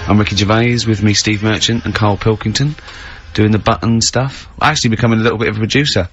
I'm Ricky Gervais, with me Steve Merchant and Karl Pilkington, doing the button stuff. Actually becoming a little bit of a producer.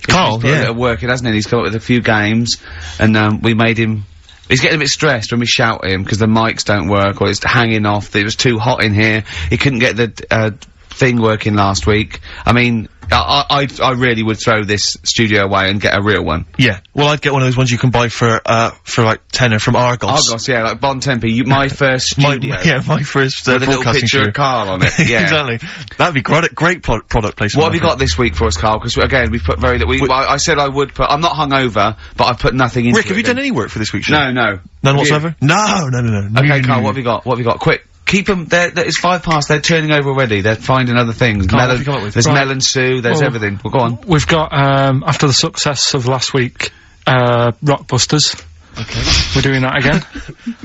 Karl, he's put a bit of work in, hasn't he? He's come up with a few games, and we made him. He's getting a bit stressed when we shout at him because the mics don't work or it's hanging off. It was too hot in here. He couldn't get the thing working last week. I mean, I really would throw this studio away and get a real one. Yeah. Well, I'd get one of those ones you can buy for like tenner from Argos. Argos, yeah, like Bon Tempe. My first studio. my first with a little broadcasting picture studio. of Karl on it. Yeah, exactly. That'd be great product placement. What have you got this week for us, Karl? Because again, we've put very little. I said I would put. I'm not hungover, but I've put nothing into Rick, have you done any work for this week? No, no, none whatsoever. No. Okay, Karl, what have you got? What have you got? Quick. Keep them, it's 5 past, they're turning over already, they're finding other things. There's melon stew, there's everything. Well, go on. We've got, after the success of last week, Rockbusters. Okay. We're doing that again.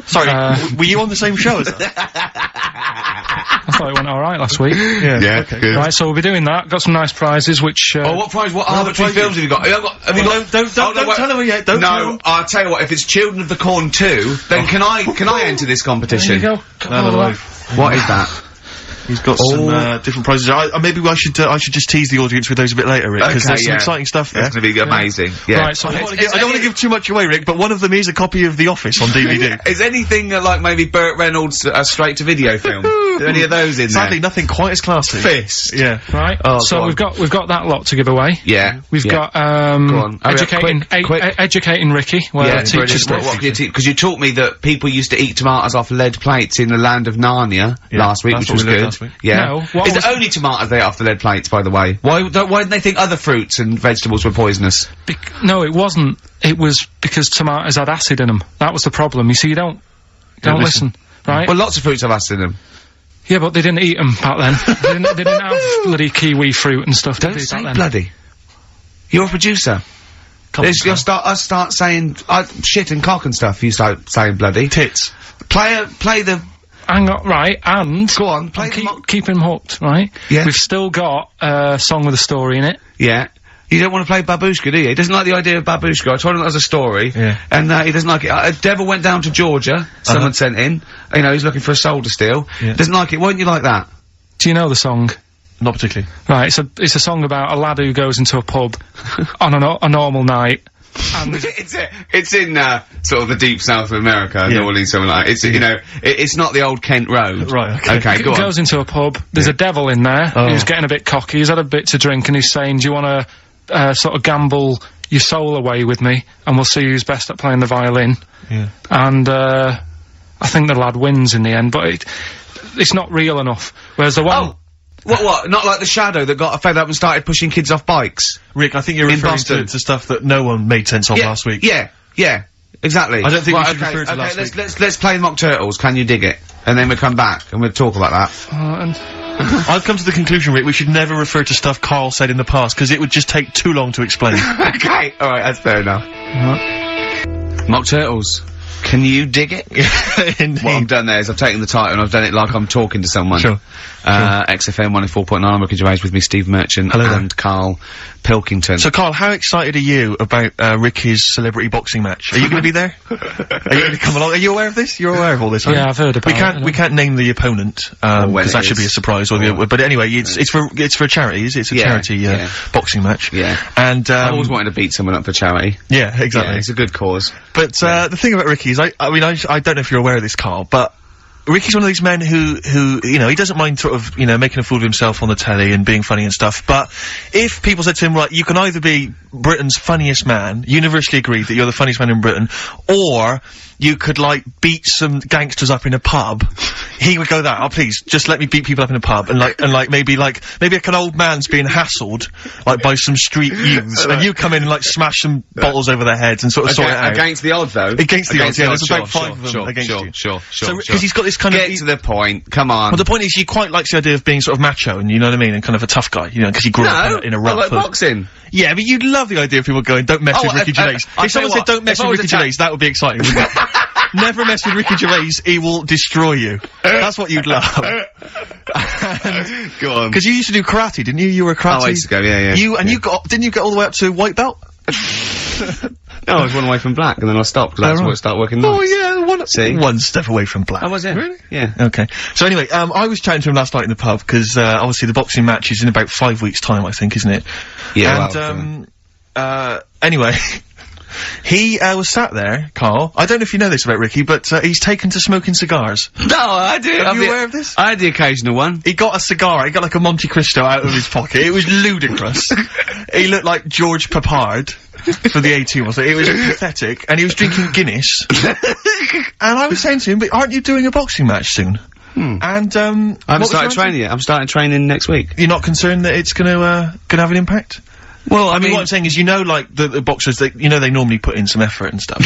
Sorry, were you on the same show as us? I thought it went alright last week. Yeah, okay. Good. Right, so we'll be doing that, got some nice prizes, which, what prize, what arbitrary films have you got? Have you got, don't tell her yet, don't tell her. I'll tell you what, if it's Children of the Corn 2, then can I enter this competition? There you go. No. What is that? He's got some different prizes. Maybe I should just tease the audience with those a bit later, Rick, because there's some exciting stuff there. That's going to be amazing. Yeah. Right, so I don't want to give too much away, Rick, but one of them is a copy of The Office on DVD. Is anything like maybe Burt Reynolds' straight-to-video film? Are any of those in there? Sadly, nothing quite as classy. Fist. Yeah. Right. So we've got that lot to give away. Yeah. We've got Go on. educating Ricky. Where teachers because you taught me that people used to eat tomatoes off lead plates in the land of Narnia last week, which was good. Yeah. No, is it only tomatoes they ate off the lead plates, by the way? Why didn't they think other fruits and vegetables were poisonous? No, it wasn't. It was because tomatoes had acid in them. That was the problem. You see, you don't listen, right? Well, lots of fruits have acid in them. Yeah, but they didn't eat them back then. they didn't have bloody kiwi fruit and stuff. Don't say bloody. You're a producer. You'll start saying shit and cock and stuff. You start saying bloody tits. Play the. Hang on, right, and go on, keep him hooked, right? Yeah. We've still got a song with a story in it. Yeah. You don't want to play Babushka, do you? He doesn't like the idea of Babushka. I told him that was a story. Yeah. And, he doesn't like it. A devil went down to Georgia. Someone sent in. You know, he's looking for a soul to steal. Yeah. Doesn't like it. Why don't you like that? Do you know the song? Not particularly. Right, it's a song about a lad who goes into a pub on a normal night. And it's in sort of the deep south of America, New Orleans, something like that. It's you know, it's not the old Kent Road. Right. Okay. Go on. Goes into a pub. There's a devil in there who's getting a bit cocky. He's had a bit to drink, and he's saying, "Do you want to sort of gamble your soul away with me, and we'll see who's best at playing the violin?" Yeah. And I think the lad wins in the end, but it's not real enough. Whereas the one. What? Not like the Shadow that got fed up and started pushing kids off bikes? Rick, I think you're referring to stuff that no one made sense of last week. Yeah, exactly. I don't think we should refer to last week. Let's play Mock Turtles, Can You Dig It? And then we'll come back and we'll talk about that. I've come to the conclusion, Rick, we should never refer to stuff Karl said in the past, because it would just take too long to explain. Okay, alright, that's fair enough. Mock Turtles. Can you dig it? Indeed. What I've done there is I've taken the title and I've done it like I'm talking to someone. Sure. XFM 104.9, I'm Ricky Gervais, with me Steve Merchant and Karl Pilkington. So, Karl, how excited are you about Ricky's celebrity boxing match? Are you going to be there? Are you going to come along? Are you aware of this? You're aware of all this, aren't you? Yeah, I've heard about it. We can't name the opponent, because that should be a surprise, but anyway, it's for charity, it's a charity, boxing match. Yeah. And, I've always wanted to beat someone up for charity. Yeah, exactly. Yeah, it's a good cause. But, the thing about Ricky is, I mean, I don't know if you're aware of this, Karl, but Ricky's one of these men who, you know, he doesn't mind sort of, you know, making a fool of himself on the telly and being funny and stuff, but if people said to him, right, you can either be Britain's funniest man, universally agreed that you're the funniest man in Britain, or you could, like, beat some gangsters up in a pub, he would go that, oh, please, just let me beat people up in a pub, and maybe like an old man's being hassled, like, by some street youths, and you come in and, like, smash some bottles over their heads and sort of sort it out. Against the odds, though? Against the odds, yeah, there's about 5 of them against you. Sure. So, because he's got this kind of... Get to the point, come on. Well, the point is, he quite likes the idea of being sort of macho, and you know what I mean, and kind of a tough guy, you know, because he grew up in a rough... I like boxing. Yeah, but you'd love the idea of people going, don't mess with Ricky Gervais. If someone said, don't mess with Ricky Gervais, that would be exciting, wouldn't it? Never mess with Ricky Gervais, he will destroy you. That's what you'd love. Go on. Because you used to do karate, didn't you? You were a karate. Oh, I used to go, yeah. Didn't you get all the way up to white belt? No, I was one away from black, and then I stopped, because that's what started working nights. Oh, yeah, See? One step away from black. Oh, was it? Really? Yeah. Okay. So anyway, I was chatting to him last night in the pub, because, obviously the boxing match is in about 5 weeks' time, I think, isn't it? Yeah, And, anyway, he, was sat there, Carl. I don't know if you know this about Ricky, but, he's taken to smoking cigars. No, I do. Are you aware of this? I had the occasional one. He got a cigar, he got like a Monte Cristo out of his pocket. It was ludicrous. He looked like George Papard for the A2, wasn't it? It was pathetic. And he was drinking Guinness. And I was saying to him, but aren't you doing a boxing match soon? And, I haven't started training yet. I'm starting training next week. You're not concerned that it's gonna have an impact? Well, I mean, what I'm saying is, you know, like, the boxers, they normally put in some effort and stuff.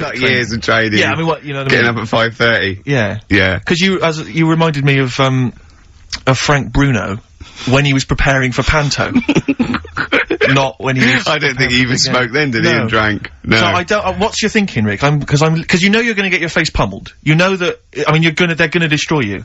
Like years of training. Yeah, I mean, what, you know what I Getting mean? up at 5:30. Yeah. Yeah. Because you reminded me of Frank Bruno when he was preparing for Panto. Not when he was... I don't think he even smoked then, did he, and drank? No. So I don't, what's your thinking, Rick? Because you know you're gonna get your face pummeled. You know that, I mean, they're gonna destroy you.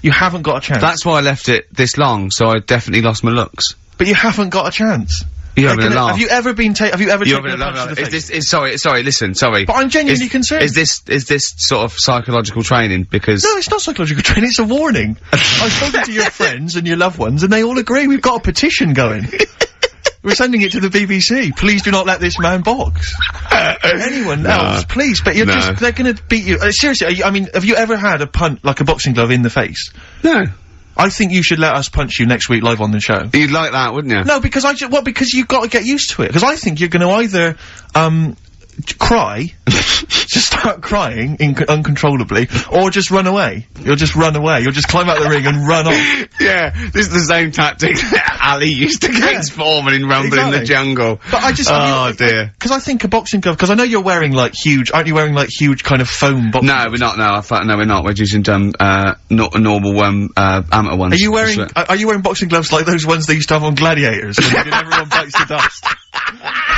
You haven't got a chance. That's why I left it this long, so I definitely lost my looks. But you haven't got a chance. You're having a laugh. Have you ever taken a punch to the face? Sorry, listen, sorry. But I'm genuinely concerned. Is this sort of psychological training? Because... No, it's not psychological training, it's a warning. I've spoken to your friends and your loved ones, and they all agree. We've got a petition going. We're sending it to the BBC. Please do not let this man box. Anyone else, please. But they're gonna beat you. Seriously, I mean, have you ever had a punch, like a boxing glove, in the face? No. I think you should let us punch you next week live on the show. You'd like that, wouldn't you? No, because because you've got to get used to it. Because I think you're gonna either, cry, just start crying uncontrollably, or just run away. You'll just run away. You'll just climb out the ring and run off. Yeah, this is the same tactic that Ali used against Foreman in Rumble in the Jungle. But I just... Oh, dear. Because I think a boxing glove... Because I know you're wearing, like, huge... Aren't you wearing, like, huge kind of foam boxing gloves? No, we're not, no, we're not. We're using, normal, amateur ones. Are you wearing boxing gloves like those ones they used to have on Gladiators? When everyone bites the dust?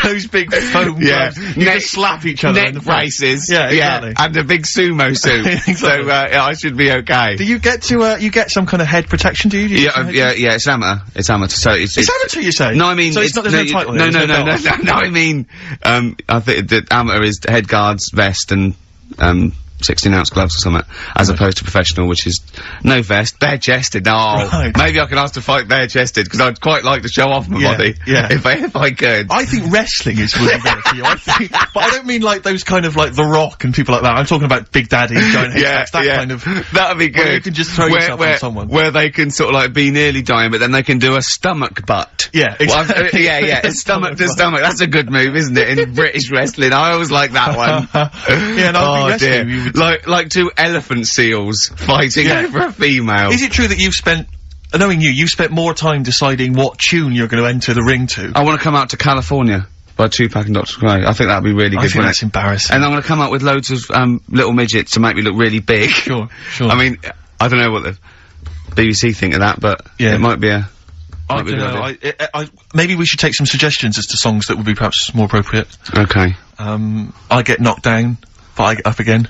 Those big foam gloves. You just slap each other in the braces. Yeah, exactly. And a big sumo suit. Exactly. So, I should be okay. Do you get to, you get some kind of head protection, do you? Yeah, it's amateur. It's amateur, so it's amateur, you say? No, I mean... So there's no title. No, I mean, I think the amateur is head guards, vest, and, 16-ounce gloves or something, as opposed to professional, which is no vest, bare-chested. Oh, right. Maybe I can ask to fight bare-chested, because I'd quite like to show off my body. Yeah. If I could. I think wrestling would be better for you, I think. But I don't mean like those kind of like The Rock and people like that. I'm talking about Big Daddy, giant head that kind of... That'd be good. Where you can just throw yourself on someone. Where they can sort of like be nearly dying, but then they can do a stomach butt. Yeah, exactly. It's stomach to stomach. That's a good move, isn't it, in British wrestling? I always like that one. Yeah, and I think wrestling, you would... Like two elephant seals fighting over a female. Is it true that you've spent, knowing you've spent more time deciding what tune you're going to enter the ring to? I want to come out to California by Tupac and Dr. Dre. I think that'd be really good. I think that's embarrassing. And I'm going to come out with loads of little midgets to make me look really big. Sure. I mean, I don't know what the BBC think of that, but it might be a... I don't know. Maybe we should take some suggestions as to songs that would be perhaps more appropriate. Okay. I get knocked down, but I get up again.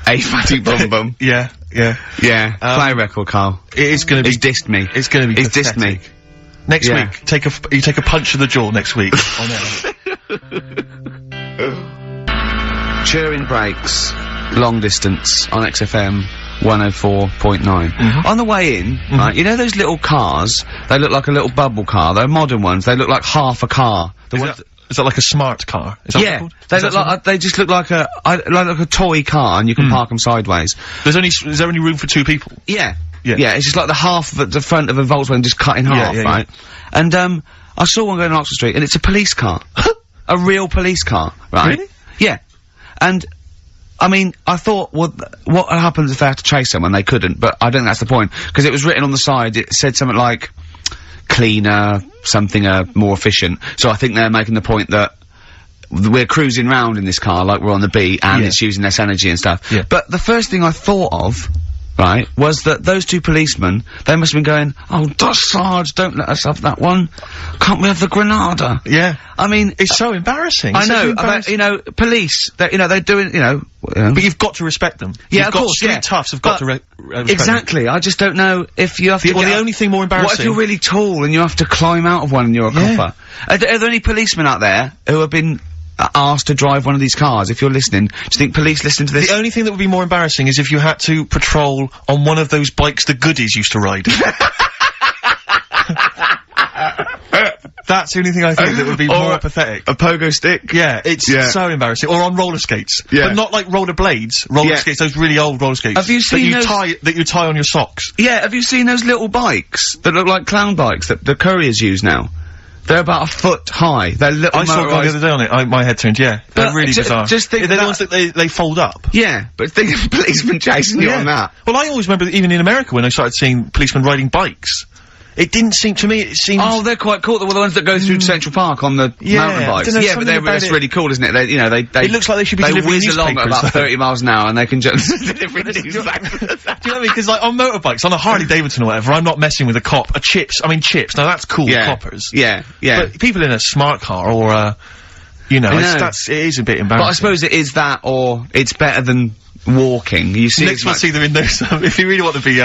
A fatty bum bum. Yeah. Play a record, Carl. It is gonna be... He's dissed me. It's gonna be He's dissed me. Next week, you take a punch to the jaw next week. On air. Turing Breaks, long distance, on XFM 104.9. On the way in, right, you know those little cars? They look like a little bubble car. They're modern ones. They look like half a car. Is that like a smart car? Is that what it's called? They look like, they just look like a toy car, and you can park them sideways. Is there only room for two people? Yeah, it's just like the half of the front of a Volkswagen just cut in half, right? And, I saw one going on Oxford Street, and it's a police car. A real police car, right? Really? Yeah. And, I mean, I thought, well, what happens if they have to chase someone? They couldn't, but I don't think that's the point. Because it was written on the side, it said something like, cleaner, something, more efficient. So I think they're making the point that we're cruising round in this car like we're on the beat, and it's using less energy and stuff. Yeah. But the first thing I thought of, right, was that those two policemen, they must have been going, oh, Sarge, don't let us have that one. Can't we have the Granada? Yeah. I mean... It's so embarrassing. I know, but, you know, police, they're doing, you know... But you've got to respect them. Yeah, of course, street toughs have got to respect exactly. them. I just don't know if you have to... Well, the only thing more embarrassing... What if you're really tall and you have to climb out of one and you're a copper? Are there any policemen out there who have been asked to drive one of these cars? If you're listening, do you think police listen to this? The only thing that would be more embarrassing is if you had to patrol on one of those bikes the goodies used to ride. That's the only thing I think that would be more pathetic. A pogo stick? Yeah, it's so embarrassing. Or on roller skates. Yeah. But not like roller blades. Roller skates, those really old roller skates. Have you seen that you tie on your socks. Yeah, have you seen those little bikes that look like clown bikes that the couriers use now? They're about a foot high. They're little I saw one the other day on it. My head turned, They're really bizarre. Just think they're the ones that they fold up. Yeah, but think of policemen chasing you on that. Well, I always remember even in America when I started seeing policemen riding bikes. It didn't seem to me, it seemed... Oh, they're quite cool. They're the ones that go through Central Park on the mountain bikes. Yeah, but that's really cool, isn't it? They, you know, they... It looks like they should be delivering whiz along at about 30 miles an hour and they can just... Do you know what I mean? Because, like, on motorbikes, on a Harley Davidson or whatever, I'm not messing with a cop. Chips, now that's cool, coppers. Yeah. But people in a smart car or, you know, it is a bit embarrassing. But I suppose it is that or it's better than... walking. You see, next we'll see them in those. If you really want to be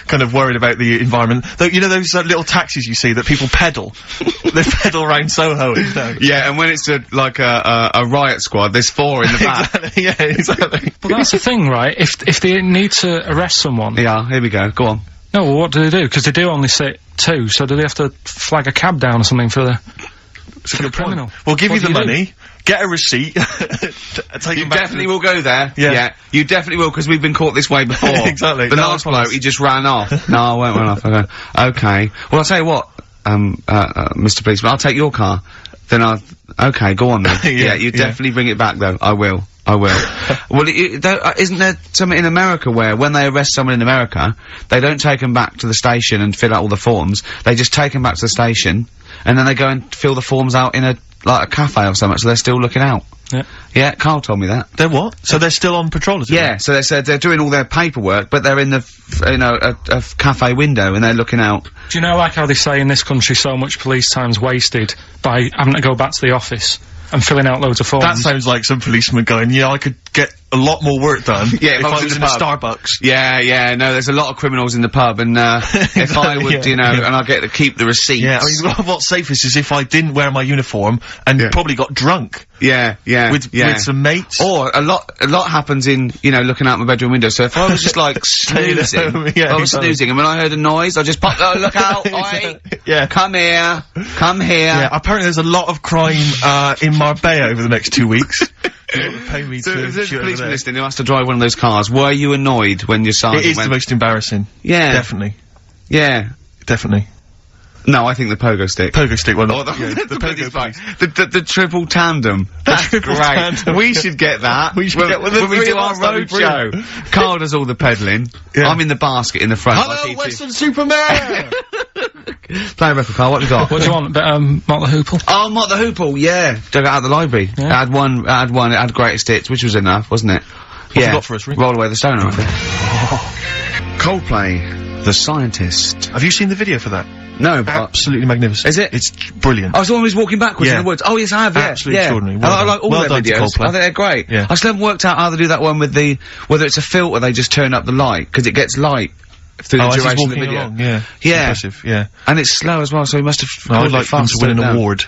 kind of worried about the environment, though, you know those little taxis you see that people pedal. They pedal around Soho. Yeah, and when it's like a riot squad, there's 4 in the back. Exactly, yeah, exactly. Well, that's the thing, right? If they need to arrest someone. Yeah, here we go. Go on. No, well, what do they do? Because they do only sit 2, so do they have to flag a cab down or something for the criminal? We'll give you the money. Get a receipt. Take You definitely will go there. Yeah. You definitely will, because we've been caught this way before. Exactly. The last bloke, he just ran off. No, I won't run off. Okay. Well, I'll tell you what, Mr. Policeman, I'll take your car. Then okay, go on then. You definitely bring it back, though. I will. Well, isn't there something in America where, when they arrest someone in America, they don't take them back to the station and fill out all the forms, they just take them back to the station, and then they go and fill the forms out in a cafe or something, so they're still looking out. Yeah, Carl told me that. They're what? So they're still on patrol, is it? Yeah, so they said they're doing all their paperwork, but they're in the, a cafe window and they're looking out. Do you know, like how they say in this country so much police time's wasted by having to go back to the office and filling out loads of forms? That sounds like some policeman going, yeah, I could get a lot more work done if I was in a Starbucks. Yeah, no, there's a lot of criminals in the pub, and if I would, and I get to keep the receipts. Yeah, I mean, what's safest is if I didn't wear my uniform and probably got drunk. With some mates. Or a lot happens in, looking out my bedroom window, so if I was just like snoozing, snoozing, and when I heard a noise, I just pop, look out, oi, come here. Yeah, apparently there's a lot of crime, in Marbella over the next 2 weeks. Pay me so if there's a policeman listening who has to drive one of those cars, were you annoyed when your sergeant It is the most embarrassing. Yeah. Definitely. Yeah. Definitely. No, I think the pogo stick. Pogo stick, well, the pogo the triple tandem. That's great. Tandem. We should get that. We should get when we do our road show. Carl does all the pedalling. Yeah. I'm in the basket in the front. Hello, Western Superman! Play a record, Carl. What have you got? What do you want? Mott the Hoople? Oh, Mott the Hoople, yeah. Dug it out of the library. Yeah. It had greatest hits, which was enough, wasn't it? What you got for us, Rick? Roll Away the Stone, I think. Coldplay, The Scientist. Have you seen the video for that? No, but... Absolutely magnificent. Is it? It's brilliant. I was the one who was walking backwards in the woods. Oh, yes, I have, Absolutely extraordinary. I like all their videos. Coldplay. I think they're great. Yeah. I still haven't worked out how they do that one with whether it's a filter, they just turn up the light, because it gets light through the duration of the video. Along, yeah. Impressive, yeah. And it's slow as well, so he must have... I'd like them to win an award.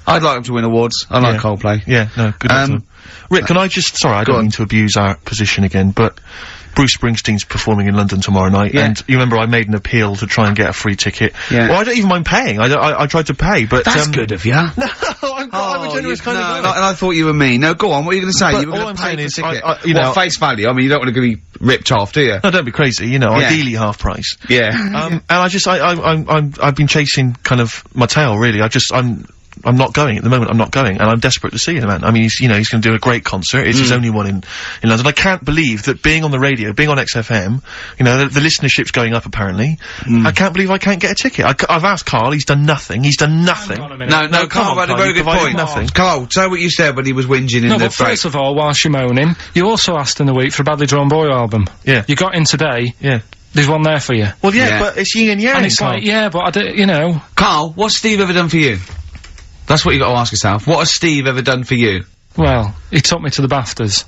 I'd like them to win awards. I like Coldplay. Yeah, no, good luck to them. Rick, can I just... Sorry, I don't mean to abuse our position again, but... Bruce Springsteen's performing in London tomorrow night, and you remember I made an appeal to try and get a free ticket. Yeah. Well, I don't even mind paying. I tried to pay, but that's good of you. No, I'm a generous kind of guy. And I thought you were me. No, go on. What are you going to say? You were going to pay for a ticket. You know, face value. I mean, you don't want to be ripped off, do you? No, don't be crazy. Ideally half price. Yeah. And I've been chasing kind of my tail really. I'm not going at the moment. I'm not going, and I'm desperate to see him, man. I mean, he's going to do a great concert. It's his only one in London. I can't believe that being on the radio, being on XFM, the listenership's going up apparently. I can't believe I can't get a ticket. I've asked Carl. He's done nothing. He's done nothing. No, Carl had a very good point. Nothing. Carl, say what you said when he was whinging in the break. First of all, whilst you're moaning, you also asked in the week for a Badly Drawn Boy album. Yeah. You got in today. Yeah. There's one there for you. Well, but it's yin and yang. And it's like, but Carl, what's Steve ever done for you? That's what you got to ask yourself. What has Steve ever done for you? Well, he took me to the BAFTAs.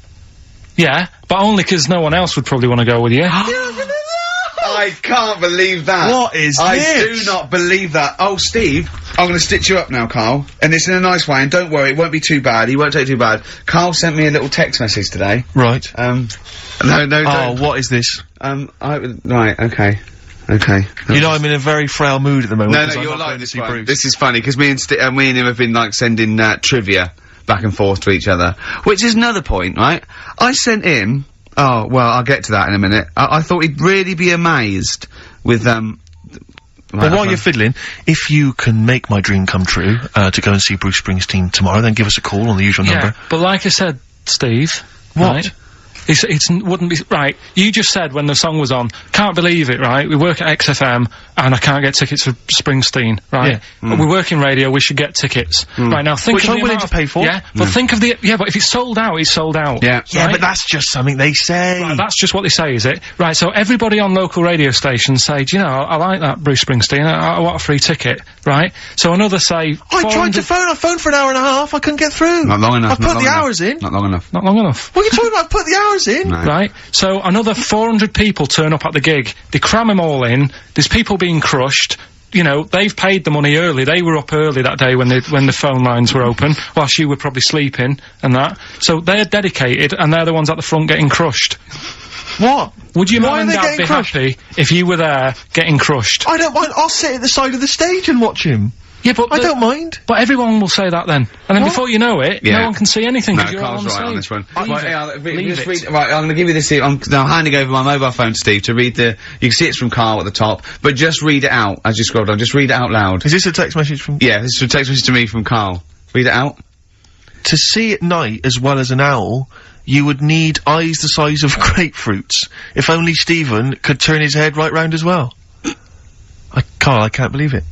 Yeah, but only 'cause no one else would probably want to go with you. I I can't believe that. What is I this? do not believe that. Oh, Steve, I'm gonna stitch you up now, Carl. And it's in a nice way, and don't worry, it won't be too bad. He won't take it too bad. Carl sent me a little text message today. Right. No, Oh, what is this? Right, okay. Okay. You know, I'm in a very frail mood at the moment. No, you're like this one. This is funny, because me and him have been, like, sending, trivia back and forth to each other. Which is another point, right? I sent him... Oh, well, I'll get to that in a minute. I thought he'd really be amazed with, Well, while you're fiddling, if you can make my dream come true, to go and see Bruce Springsteen tomorrow, then give us a call on the usual number. But like I said, Steve... What? Right, wouldn't be... Right, you just said when the song was on, can't believe it, right? We work at XFM, and I can't get tickets for Springsteen, right? Yeah. We work in radio, we should get tickets. Right, now think Which of the I'm willing amount to pay for. Yeah, but think of the... Yeah, but if it's sold out, it's sold out. Yeah. Yeah, right? but that's just something they say. Right, that's just what they say, is it? Right, so everybody on local radio stations say, do you know, I like that Bruce Springsteen, I want a free ticket, right? So another say... I tried to phone, I phoned for an hour and a half, I couldn't get through. Not long enough. I've put the hours in. Not long enough. Not long enough. What are you talking about? I've put the hours in. No. Right, so another 400 people turn up at the gig, they cram them all in, there's people being crushed, you know, they've paid the money early, they were up early that day when the phone lines were open, whilst you were probably sleeping, and that, so they're dedicated, and they're the ones at the front getting crushed. What? Would your Why mum and are they dad getting be crushed? happy if you were there getting crushed? I don't mind, I'll sit at the side of the stage and watch him. Yeah, but I don't mind. But everyone will say that then, and then What? before you know it, Yeah. no one can see anything No, because you're all on Carl's the right on stage. this one. Leave Right, it. yeah, Leave just it. right, I'm gonna give you this, I'm now handing over my mobile phone to Steve to read the, you can see it's from Carl at the top, but just read it out as you scroll down, just read it out loud. Is this a text message from... Yeah, this is a text message to me from Carl. Read it out. To see at night as well as an owl, you would need eyes the size of grapefruits. If only Stephen could turn his head right round as well. Carl, I can't believe it.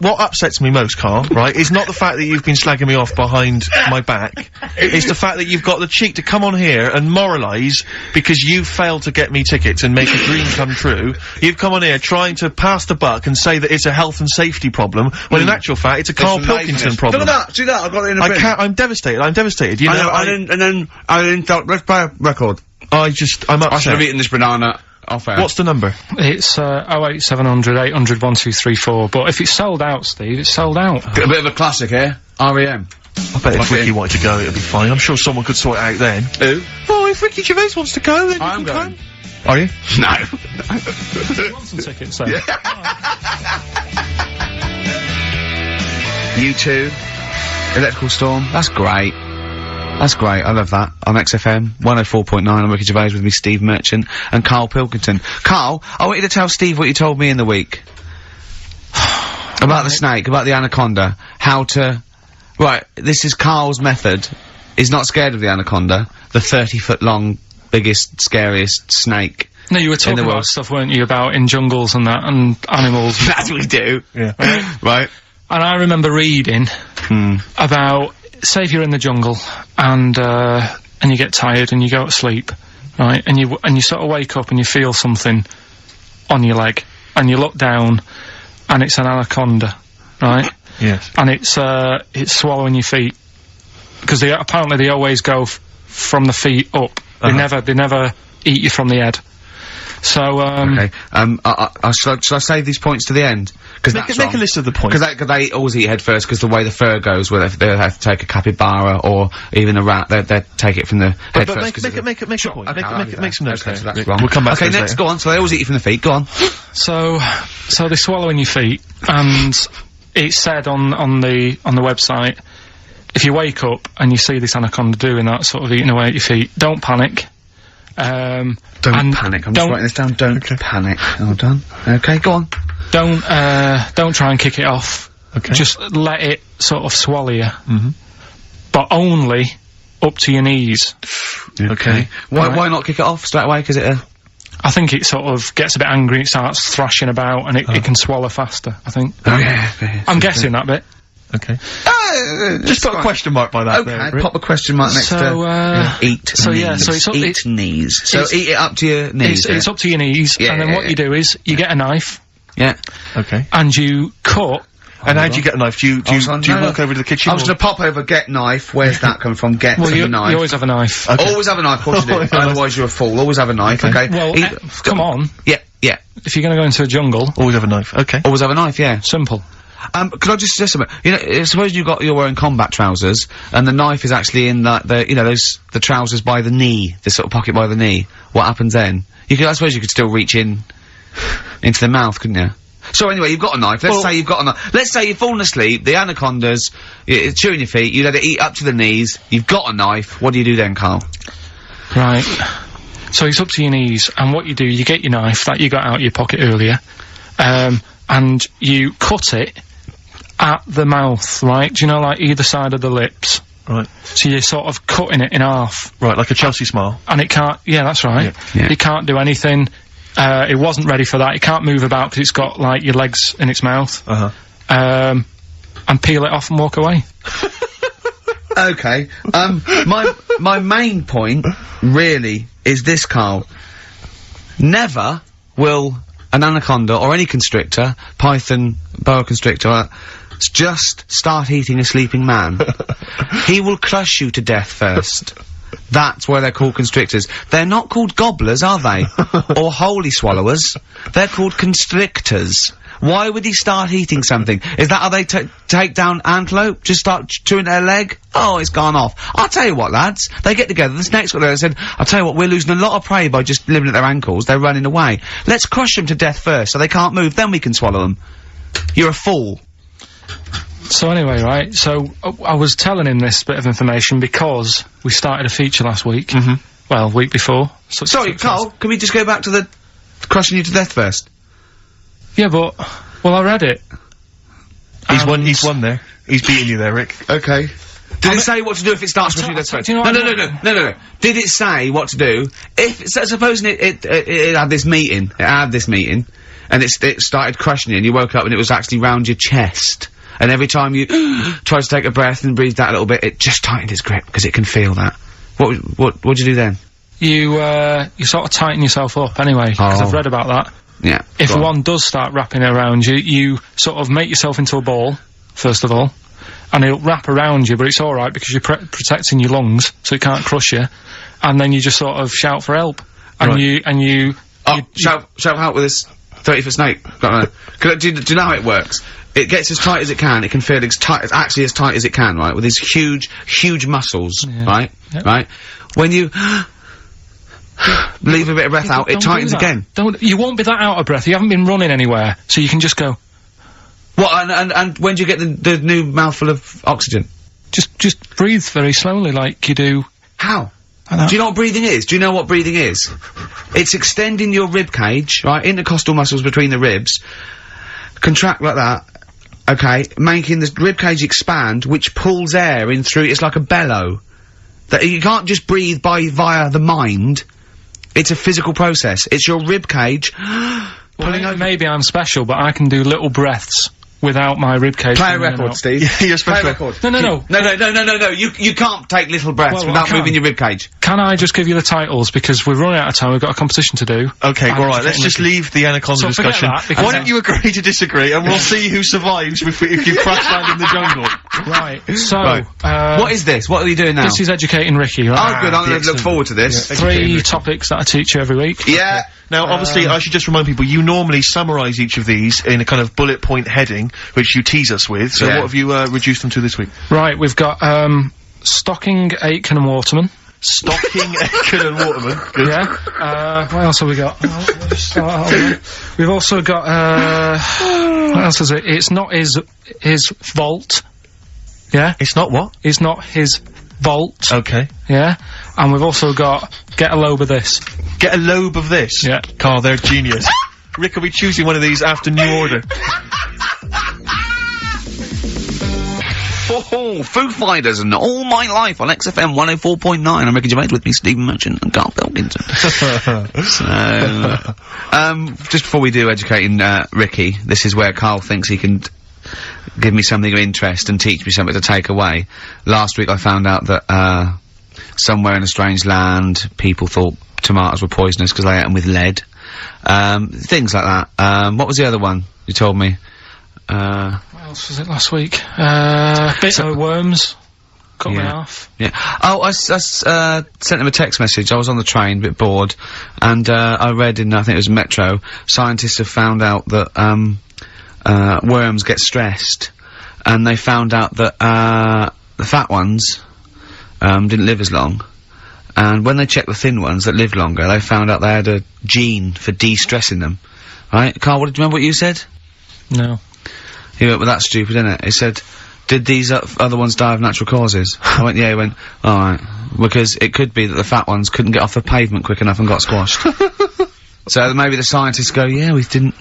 What upsets me most, Carl, right, is not the fact that you've been slagging me off behind my back. It's the fact that you've got the cheek to come on here and moralise because you failed to get me tickets and make a dream come true. You've come on here trying to pass the buck and say that it's a health and safety problem, when in actual fact it's a Karl Pilkington problem. Look at that, see that, I got it in a bin. I can't, I'm devastated, you know, I didn't thought, let's play a record. I'm I should upset. have eaten this banana off air. What's the number? It's 08700 800 1234. But if it's sold out, Steve, it's sold out. A bit of a classic here. R.E.M. I bet if Like Ricky it. wanted to go, it'd be fine. I'm sure someone could sort it out then. Who? Oh, if Ricky Gervais wants to go, then I'm you can going. come. Are you? No. You want some tickets, then? U2. Electrical Storm. That's great. That's great. I love that. On XFM 104.9. I'm Ricky Gervais with me, Steve Merchant and Karl Pilkington. Carl, I want you to tell Steve what you told me in the week. About the snake, about the anaconda. How to... Right, this is Carl's method. He's not scared of the anaconda. The 30-foot long, biggest, scariest snake. No, you were In talking the about world. stuff, weren't you, about in jungles and that, and animals. That's what we do. Yeah. Right. And I remember reading about, say if you're in the jungle, and you get tired and you go to sleep, right, and you sort of wake up and you feel something on your leg, and you look down, and it's an anaconda, right? Yes. And it's swallowing your feet, because apparently they always go from the feet up. They never eat you from the head. So, Okay. Shall I save these points to the end? Because that's Make a list of the points. Because they always eat head first, because the way the fur goes, where they have to take a capybara or even a rat, they take it from the head But first. make a point. Okay, Make some notes. okay, there. so that's Rick. wrong. We'll come back to Okay, those next, later. go on. So they always eat you from the feet. Go on. So they're swallowing your feet, and it said on the website, if you wake up and you see this anaconda doing that, sort of eating away at your feet, don't panic. Don't panic. I'm just writing this down. Don't panic. Hold on. Okay, go on. Don't try and kick it off. Okay. Just let it sort of swallow you. But only up to your knees. Okay. Why not kick it off straight away? Because it. I think it sort of gets a bit angry, it starts thrashing about, and it can swallow faster, I think. Okay. I'm guessing that bit. Okay. Just put a question mark by that. Okay. There, Rick. Pop a question mark next to eat. so knees. yeah, so it's up- eat knees. So eat it up to your knees. It's up to your knees, Yeah, and then yeah, what yeah. you do is, you get a knife, Yeah. Okay. and you cut. And how do you get a knife? Do you walk over to the kitchen? I was or- gonna pop over, get knife. Where's that coming from? Get Well, the you knife. always have a knife. Okay. Always have a knife, of course you do. Otherwise you're a fool. Always have a knife, okay? Well, come on. Yeah. Yeah. If you're gonna go into a jungle, Always have a knife. Okay. Always have a knife, yeah. simple. Could I just suggest something? You know, suppose you're wearing combat trousers, and the knife is actually in the trousers by the knee, the sort of pocket by the knee. What happens then? I suppose you could still reach into the mouth, couldn't you? So anyway, you've got a knife. Let's say you've got a knife. Let's say you've fallen asleep, the anaconda's chewing your feet, you let it eat up to the knees, you've got a knife, what do you do then, Carl? Right. So it's up to your knees, and what you do, you get your knife that you got out of your pocket earlier, and you cut it at the mouth, right? Do you know, like, either side of the lips? Right. So you're sort of cutting it in half. Right, like a Chelsea smile. And it can't, yeah, that's right. Yeah. It can't do anything. It wasn't ready for that. It can't move about because it's got, like, your legs in its mouth. And peel it off and walk away. Okay. My main point, really, is this, Carl. Never will an anaconda or any constrictor, python, boa constrictor, just start eating a sleeping man. He will crush you to death first. That's why they're called constrictors. They're not called gobblers, are they? Or holy swallowers. They're called constrictors. Why would he start eating something? Is that how they take down antelope? Just start chewing their leg? Oh, it's gone off. I'll tell you what, lads. They get together, this next one there, and said, I'll tell you what, we're losing a lot of prey by just living at their ankles. They're running away. Let's crush them to death first so they can't move, then we can swallow them. You're a fool. So anyway, right, so I was telling him this bit of information because we started a feature last week. Well, week before. So Sorry, Carl, can we just go back to the crushing you to death first? Yeah, but, well, I read it. He's won there. He's beating you there, Rick. Okay. Did it say what to do if it starts crushing you to death first? do you know No. Did it say what to do? Supposing it had this meeting, and it started crushing you, and you woke up and it was actually round your chest. And every time you tried to take a breath and breathed out a little bit, it just tightened its grip, because it can feel that. What'd you do then? You sort of tighten yourself up anyway, because I've read about that. Yeah. If one does start wrapping around you, you sort of make yourself into a ball, first of all, and it'll wrap around you, but it's alright because you're protecting your lungs, so it can't crush you, and then you just sort of shout for help. And you shout help with this 30-foot snake. Do you know how it works? It gets as tight as it can, it can feel as tight as it can, right? With these huge muscles, right? Yep. Right? When you leave a bit of breath out, it tightens again. You won't be that out of breath, you haven't been running anywhere, so you can just go. What, and when do you get the new mouthful of oxygen? Just breathe very slowly, like you do. How? Do you know what breathing is? Do you know what breathing is? It's extending your rib cage, right? Intercostal muscles between the ribs. Contract like that. Okay, making the rib cage expand, which pulls air in through. It's like a bellow. That you can't just breathe via the mind. It's a physical process. It's your rib cage pulling over. Maybe I'm special, but I can do little breaths without my rib cage. Play a record, Steve. You're special. Play a record. No. You can't take little breaths without moving your rib cage. Can I just give you the titles, because we're running out of time, we've got a competition to do. Okay, alright, let's just leave the anaconda discussion. Why don't you agree to disagree, and we'll see who survives if you crash land in the jungle. Right, so, what is this? What are you doing now? This is Educating Ricky, right? Oh, good, I'm gonna look forward to this. Yeah, 3 topics that I teach you every week. Yeah. Okay. Now, obviously, I should just remind people, you normally summarise each of these in a kind of bullet point heading, which you tease us with, so what have you, reduced them to this week? Right, we've got, Stocking, Aitken and Waterman. Stocking, Aitken and Waterman. Good. Yeah. What else have we got? We've also got, what else is it? It's not his vault. Yeah? It's not what? It's not his vault. Okay. Yeah? And we've also got Get a Lobe of This. Get a Lobe of This? Yeah. Carl, they're genius. Rick will be choosing one of these after New Order. Foo Fighters and All My Life on XFM 104.9. I'm Ricky Gervais, with me Stephen Merchant and Karl Pilkington. So, just before we do Educating Ricky, this is where Karl thinks he can give me something of interest and teach me something to take away. Last week I found out that somewhere in a strange land people thought tomatoes were poisonous because they ate them with lead. Things like that. What was the other one you told me? What else was it last week? Worms. Cut me off. Yeah. Oh, I sent him a text message. I was on the train, a bit bored, and I read in, I think it was Metro, scientists have found out that worms get stressed, and they found out that the fat ones didn't live as long, and when they checked the thin ones that lived longer, they found out they had a gene for de-stressing them. Right, Carl? Do you remember what you said? No. He went, well, that's stupid, isn't it? He said, did these other ones die of natural causes? I went, yeah. He went, alright. Because it could be that the fat ones couldn't get off the pavement quick enough and got squashed. So maybe the scientists go, yeah, we didn't...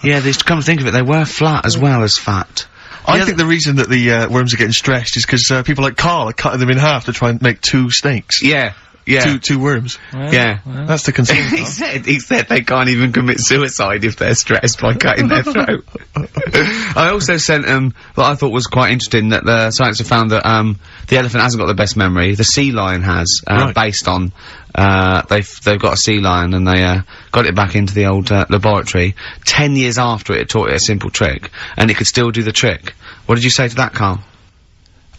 yeah, they come to think of it, they were flat as well as fat. I think the reason that the worms are getting stressed is because people like Karl are cutting them in half to try and make 2 snakes. Yeah. Yeah. Two worms. Well, Yeah. well. That's the concern. he said they can't even commit suicide if they're stressed by cutting their throat. I also sent what I thought was quite interesting, that the scientists have found that the elephant hasn't got the best memory. The sea lion has, Right. based on they've got a sea lion and they got it back into the old laboratory. 10 years after it taught it a simple trick, and it could still do the trick. What did you say to that, Carl?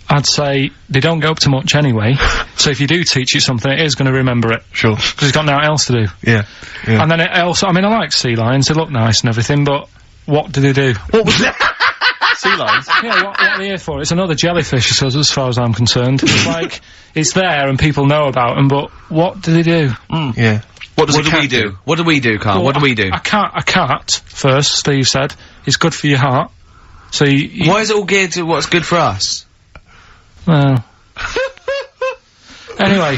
I'd say they don't go up to much anyway, so if you do teach it something, it is going to remember it. Sure. Because it's got nothing else to do. Yeah. Yeah. And then it also, I mean, I like sea lions, they look nice and everything, but what do they do? What was sea lions? Yeah, what are they here for? It's another jellyfish, as far as I'm concerned. It's like, it's there and people know about them, but what do they do? Yeah. What does What a do we cat do? What do we do, Carl? Well, what do we do? A cat, first, Steve said, is good for your heart. So you Why is it all geared to what's good for us? well. Anyway.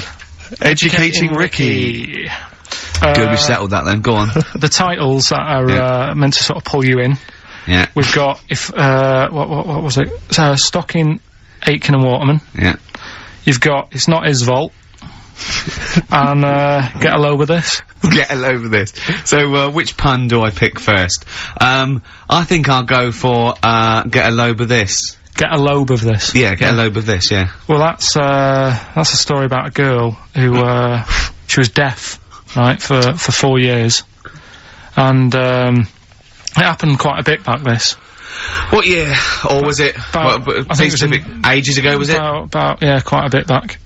Educating Ricky. Good, we settled that then. Go on. The titles that are meant to sort of pull you in. Yeah. We've got what was it? Stocking, Aitken and Waterman. Yeah. You've got It's Not His Vault. And Get a Load with This. Get a load of this. So, which pun do I pick first? I think I'll go for, get a load of this. Get a lobe of this. Yeah, get a load of this, yeah. Well, that's a story about a girl who she was deaf, right, for 4 years, and it happened quite a bit back this. What year? Or was it, I think it was ages ago, was it? About yeah, quite a bit back.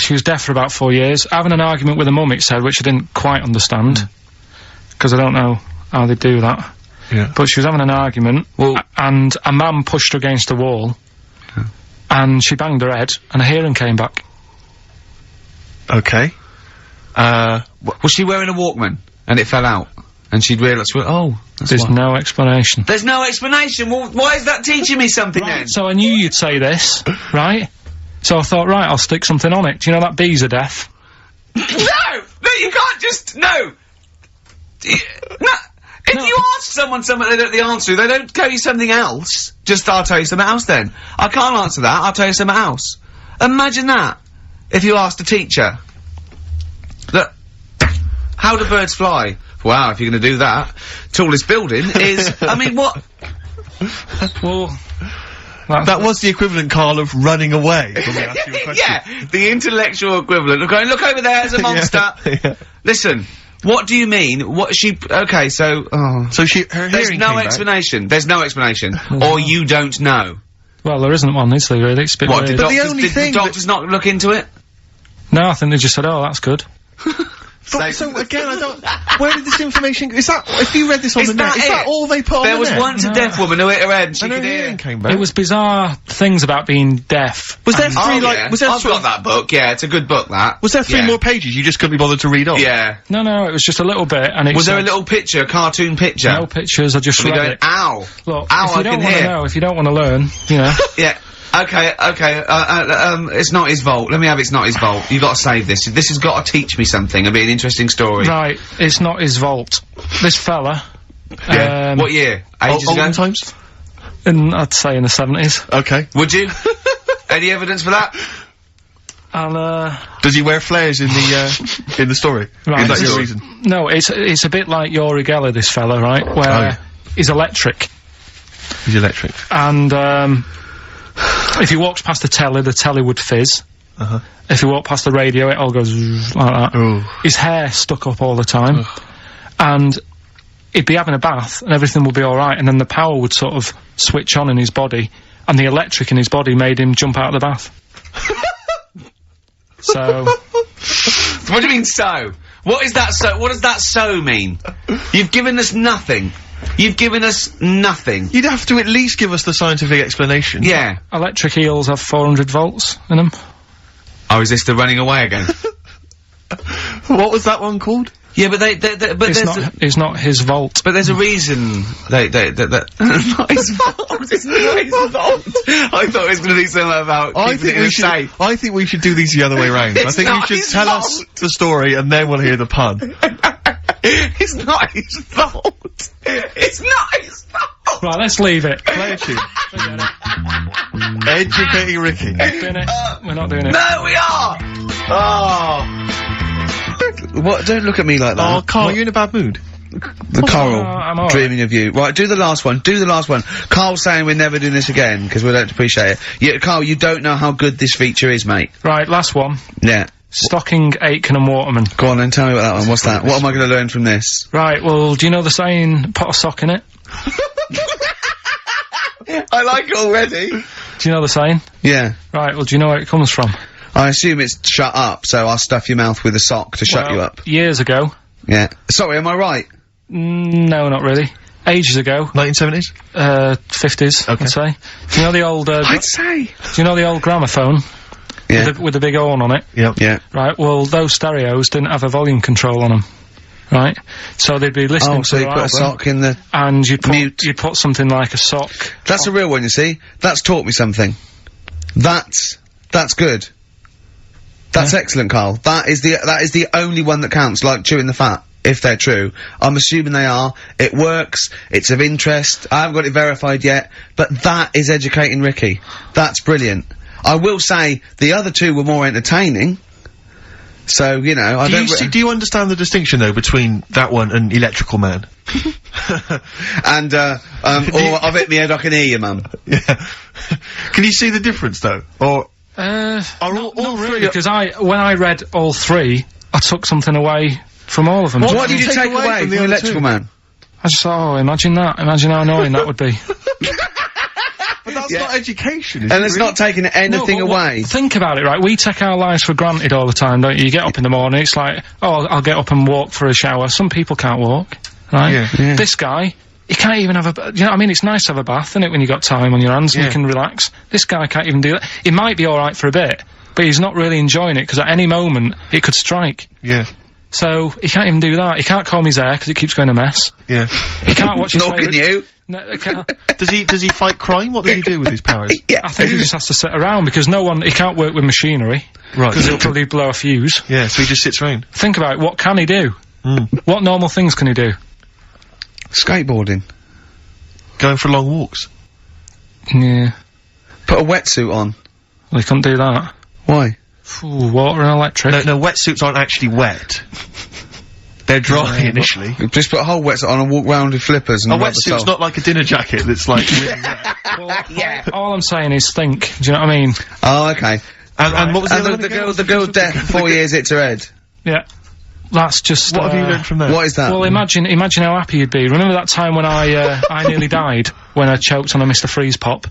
She was deaf for about 4 years, having an argument with her mum, it said, which I didn't quite understand, because I don't know how they do that. Yeah. But she was having an argument, Well- and a man pushed her against a wall, and she banged her head, and her hearing came back. Okay. Was she wearing a Walkman? And it fell out? And she'd realised, well, oh, that's There's why. no explanation. There's no explanation. Well, why is that teaching me something then? So I knew you'd say this, right? So I thought, right, I'll stick something on it. Do you know that bees are deaf? No! No, you can't just, no! No. If No. you ask someone something they don't know the answer to, they don't tell you something else. Just, I'll tell you something else then. I can't answer that, I'll tell you something else. Imagine that. If you asked a teacher. Look, how do birds fly? Wow, if you're gonna do that. Tallest building is, I mean, what? Well, That was the equivalent, Karl, of running away. When we asked you a question. Yeah, the intellectual equivalent of going, look over there, there's a monster. Yeah. Listen, what do you mean? What she, okay, so, oh. So her There's hearing no came back. explanation. There's no explanation. Or you don't know. well, there isn't one, is there, really? It's a bit What, weird. did, But the doctors, only did thing the doctors not look into it? No, I think they just said, oh, that's good. But, so again, I don't. Where did this information? Is that if you read this on Is the net? that Is it? that all they put on There the was net? once a deaf woman who hit her head and she And her could hear. hearing came back. It was bizarre things about being deaf. Was there And- three like? Yeah. Was there I've sort got of- that book, yeah, it's a good book, that. Was there 3 Yeah. more pages you just couldn't be bothered to read off? Yeah. No, it was just a little bit, and it Was there a said- little picture, a cartoon picture? No pictures, I just And read you're going, it. ow. Look, Ow, if you I don't can want to hear. know, if you don't want to learn, you know. Yeah. Okay, it's not his fault. Let me have It's Not His Fault. You gotta save this. This has gotta teach me something. It'll be an interesting story. Right, It's Not His Vault. This fella, Yeah. What year? Ages ago? Olden times. I'd say in the 70s, Okay. Would you? Any evidence for that? and Does he wear flares in the story? Right. Is that your Sure. reason? no, it's a bit like Yuri Geller, this fella, right, where he's electric, He's electric. and if he walks past the telly would fizz. Uh-huh. If he walked past the radio, it all goes zzz, like that. Oh. His hair stuck up all the time, and he'd be having a bath, and everything would be alright, and then the power would sort of switch on in his body, and the electric in his body made him jump out of the bath. So. What do you mean so? What is that so? What does that so mean? You've given us nothing. You've given us nothing. You'd have to at least give us the scientific explanation. Yeah. Electric eels have 400 volts in them. Oh, is this the running away again? What was that one called? Yeah, but but It's not his vault. But there's a reason that not his fault. It's not his fault. I thought it was going to be something about keeping it in a safe. I think we should do these the other way round. I think you not should his tell fault. us the story and then we'll hear the pun. It's not his fault. It's not his fault. Right, let's leave it. Play a tune. Educating Ricky. Doing it. We're not doing it. No, we are. Oh. What? Don't look at me like that. Oh, Carl, you're in a bad mood. The Coral, I'm all right. dreaming of you. Right, do the last one. Do the last one. Carl's saying we're never doing this again because we don't appreciate it. Yeah, Carl, you don't know how good this feature is, mate. Right, last one. Yeah. Stocking, Aitken and Waterman. Go on then, tell me about that one. What's that? What am I going to learn from this? Right, well, do you know the saying, put a sock in it? I like it already. Do you know the saying? Yeah. Right, well, do you know where it comes from? I assume it's shut up, so I'll stuff your mouth with a sock to shut you up. Years ago. Yeah. Sorry, am I right? No, not really. Ages ago. 1970s? 50s, Okay. I'd say. Do you know the old, I'd say. do you know the old gramophone? Yeah. With the big horn on it? Yep. Yeah. Right, well, those stereos didn't have a volume control on them. Right? So they'd be listening Oh, to so you their put a album, sock in the... and you'd mute. put something like a sock. That's a real one, you see. That's taught me something. That's good. That's excellent, Carl. That is the only one that counts, like chewing the fat, if they're true. I'm assuming they are. It works. It's of interest. I haven't got it verified yet, but that is educating Ricky. That's brilliant. I will say, the other two were more entertaining. So, you know, I don't... Do you understand the distinction, though, between that one and Electrical Man? And, or I've hit me head, I can hear you, mum. Yeah. Can you see the difference, though? Or... Not all really, three... because when I read all three, I took something away from all of them. What did you take away from the other Electrical two? Man? I just thought, oh, imagine that. Imagine how annoying that would be. But that's not education, is And it it's really? not taking anything No, but away. Think about it, right? We take our lives for granted all the time, don't you? You get up in the morning, it's like, oh, I'll get up and walk for a shower. Some people can't walk, right? Yeah. This guy, he can't even have you know what I mean? It's nice to have a bath, isn't it, when you got time on your hands and Yeah. you can relax. This guy can't even do that. He might be alright for a bit, but he's not really enjoying it, because at any moment, it could strike. Yeah. So, he can't even do that. He can't comb his hair, because it keeps going a mess. Yeah. He can't watch his Nor can favourite- you. No, he can't. Does he fight crime? What does he do with his powers? Yeah. I think he just has to sit around, because he can't work with machinery, Right. because he'll probably blow a fuse. Yeah, so he just sits around. Think about it, what can he do? Mm. What normal things can he do? Skateboarding. Going for long walks. Yeah. Put a wetsuit on. Well, he couldn't do that. Why? Ooh, water and electric. No, wetsuits aren't actually wet. They're dry initially. Just put a whole wetsuit on and walk round with flippers and A rub the wetsuit's sole. not like a dinner jacket that's like really wet. Yeah. All I'm saying is think. Do you know what I mean? Oh, okay. And what was the And other the girl deaf for 4 years hits her head. Yeah. That's just. What have you learned from that? What is that? Well, imagine how happy you'd be. Remember that time when I nearly died when I choked on a Mr. Freeze pop?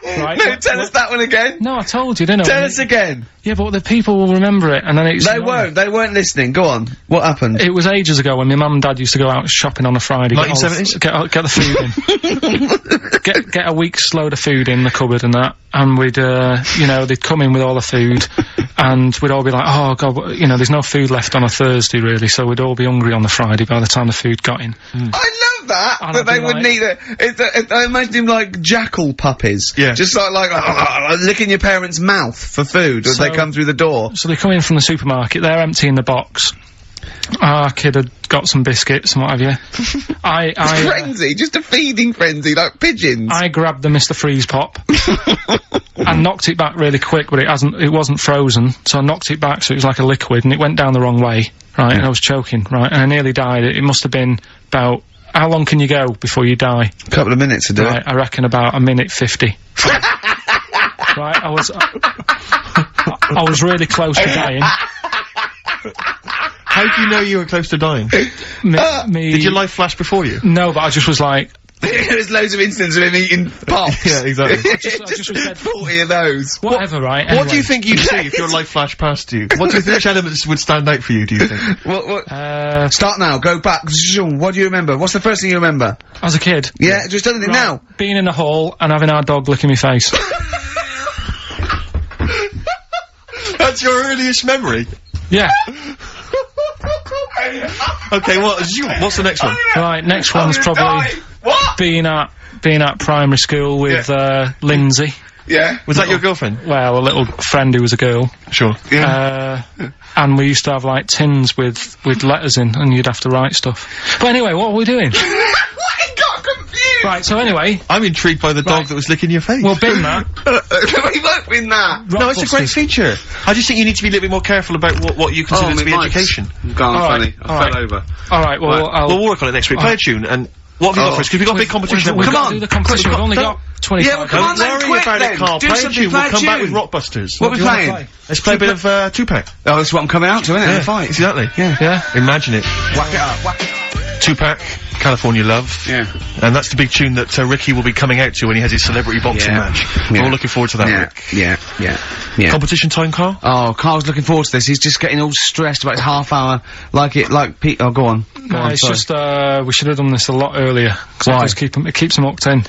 Right? No, tell us that one again. No, I told you, didn't I? Tell us again. Yeah, but the people will remember it, and then it's. They won't. They weren't listening. Go on. What happened? It was ages ago when my mum and dad used to go out shopping on a Friday. 1970s? Get the food in. get a week's load of food in the cupboard and that, and we'd, you know, they'd come in with all the food, and we'd all be like, oh god, you know, there's no food left on a Thursday really, so we'd all be hungry on the Friday by the time the food got in. I love that. And That I'd they be wouldn't like- eat it. I imagine him like jackal puppies. Yeah. Just like licking your parents' mouth for food as they So- come through the door. So they come in from the supermarket, they're emptying the box. Our kid had got some biscuits and what have you. Frenzy, just a feeding frenzy, like pigeons. I grabbed the Mr. Freeze pop and knocked it back really quick, but it wasn't frozen, so I knocked it back so it was like a liquid, and it went down the wrong way, right, and I was choking, right, and I nearly died. It must have been about, how long can you go before you die? A couple of minutes to do Right, it. I reckon about a minute 50. Right, I was really close to dying. How do you know you were close to dying? Me, Did your life flash before you? No, but I just was like, There's loads of incidents of him eating pops. Yeah, exactly. I just said 40 of those. whatever, right? What do anyway. you think you'd see if your life flashed past you? What do you think, which elements would stand out for you, do you think? What? Start now, go back. What do you remember? What's the first thing you remember? As a kid. Yeah, just anything now. Being in the hall and having our dog licking my face. That's your earliest memory? Yeah. Okay, what's the next one? Right, next one's probably being at primary school with Lindsay. Yeah. Was that your girlfriend? Well, a little friend who was a girl. Sure. And we used to have like tins with letters in, and you'd have to write stuff. But anyway, what are we doing? I got confused. Right, so anyway, I'm intrigued by the dog that was licking your face. well, bin that. We won't win that. No, it's a great feature. I just think you need to be a little bit more careful about what you consider to be education. Gone All funny. right, I fell over. All right, well, We'll work on it next week. Play a tune, and what have you got for us? Because we've got a big competition. We've Come got on. to do the competition. We've only got 25 Yeah, well, come on Don't then, worry quick about then. it, Carl. Do Play a something, tune. play We'll a come back with tune. Rockbusters. What are we do you wanna playing? play? Let's play a bit of Tupac. Oh, that's what I'm coming out to, isn't it? The fight. Exactly. Yeah. Imagine it. Whack it up, whack it up. Tupac, California Love. Yeah. And that's the big tune that Ricky will be coming out to when he has his celebrity boxing match. We're all looking forward to that, Rick. Yeah. Competition time, Carl? Oh, Carl's looking forward to this. He's just getting all stressed about his half hour. Pete. Oh, go on. No, it's just, we should have done this a lot earlier. Why? It keeps them hooked in.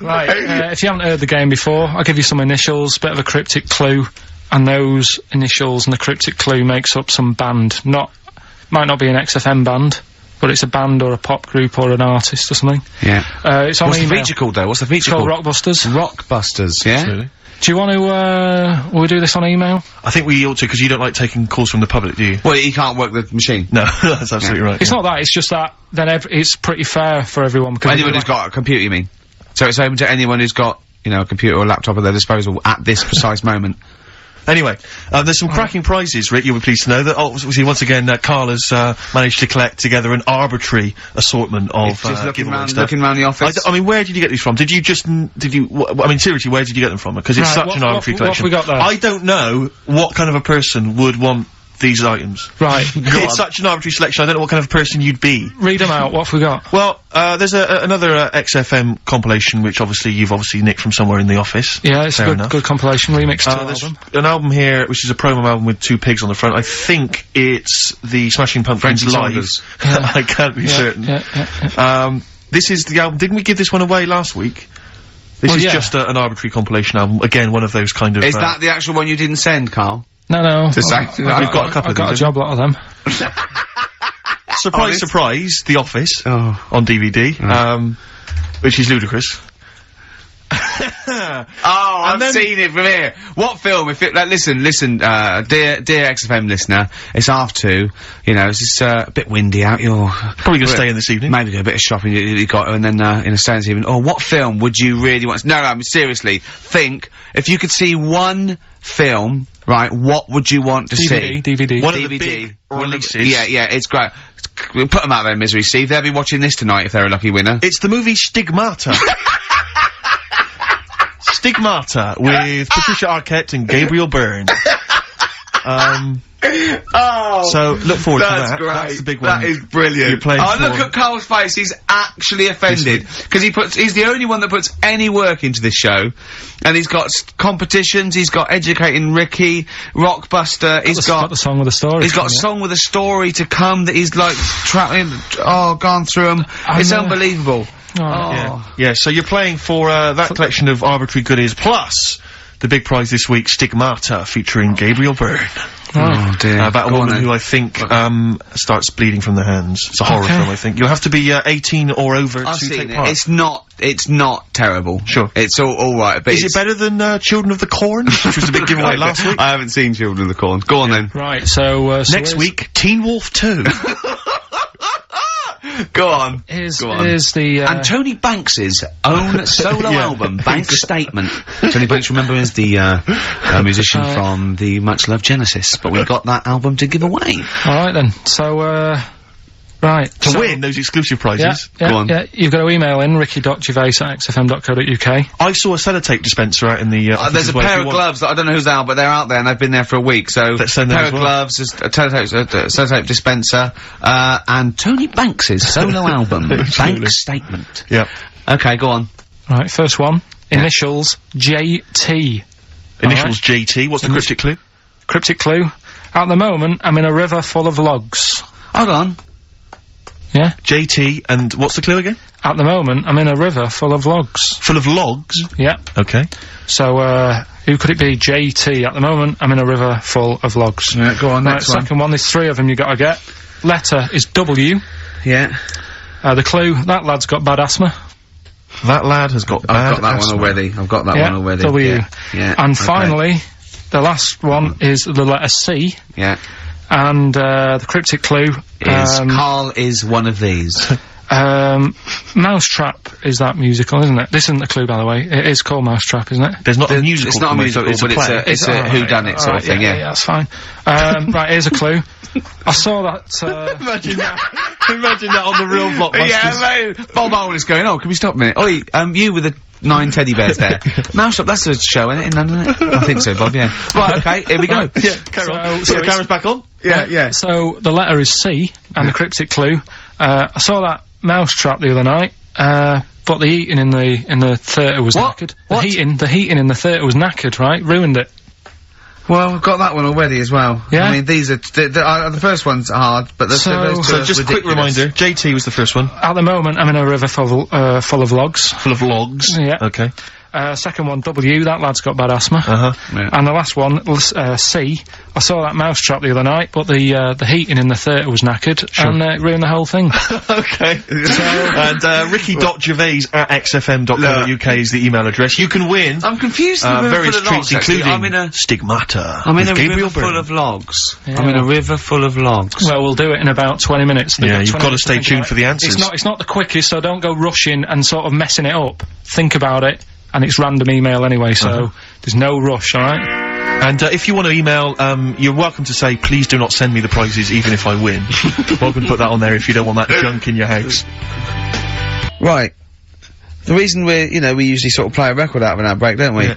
Right, if you haven't heard the game before, I'll give you some initials, bit of a cryptic clue, and those initials and the cryptic clue makes up some band. Might not be an XFM band, but it's a band or a pop group or an artist or something. Yeah. It's on What's the email. feature called, though? What's the feature It's called called? Rockbusters. Rockbusters, yeah? Absolutely. Do you want to, will we do this on email? I think we ought to, because you don't like taking calls from the public, do you? Well, he can't work the machine. No, that's absolutely right. It's not that, it's just that, then it's pretty fair for everyone, because Anyone who's got a computer, you mean? So it's open to anyone who's got, you know, a computer or a laptop at their disposal at this precise moment. Anyway, there's some cracking prizes, Rick, you'll be pleased to know that, obviously, once again, Carl has managed to collect together an arbitrary assortment of Just looking giveaway round, stuff. looking round the office. I mean, where did you get these from? Did you, I mean, seriously, where did you get them from? Because it's Right, such what- an arbitrary what- what collection. have we got there? I don't know what kind of a person would want these items. Right, It's such an arbitrary selection, I don't know what kind of person you'd be. read them out, what have we got? Well, there's another XFM compilation, which you've obviously nicked from somewhere in the office. Yeah, it's Fair a enough. good compilation, remix to There's album. an album here, which is a promo album with two pigs on the front. I think it's the Smashing Pumpkins Frankie live. Saunders. I can't be certain. Yeah. This is the album. Didn't we give this one away last week? This Well, is yeah. just an arbitrary compilation album. Again, one of those kind of. Is that the actual one you didn't send, Carl? No. To say- I've We've got a couple I've of got a these, job lot of them. surprise, Honest? surprise? The Office Oh. on DVD, which is ludicrous. Oh, I've then- seen it from here. What film? If it, like, listen, dear XFM listener, it's 2:30. You know, it's just a bit windy out. You're Probably gonna stay in this evening. Maybe do a bit of shopping. You got to, and then in a stay this evening. Or what film would you really want? No, I mean seriously. Think if you could see one film, right? What would you want to see? DVD. One of the DVD. big releases. Yeah, it's great. We'll put them out of their misery, Steve. They'll be watching this tonight if they're a lucky winner. It's the movie Stigmata. Stigmata with Patricia Arquette and Gabriel Byrne. Oh, So look forward to that's that. great. That's the big one. That is brilliant. You're playing oh, for- look at Carl's face. He's actually offended because he's the only one that puts any work into this show, and he's got competitions. He's got Educating Ricky, Rockbuster. He's got the song with a story. He's got a song with a story to come that he's like gone through them. It's unbelievable. Yeah, so you're playing for that collection of arbitrary goodies, plus the big prize this week, Stigmata, featuring Gabriel Byrne. Oh dear. About a Go on woman then. who I think starts bleeding from the hands. It's a horror film, I think. You'll have to be 18 or over I've to seen take it. part. It's not terrible. Sure. It's all right. But Is it better than Children of the Corn, which was the big giveaway last week? I haven't seen Children of the Corn. Go on then. Right, so Next here's- week, Teen Wolf 2. Go on. Here's Go on. the, And Tony Banks's own solo album, Banks Statement. Tony Banks, remember, is the musician from the much loved Genesis, but we got that album to give away. Alright then, so, Right. To win those exclusive prizes. Yeah, Go on. yeah, you've got to email in ricky.gervais@xfm.co.uk. I saw a sellotape dispenser out in the, office There's as a well, if pair you of want- gloves that I don't know who's out, but they're out there and they've been there for a week, so Let's send them pair as of well. gloves, a sellotape dispenser, and Tony Banks's solo album, Banks Statement. Yeah. Okay, go on. Right, first one. Initials JT. Initials JT. What's the cryptic clue? Cryptic clue. At the moment, I'm in a river full of logs. Hold on. Yeah? JT, and what's the clue again? At the moment, I'm in a river full of logs. Full of logs? Yeah. Okay. So, who could it be? JT. At the moment, I'm in a river full of logs. Yeah, go on, Right, next one. second one, there's 3 of them you gotta get. Letter is W. Yeah. The clue, that lad's got bad asthma. That lad has got I've got that asthma. one already. I've got that Yeah, one already. W. Yeah. Yeah. And okay. finally, the last one is the letter C. Yeah. And, the cryptic clue, Is Carl is one of these. Mousetrap is that musical, isn't it? This isn't a clue, by the way. It is called Mousetrap, isn't it? There's not a musical. It's not a for me, musical, it's a but play. it's a alright, whodunit sort of alright, thing, yeah, yeah. that's fine. Right, here's a clue. I saw that, Imagine that. Imagine that on the real blockbusters. Yeah, mate. Bob Owen is going, oh, can we stop a minute? Oi, you with the 9 teddy bears there. Mousetrap, that's a show, isn't it, in London, isn't it? I think so, Bob, yeah. Right, okay, here we go. Yeah, carry on. So the camera's back on? Yeah, yeah. So, the letter is C, and the cryptic clue. I saw that Mousetrap the other night, but the heating in the theatre was What? knackered. What? The heating in the theatre was knackered, right? Ruined it. Well, I've got that one already as well. Yeah? I mean, these are, the first one's hard, but the So- those two So are just a quick ridiculous. reminder, JT was the first one. At the moment, I'm in a river full of logs. Full of logs. Yeah. Okay. Second one, W, that lad's got bad asthma. Uh-huh. Yeah. And the last one, C, I saw that Mousetrap the other night, but the heating in the theatre was knackered, and it ruined the whole thing. Okay. And, ricky.gervais@xfm.co.uk is the email address. You can win, I'm confused with the river various full of treats, logs, actually. including I'm in a Stigmata. I'm in with a Gabriel river full Byrne. of logs. Yeah. I'm in a river full of logs. Well, we'll do it in about 20 minutes. Yeah, you've 20 got to minutes stay think tuned about for it. the answers. It's not the quickest, so don't go rushing and sort of messing it up. Think about it, and it's random email anyway, so there's no rush, alright? And if you want to email, you're welcome to say, please do not send me the prizes even if I win. Welcome to put that on there if you don't want that junk in your house. Right. The reason we usually sort of play a record out of an outbreak, don't we? Yeah.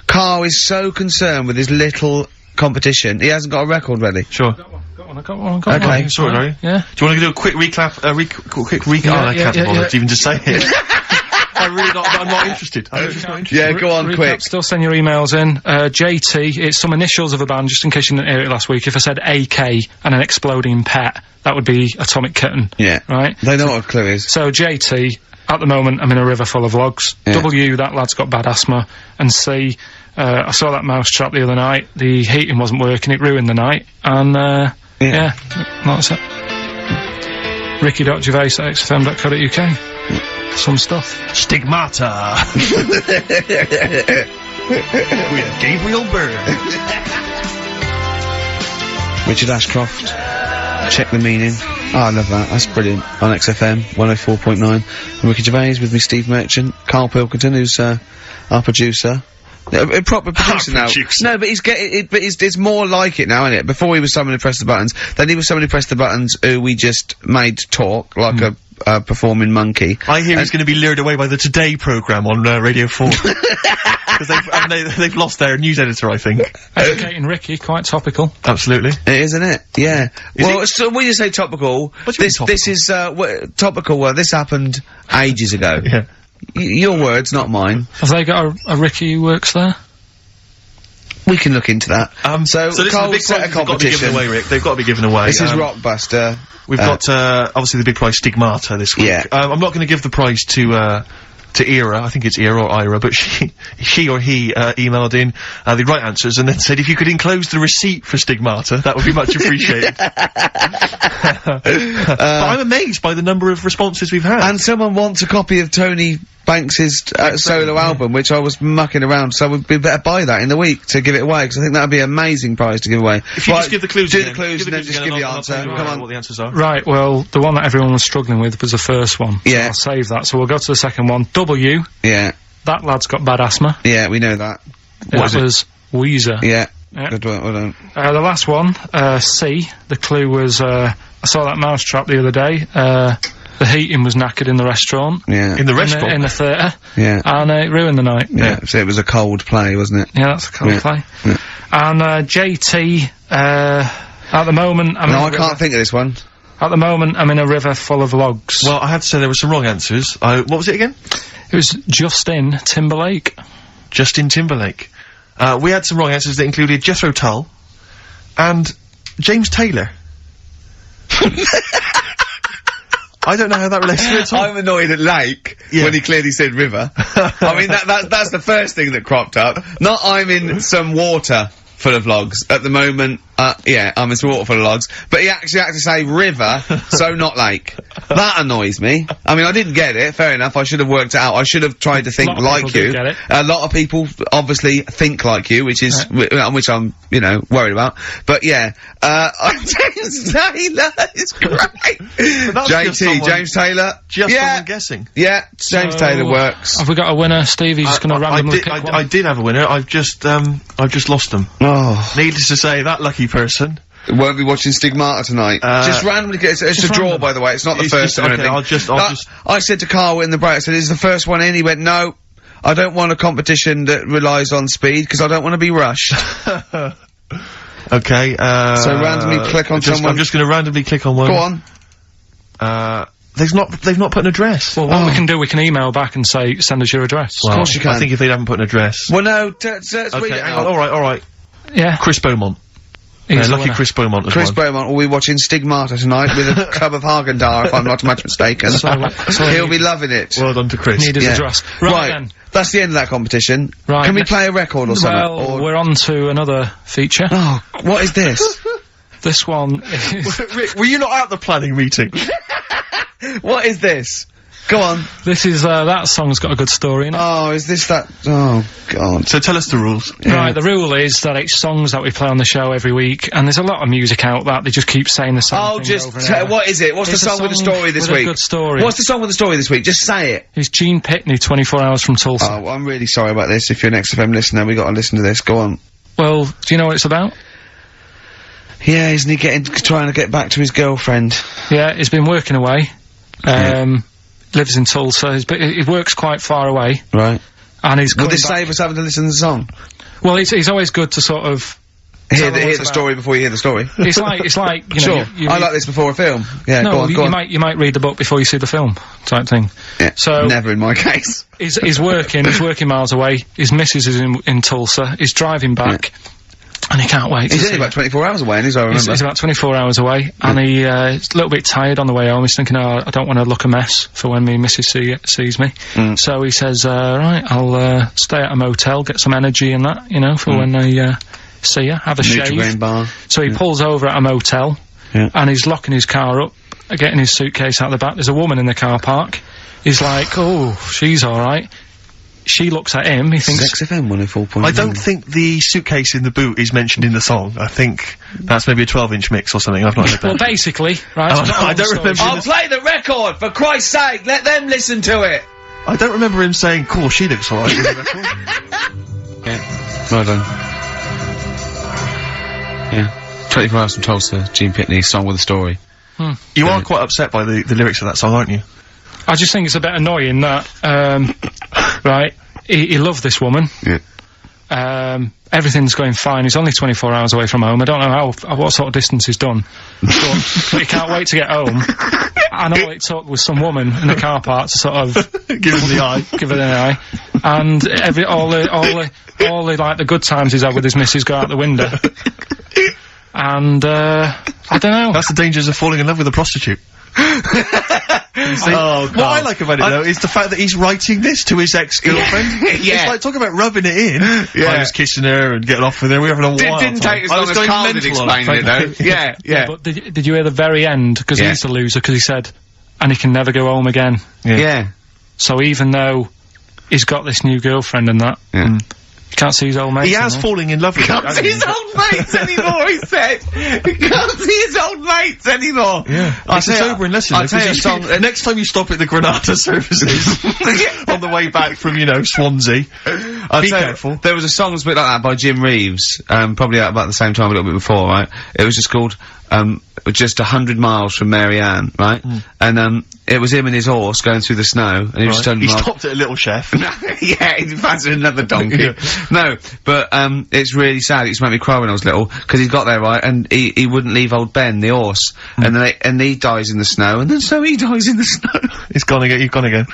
Carl is so concerned with his little competition, he hasn't got a record ready. Sure. Got one. Okay. Sorry, are you? Yeah. Do you want to do a quick recap, quick recap? Yeah, I can't yeah, bother yeah. to even just say it. I'm not interested. I'm just not interested. Yeah, go on, Recap, quick. Still send your emails in. JT, it's some initials of a band, just in case you didn't hear it last week. If I said AK and an exploding pet, that would be Atomic Kitten. Yeah. Right? They know what a clue is. So JT, at the moment, I'm in a river full of logs. Yeah. W, that lad's got bad asthma. And C, I saw that Mousetrap the other night. The heating wasn't working, it ruined the night. And, yeah, that's it. Ricky.gervais@xfm.co.uk. Some stuff. Stigmata. With Gabriel Byrne. Richard Ashcroft. Check the meaning. Oh, I love that. That's brilliant. On XFM 104.9. And Ricky Gervais with me, Steve Merchant. Karl Pilkington, who's our producer. A proper producer now. producer. No, but he's getting it. But it's more like it now, isn't it? Before he was someone who pressed the buttons. Then he was someone who pressed the buttons who we just made talk like a performing monkey. I hear he's going to be lured away by the Today programme on Radio 4. Because they've lost their news editor, I think. Educating Ricky, quite topical. Absolutely. It is, isn't it? Yeah. Well, it? so when you say topical, What do you mean this is topical. Well, this happened ages ago. Yeah. Your words, not mine. Have they got a Ricky who works there? We can look into that. So this is the Carl big set a prizes they've got to be given competition. away, Rick. They've got to be given away. This is Rockbuster. We've got, obviously the big prize Stigmata this week. Yeah. I'm not going to give the prize to Ira, I think it's Ira or Ira, but she or he, emailed in, the right answers and then said if you could enclose the receipt for Stigmata, that would be much appreciated. But I'm amazed by the number of responses we've had. And someone wants a copy of Tony Banks's solo album, which I was mucking around, so we better buy that in the week to give it away, because I think that'd be an amazing prize to give away. If you just give the clues do again. the clues and then just give the answer. Come Come on. what the answers are. Right, well, the one that everyone was struggling with was the first one. Yeah. I'll save that, so we'll go to the second one. W, Yeah, that lad's got bad asthma. yeah, we know that. That was Weezer. Yeah. Yeah. Good one, well done. The last one, C, the clue was, I saw that mousetrap the other day. The heating was knackered in the restaurant. Yeah. In the restaurant? In the theatre. Yeah. And it ruined the night. Yeah. So it was a cold play, wasn't it? Yeah, that's a cold play. Yeah. And JT, at the moment, I can't think of this one. At the moment, I'm in a river full of logs. Well, I had to say there were some wrong answers. What was it again? It was Justin Timberlake. Justin Timberlake. We had some wrong answers that included Jethro Tull and James Taylor. I don't know how that relates to it at all. I'm annoyed at Lake when he clearly said river. I mean, that's the first thing that cropped up. Not I'm in some water full of logs at the moment. Yeah, I'm in some water full of logs. But he actually had to say river, so not lake. That annoys me. I mean, I didn't get it. Fair enough. I should have worked it out. I should have tried to think like you. Get it. A lot of people obviously think like you, which is which I'm, you know, worried about. But yeah, James Taylor is great. James Taylor. Just someone guessing. Yeah, James Taylor works. Have we got a winner, Steve? He's just going to randomly pick one. I did have a winner. I've just lost them. Oh. Needless to say, that lucky person won't be watching Stigmata tonight. Just randomly get it's a draw, by the way. It's not the first or anything. I said to Carl in the break, I said, "Is the first one in?" He went, "No, I don't want a competition that relies on speed because I don't want to be rushed." Okay. So randomly click on someone. I'm just going to randomly click on one. Go on. They've not put an address. Well, what we can do, we can email back and say, send us your address. Well, of course you can. I think if they haven't put an address. Well, no, okay, hang on. All right. Yeah. Chris Beaumont. Lucky Chris Beaumont as Chris well. Beaumont will be watching Stigmata tonight with a club of Haagen-Dazs, if I'm not much mistaken. So he'll be loving it. Well done to Chris. Need his address. Right then. That's the end of that competition. Right. Can we play a record or something? Well, we're on to another feature. Oh, what is this? This one is... Rick, were you not at the planning meeting? What is this? Go on. This is, that song's got a good story in it. Oh, is this that? Oh, God. So tell us the rules. Yeah. Right, the rule is that it's songs that we play on the show every week, and there's a lot of music out that they just keep saying the same thing over and over. What is it? What's the song with the story this week? A good story. What's the song with the story this week? Just say it. It's Gene Pitney, 24 Hours from Tulsa. Oh, I'm really sorry about this. If you're an XFM listener, we got to listen to this. Go on. Well, do you know what it's about? Yeah, isn't he trying to get back to his girlfriend? Yeah, he's been working away. Lives in Tulsa. He works quite far away. Right. And he's Will this save us having to listen to the song? Well, it's always good to sort of hear the story before you hear the story. It's like you know. Sure. I like this before a film. Yeah. No, go on. You might read the book before you see the film, type thing. Yeah. So never in my case. He's working miles away. His missus is in Tulsa. He's driving back. Yeah. And he can't wait. He's only about 24 hours away, as I remember. He's about 24 hours away, and he's a little bit tired on the way home. He's thinking, oh, I don't want to look a mess for when me missus sees me. So he says, right, I'll stay at a motel, get some energy and that, you know, for when I see her, have a shave. Bar. So he pulls over at a motel, and he's locking his car up, getting his suitcase out the back. There's a woman in the car park. He's like, oh, she's alright. She looks at him, he thinks... XFM 104.9. I don't think the suitcase in the boot is mentioned in the song. I think that's maybe a 12-inch mix or something. I've not heard that. Well, basically, right... I don't remember... I'll play the record, for Christ's sake! Let them listen to it! I don't remember him saying, cool, she looks alright in the record. Yeah. Well done. Yeah. 24 Hours from Tulsa, Gene Pitney, song with a story. You are quite upset by the lyrics of that song, aren't you? I just think it's a bit annoying that, right, he loved this woman. Yeah. Everything's going fine. He's only 24 hours away from home. I don't know what sort of distance he's done. But he can't wait to get home. And all it took was some woman in the car park to sort of... give him the eye. Give it an eye. And all the, like, the good times he's had with his missus go out the window. And, I don't know. That's the dangers of falling in love with a prostitute. What I like about it though is the fact that he's writing this to his ex-girlfriend. Yeah. It's like talking about rubbing it in. Yeah. I was kissing her and getting off with her. We were having a wild Didn't time. take as long as Carl did explaining it though. Yeah, yeah. But did you hear the very end? Because he's the loser, because he said, and he can never go home again. Yeah. So even though he's got this new girlfriend and that, Can't see his old mates. He has falling in love with her. Can't see his old mates anymore, he said. He can't see his old mates anymore. Yeah. It's a sobering lesson. I'll tell you a song. Next time you stop at the Granada services on the way back from, you know, Swansea, be careful. There was a song that's a bit like that by Jim Reeves, probably about the same time, a little bit before, right? It was just called, just 100 miles from Marianne, right? And, it was him and his horse going through the snow, and he was just telling He stopped at a Little Chef. Yeah, he fancied another donkey. No, but, it's really sad. It used to make me cry when I was little, because he got there, right, and he wouldn't leave old Ben, the horse, and he dies in the snow, and then so he dies in the snow. He's gone again, you've gone again.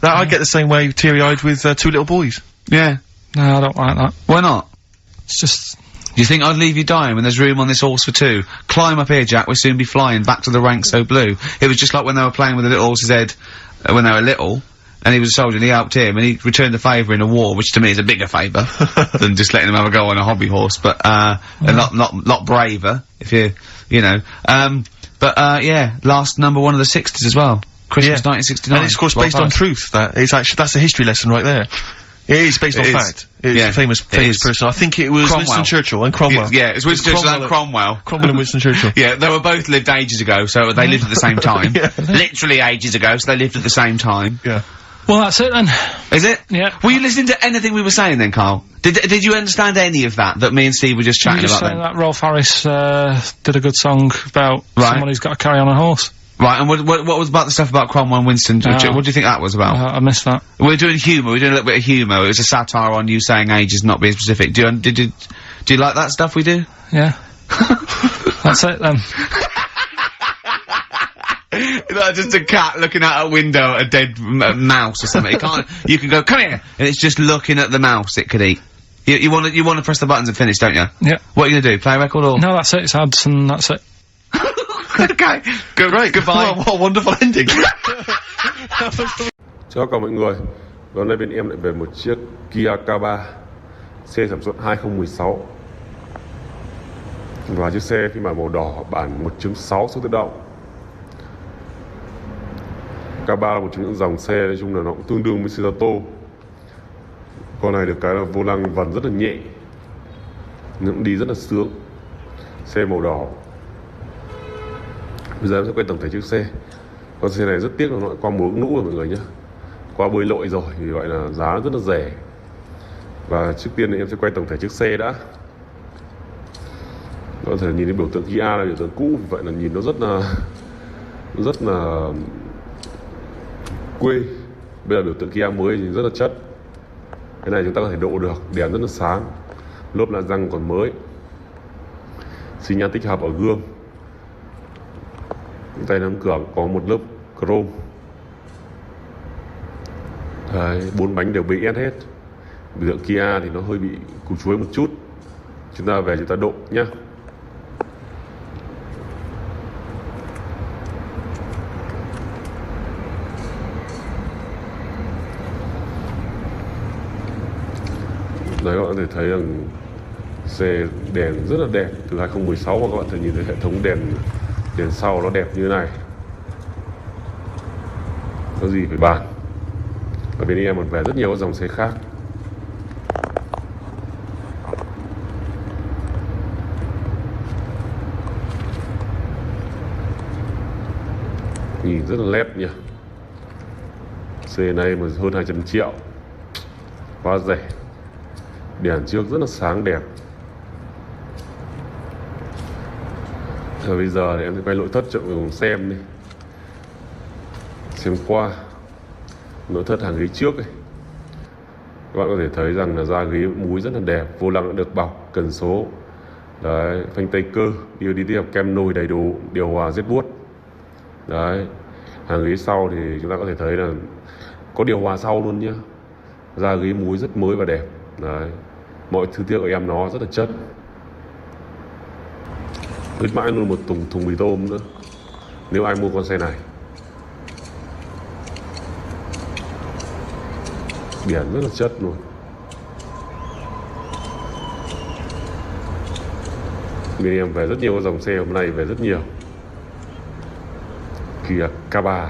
Now, I get the same way, teary-eyed, with, two little boys. Yeah. No, I don't like that. Why not? It's just... You think I'd leave you dying when there's room on this horse for two? Climb up here, Jack, we'll soon be flying back to the ranks so blue. It was just like when they were playing with the little horse's head, when they were little, and he was a soldier, and he helped him, and he returned the favour in a war, which to me is a bigger favour than just letting him have a go on a hobby horse, but, a lot braver, if you know. Yeah, last number one of the 60s as well. Christmas 1969. And it's, of course, based on truth. That's a history lesson right there. It is based on fact. It's a famous person. I think it was Winston Churchill and Cromwell. Yeah, it's Winston Churchill and Cromwell. Cromwell and Winston Churchill. Yeah, they were both lived ages ago, so they lived at the same time. Literally ages ago, so they lived at the same time. Yeah. Well, that's it then. Is it? Yeah. Were you listening to anything we were saying then, Carl? Did you understand any of that me and Steve were just chatting about then? That Rolf Harris, did a good song about someone who's got to carry on a horse. Right, and what was about the stuff about Cromwell and Winston? What do you think that was about? I missed that. We're doing humour, we're doing a little bit of humour. It was a satire on you saying ages not being specific. Do you like that stuff we do? Yeah. That's it then. Is that just a cat looking out a window at a dead mouse or something? You can go, come here! And it's just looking at the mouse it could eat. You wanna press the buttons and finish, don't you? Yeah. What are you gonna do, play a record or? No, that's it, it's ads and that's it. Okay, great, goodbye. What a wonderful ending. Chào các mọi người. Hôm nay bên em lại về một chiếc Kia K3 xe sản xuất 2016. Và chiếc xe phiên bản màu đỏ bản 1.6 số tự động. K3 là một trong những dòng xe nói chung là nó cũng tương đương với Cerato. Con này được cái là vô lăng vần rất là nhẹ, nó cũng đi rất là sướng. Xe màu đỏ. Bây giờ em sẽ quay tổng thể chiếc xe. Con xe này rất tiếc là nó qua mùa lũ rồi mọi người nhé, qua bơi lội rồi, vì vậy là giá rất là rẻ. Và trước tiên thì em sẽ quay tổng thể chiếc xe đã. Có thể nhìn thấy biểu tượng Kia là biểu tượng cũ, vì vậy là nhìn nó rất là quê. Bây giờ biểu tượng Kia mới thì rất là chất. Cái này chúng ta có thể độ được, đèn rất là sáng, lốp la răng còn mới, xi nhan tích hợp ở gương. Tay nắm cửa có một lớp chrome. Đấy, 4 bánh đều bị ép hết. Biểu tượng Kia thì nó hơi bị củ chuối một chút. Chúng ta về chúng ta độ nhá. Đấy, các bạn có thể thấy rằng xe đèn rất là đẹp từ 2016, và các bạn thể nhìn thấy hệ thống đèn sau nó đẹp như thế này, có gì phải bàn. Ở bên em còn về rất nhiều các dòng xe khác. Nhìn rất là nét nhỉ. Xe này mà hơn 200 triệu, quá rẻ. Đèn trước rất là sáng đẹp. Rồi bây giờ thì em sẽ quay nội thất cho mọi người xem đi. Xem qua nội thất hàng ghế trước ấy. Các bạn có thể thấy rằng là da ghế múi rất là đẹp, vô lăng đã được bọc, cần số. Đấy, phanh tay cơ, đi tiếp kem nồi đầy đủ, điều hòa rất buốt. Đấy, hàng ghế sau thì chúng ta có thể thấy là có điều hòa sau luôn nhá. Da ghế múi rất mới và đẹp. Đấy, mọi thứ tiếc của em nó rất là chất. Khuyến mãi luôn một thùng mì tôm nữa nếu ai mua con xe này. Biển rất là chất luôn. Bên em về rất nhiều dòng xe hôm nay, về rất nhiều. Kia K3.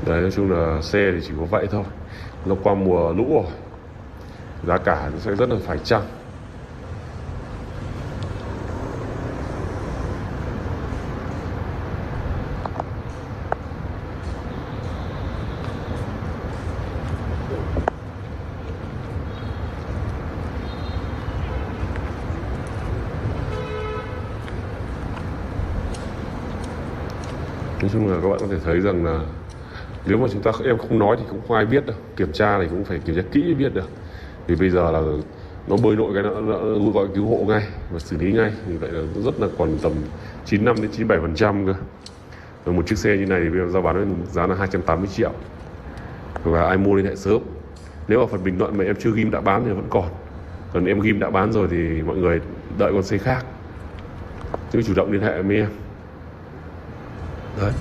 Đấy, nói chung là xe thì chỉ có vậy thôi. Nó qua mùa lũ rồi, giá cả nó sẽ rất là phải chăng. Nói chung là các bạn có thể thấy rằng là nếu mà em không nói thì cũng không ai biết đâu, kiểm tra thì cũng phải kiểm tra kỹ mới biết được. Vì bây giờ là nó bơi lội cái nó gọi cứu hộ ngay và xử lý ngay, vì vậy là rất là còn tầm 95 đến 97% cơ. Và một chiếc xe như này thì bây giờ giao bán với giá là 280 triệu, và ai mua liên hệ sớm. Nếu ở phần bình luận mà em chưa ghim đã bán thì vẫn còn em ghim đã bán rồi thì mọi người đợi con xe khác, chứ chủ động liên hệ với em. Đấy,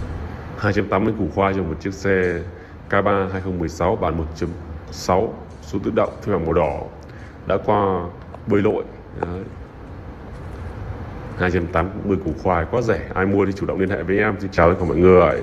280 củ khoai cho một chiếc xe K3 2016 bản 1.6 số tự động phiên bản màu đỏ đã qua bơi lội. Đấy, 280 củ khoai quá rẻ, ai mua thì chủ động liên hệ với em. Xin chào tất cả mọi người.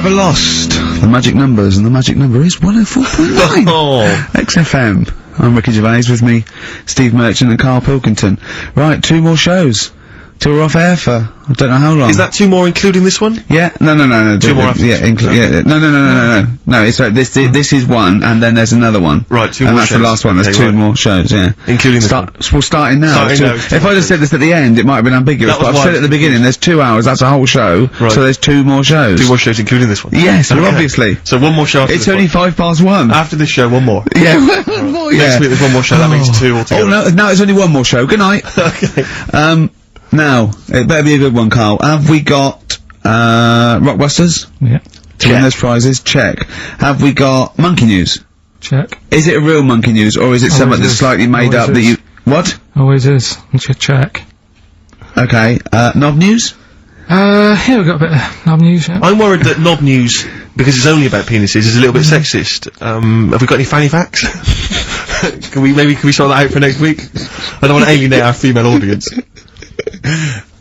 Never lost the magic numbers, and the magic number is 104.9. Oh. XFM. I'm Ricky Gervais, with me, Steve Merchant and Karl Pilkington. Right, 2 more shows. 2 are off air for, I don't know how long. Is that 2 more including this one? Yeah, no. 2 more after yeah, no, it's right, this is 1, and then there's another one. Right, 2 and more that's shows. the last one, there's Okay, 2 right. more shows, yeah. Including this one. We're starting now. Starting now. If I'd have said this at the end, it might have been ambiguous, That was but I've why said it at the beginning, there's 2 hours, that's a whole show, Right. so there's 2 more shows. 2 more shows including this one? Yes, well, Okay. obviously. So 1 more show after It's this only one. 1:05. After this show, 1 more. Yeah, one more, yeah. Next week there's 1 more show, that makes 2 altogether. Oh, no, it's only 1 more show. Good night. Okay. Now, it better be a good one, Karl. Have we got, Rockbusters? Yeah. To win those prizes? Check. Have we got Monkey News? Check. Is it a real Monkey News, or is it something that's is. slightly made Always up that is. you... What? Always is. Check. Okay, Knob News? Here we've got a bit of knob news, yeah. I'm worried that Knob News, because it's only about penises, is a little bit sexist. Have we got any fanny facts? Can we sort that out for next week? I don't want to alienate our female audience.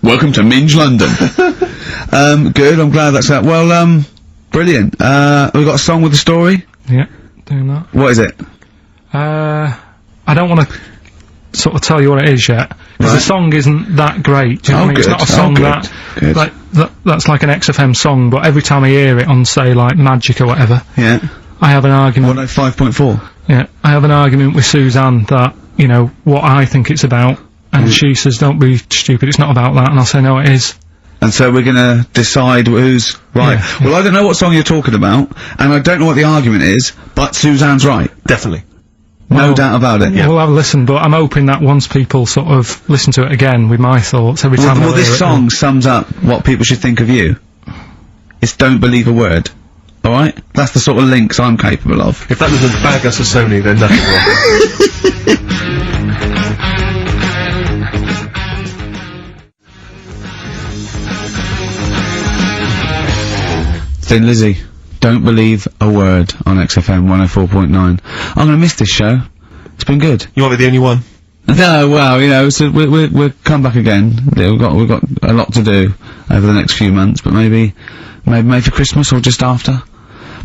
Welcome to Minge London. Good, I'm glad that's out. Well, brilliant. We got a song with a story? Yeah, doing that. What is it? I don't want to sort of tell you what it is yet, because Right. the song isn't that great, do you know what I mean? It's good. not a song Good. Good. that's like an XFM song, but every time I hear it on, say, like, Magic or whatever, Yeah. I have an argument. 105.4. Yeah, I have an argument with Suzanne that, you know, what I think it's about, and she says, don't be stupid, it's not about that, and I'll say, no, it is. And so we're gonna decide who's right. Yeah. Well, I don't know what song you're talking about, and I don't know what the argument is, but Suzanne's right. Definitely. No Well, doubt about it. We'll have a listen, but I'm hoping that once people sort of listen to it again with my thoughts every time Well, I hear this it, song sums up what people should think of you. It's don't believe a word. Alright? That's the sort of links I'm capable of. If that doesn't bag us as Sony, then nothing will. Thin Lizzy, don't believe a word on XFM 104.9. I'm gonna miss this show. It's been good. You might be the only one. No, well, you know, so we'll come back again. Yeah, we've got a lot to do over the next few months, but maybe for Christmas or just after.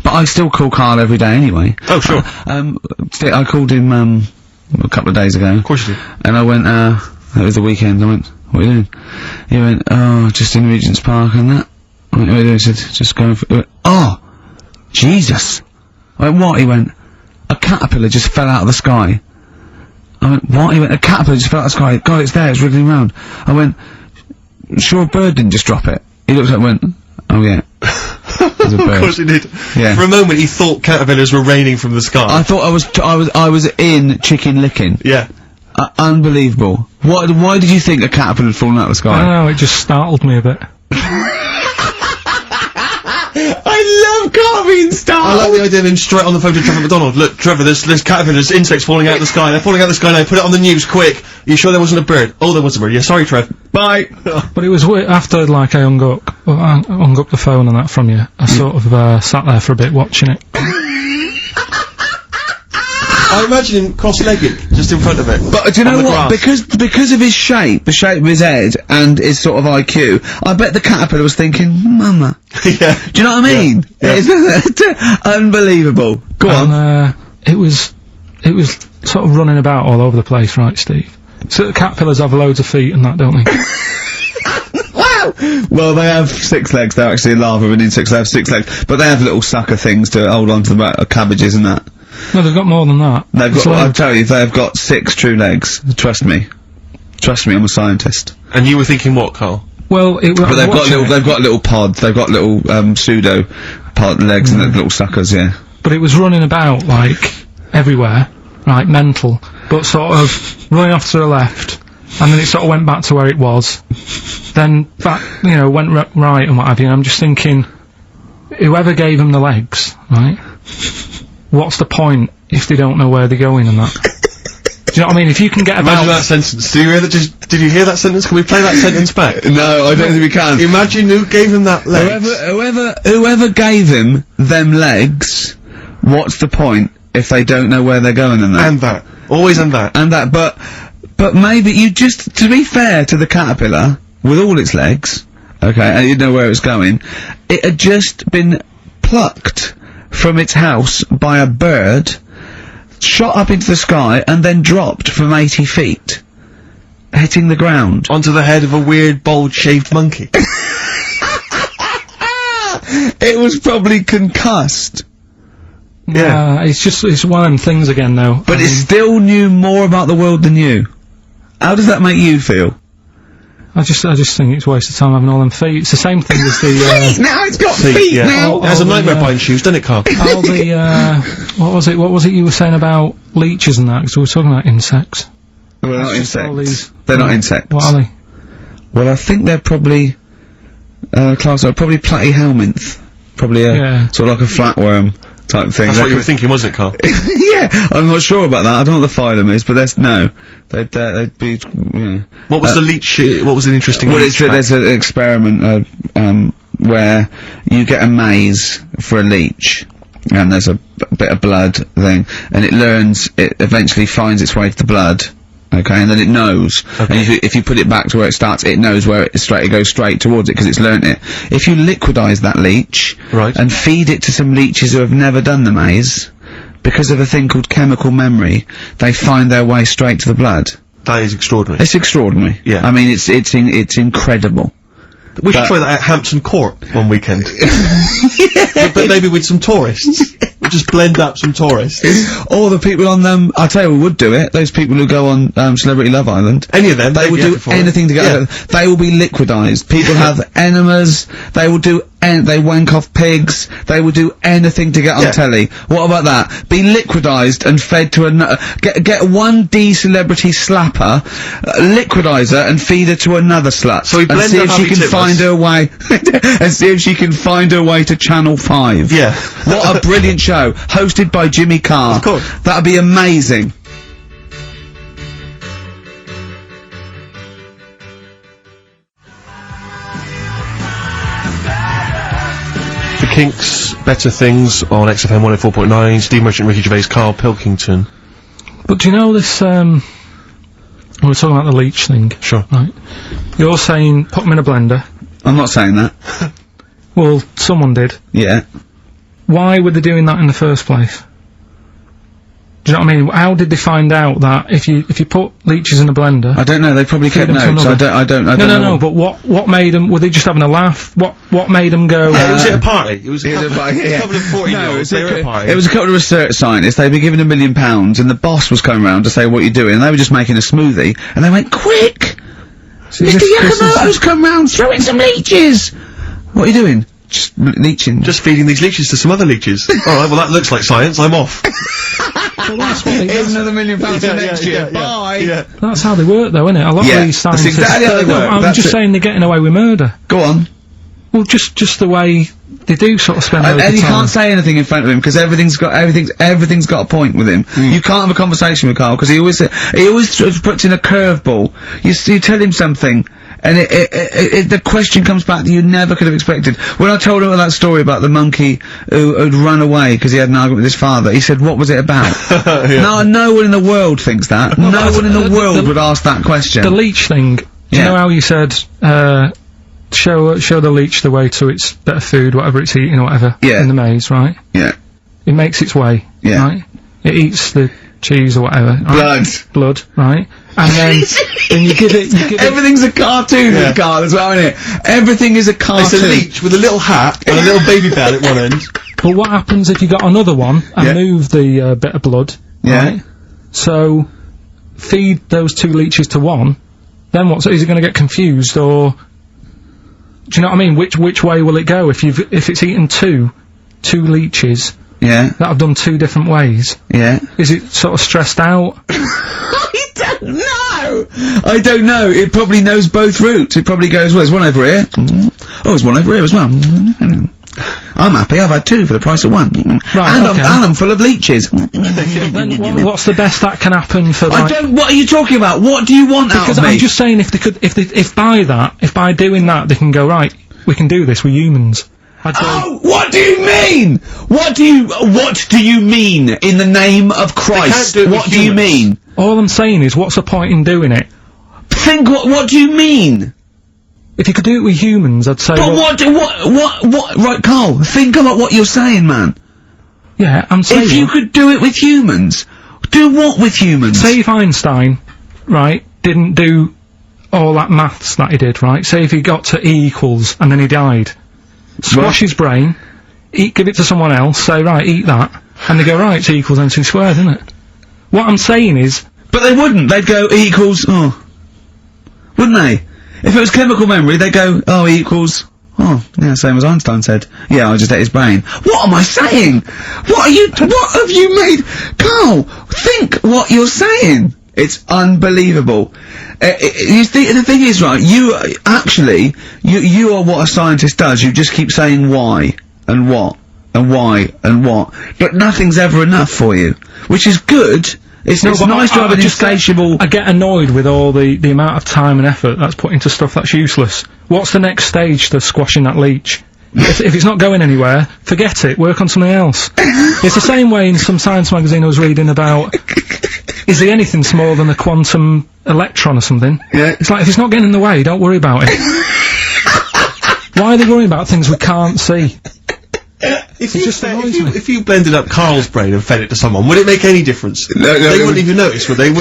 But I still call Karl every day anyway. Oh, sure. I called him, a couple of days ago. Of course you do. And I went, it was the weekend, I went, what are you doing? He went, oh, just in Regent's Park and that. I went, what are you doing? He said, just going for, he went, oh! Jesus! I went, what? He went, a caterpillar just fell out of the sky. I went, what? He went, a caterpillar just fell out of the sky. God, it's there, it's wriggling around. I went, sure a bird didn't just drop it. He looked at it and went, oh yeah. There's a bird. Of course he did. Yeah. For a moment he thought caterpillars were raining from the sky. I thought I was in Chicken Licking. Yeah. Unbelievable. Why did you think a caterpillar had fallen out of the I sky? don't know, it just startled me a bit. I love Karl being I startled! like the idea of him straight on the phone to Trevor McDonald. Look, Trevor, there's caterpillars, insects falling out of the sky. They're falling out of the sky now. Put it on the news, quick. You sure there wasn't a bird? Oh, there was a bird. Yeah, sorry, Trev. Bye! But it was after, like, I hung up the phone and that from you, I sort of, sat there for a bit watching it. I imagine him cross-legged, just in front of it. But do you know on the what? grass. Because of his shape, the shape of his head, and his sort of IQ, I bet the caterpillar was thinking, Mama. Yeah. Do you know what I mean? Yeah. It's unbelievable. Go on. And, it was sort of running about all over the place, right, Steve? So the caterpillars have loads of feet and that, don't they? Wow! Well, they have 6 legs. They're actually larvae of insects. They have 6 legs, but they have little sucker things to hold on to the back of cabbages and that. No, they've got more than that. They've It's got. I'll loads. tell you, they've got 6 true legs. Trust me. Trust me, I'm a scientist. And you were thinking what, Carl? Well, But they've got little pods. They've got little pseudo pod legs and little suckers. Yeah. But it was running about, like, everywhere, right, mental, but sort of running off to the left, and then it sort of went back to where it was, then back, you know, went right and what have you, and I'm just thinking, whoever gave them the legs, right, what's the point if they don't know where they're going and that? Do you know what I mean? If you can get about... Imagine that sentence. Did you hear that? Did you hear that sentence? Can we play that sentence back? No, I don't think we can. Imagine who gave him that leg. Whoever gave him them legs, what's the point if they don't know where they're going and that? And that. Always and that. And that, but maybe you just, to be fair to the caterpillar, with all its legs, okay, and you know where it's going, it had just been plucked from its house by a bird, shot up into the sky, and then dropped from 80 feet, hitting the ground. Onto the head of a weird, bald-shaved monkey. It was probably concussed. Yeah, it's one of them things again, though. But it still knew more about the world than you. How does that make you feel? I just think it's a waste of time having all them feet. It's the same thing as the, Now it's got feet now! It has a nightmare buying shoes, doesn't it, Carl? all the, what was it you were saying about leeches and that? Because we were talking about insects. Well, they're not just all insects. these- They're not insects. What are they? Well, I think they're probably, probably platyhelminth. Probably Yeah. sort of like a flatworm type thing. That's what you were thinking, wasn't it, Carl? Yeah, I'm not sure about that. I don't know what the phylum is, but they'd be, yeah. What was the leech, what was an interesting Well, leech there's an experiment, where you get a maze for a leech, and there's a bit of blood thing, and it eventually finds its way to the blood, okay, and then it knows. Okay. And if you put it back to where it starts, it knows where it goes straight towards it, because it's learnt it. If you liquidize that leech, Right. and feed it to some leeches who have never done the maze, because of a thing called chemical memory, they find their way straight to the blood. That is extraordinary. It's extraordinary. Yeah. I mean, it's incredible. We should try that at Hampton Court one weekend. but maybe with some tourists. We'll just blend up some tourists. All the people on them, I tell you who would do it, those people who go on, Celebrity Love Island. Any of them, They will do anything to get They will be liquidized. People have enemas, they will do they wank off pigs, they will do anything to get on telly. What about that? Be liquidized and fed to another, get one D-celebrity slapper, liquidize her and feed her to another slut. So we and blend see up if she Happy can Tippers. find her way, and see if she can find her way to Channel 5. Yeah. What a brilliant show, hosted by Jimmy Carr. Of course. That'd be amazing. The Kinks, Better Things on XFM 104.9, Steve Merchant, Ricky Gervais, Karl Pilkington. But do you know this, we were talking about the leech thing. Sure. Right. You're saying put them in a blender. I'm not saying that. Well, someone did. Yeah. Why were they doing that in the first place? Do you know what I mean? How did they find out that if you put leeches in a blender? I don't know, they probably kept them to notes. another- I don't know. No, but what made them, were they just having a laugh? What made them go, Was it a party? It was a couple, yeah. couple of 40-year-olds. They were at a party. It was a couple of research scientists, they'd been given £1 million, and the boss was coming round to say, what are you doing? And they were just making a smoothie, and they went, quick! So Mr. this Christmas- Yakamoto's come round, throw in some leeches! What are you doing? Just leeching. Just feeding these leeches to some other leeches. Alright, well that looks like science, I'm off. Well, that's what they- Here's another £1 million for next year. Yeah. Bye! Yeah. That's how they work, though, isn't it? A lot Yeah, of these that's scientists. exactly how they No, work, I'm that's just it. saying they're getting away with murder. Go on. Well, just the way they do sort of spend loads And of you time. can't say anything in front of him, because everything's got a point with him. You can't have a conversation with Carl, because he always sort of puts in a curveball. You tell him something, and the question comes back that you never could have expected. When I told him that story about the monkey who'd run away because he had an argument with his father, he said, what was it about? No one in the world thinks that. No one in the world would ask that question. The leech thing. Do you know how you said, show the leech the way to its better food, whatever it's eating or whatever, Yeah. in the maze, right? Yeah. It makes its way, Yeah. right? It eats the cheese or whatever. Right? Blood. Right? And then you give it, Everything's a cartoon with Carl as well, isn't it? Everything is a cartoon. It's a leech with a little hat and a little baby bell at one end. but what happens if you got another one and Yeah. move the bit of blood, Yeah. right? So, feed those two leeches to one, then what, so is it gonna get confused, or, do you know what I mean? Which way will it go? If it's eaten two leeches Yeah. that have done two different ways, Yeah. is it sort of stressed out? I don't know. It probably knows both routes. It probably goes, well, there's one over here. Oh, there's one over here as well. I'm happy. I've had two for the price of one. Right, and okay. I'm full of leeches. Then what's the best that can happen for, like... What are you talking about? What do you want out Because of me? I'm just saying, if by doing that, they can go, right, we can do this, we're humans. I'd go, Oh, what do you mean? What do you mean in the name of Christ? do it with What do you humans. mean? all I'm saying is, what's the point in doing it? What do you mean? If you could do it with humans, I'd say... But what, right, Carl, think about what you're saying, man. Yeah, I'm saying... If you could do it with humans, do what with humans? Say if Einstein, right, didn't do all that maths that he did, right? Say if he got to E equals and then he died. Squash his brain, give it to someone else, say, right, eat that, and they go, right, it's E equals MC squared, isn't it? What I'm saying is... But they wouldn't, they'd go E equals, wouldn't they? If it was chemical memory, they'd go, E equals, yeah, same as Einstein said. Yeah, I just ate his brain. What am I saying? What have you made? Carl, think what you're saying. It's unbelievable. The thing is, right, you are what a scientist does. You just keep saying why, and what, and why, and what. But nothing's ever enough for you. Which is good. It's nice to have an insatiable... I get annoyed with all the amount of time and effort that's put into stuff that's useless. What's the next stage to squashing that leech? If it's not going anywhere, forget it, work on something else. It's the same way in some science magazine I was reading about, is there anything smaller than a quantum electron or something? Yeah. It's like, if it's not getting in the way, don't worry about it. Why are they worrying about things we can't see? If you blended up Carl's brain and fed it to someone, would it make any difference? No, they wouldn't even notice, would they? You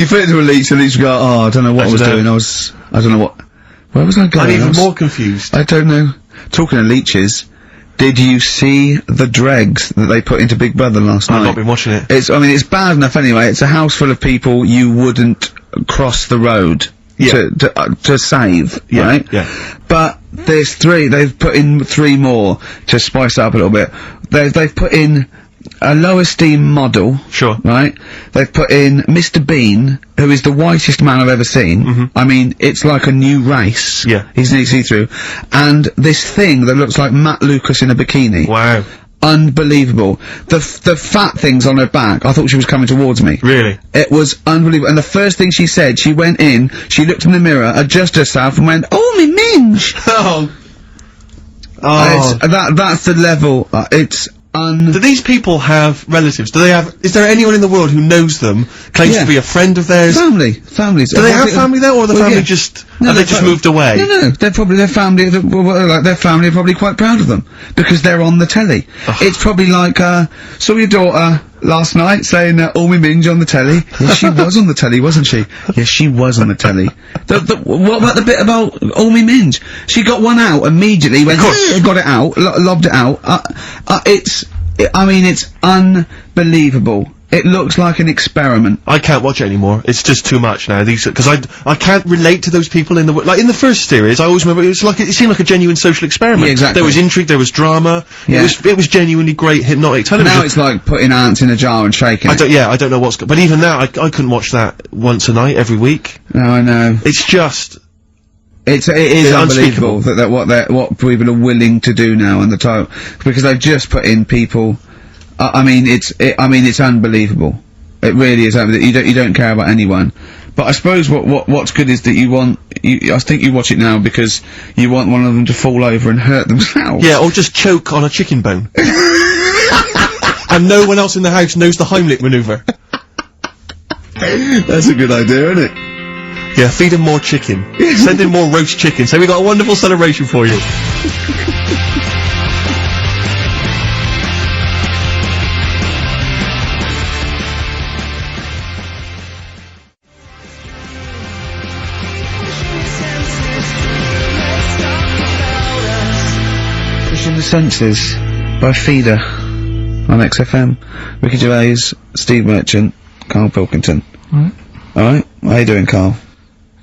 fed it to a leech, the leech would go, I don't know what I was doing, I don't know what... Where was I going? I'm even more confused. I don't know. Talking of leeches, did you see the dregs that they put into Big Brother last night? I've not been watching it. It's bad enough anyway, it's a house full of people you wouldn't cross the road to save, right? Yeah. But there's they've put in 3 more to spice it up a little bit. They've put in a low esteem model. Sure. Right? They've put in Mr. Bean, who is the whitest man I've ever seen. I mean, it's like a new race. Yeah. He's nearly see-through. And this thing that looks like Matt Lucas in a bikini. Wow. Unbelievable. The fat things on her back, I thought she was coming towards me. Really? It was unbelievable. And the first thing she said, she went in, she looked in the mirror, adjusted herself and went, "Oh, me minge!" That's the level, Do these people have relatives? Is there anyone in the world who knows them, claims to be a friend of theirs? Families. Do they have family there, or the family just, have they just moved away? No, their family are probably quite proud of them, because they're on the telly. It's probably like, saw your daughter last night saying, "Oh, me minge" on the telly. Yes, she was on the telly, wasn't she? Yes, she was on the telly. What about the bit about "Oh, me minge"? She got one out immediately, went, got it out, lobbed it out. It's unbelievable. It looks like an experiment. I can't watch it anymore. It's just too much now. Because I can't relate to those people in the first series. I always remember it seemed like a genuine social experiment. Yeah, exactly. There was intrigue, there was drama. Yeah. It was genuinely great hypnotic television. Now it's like putting ants in a jar and shaking it. I don't know but even now, I couldn't watch that once a night, every week. No, I know. It's just... It is unbelievable that what people are willing to do now on the title, because they've just put in people. It's unbelievable. It really is. You don't care about anyone. But I suppose what's good is that I think you watch it now because you want one of them to fall over and hurt themselves. Yeah, or just choke on a chicken bone. And no one else in the house knows the Heimlich maneuver. That's a good idea, isn't it? Yeah, feed him more chicken. Send him more roast chicken. So we got a wonderful celebration for you. Pushing the Senses by Feeder on XFM. Ricky Gervais, Steve Merchant, Karl Pilkington. Alright, how you doing, Karl?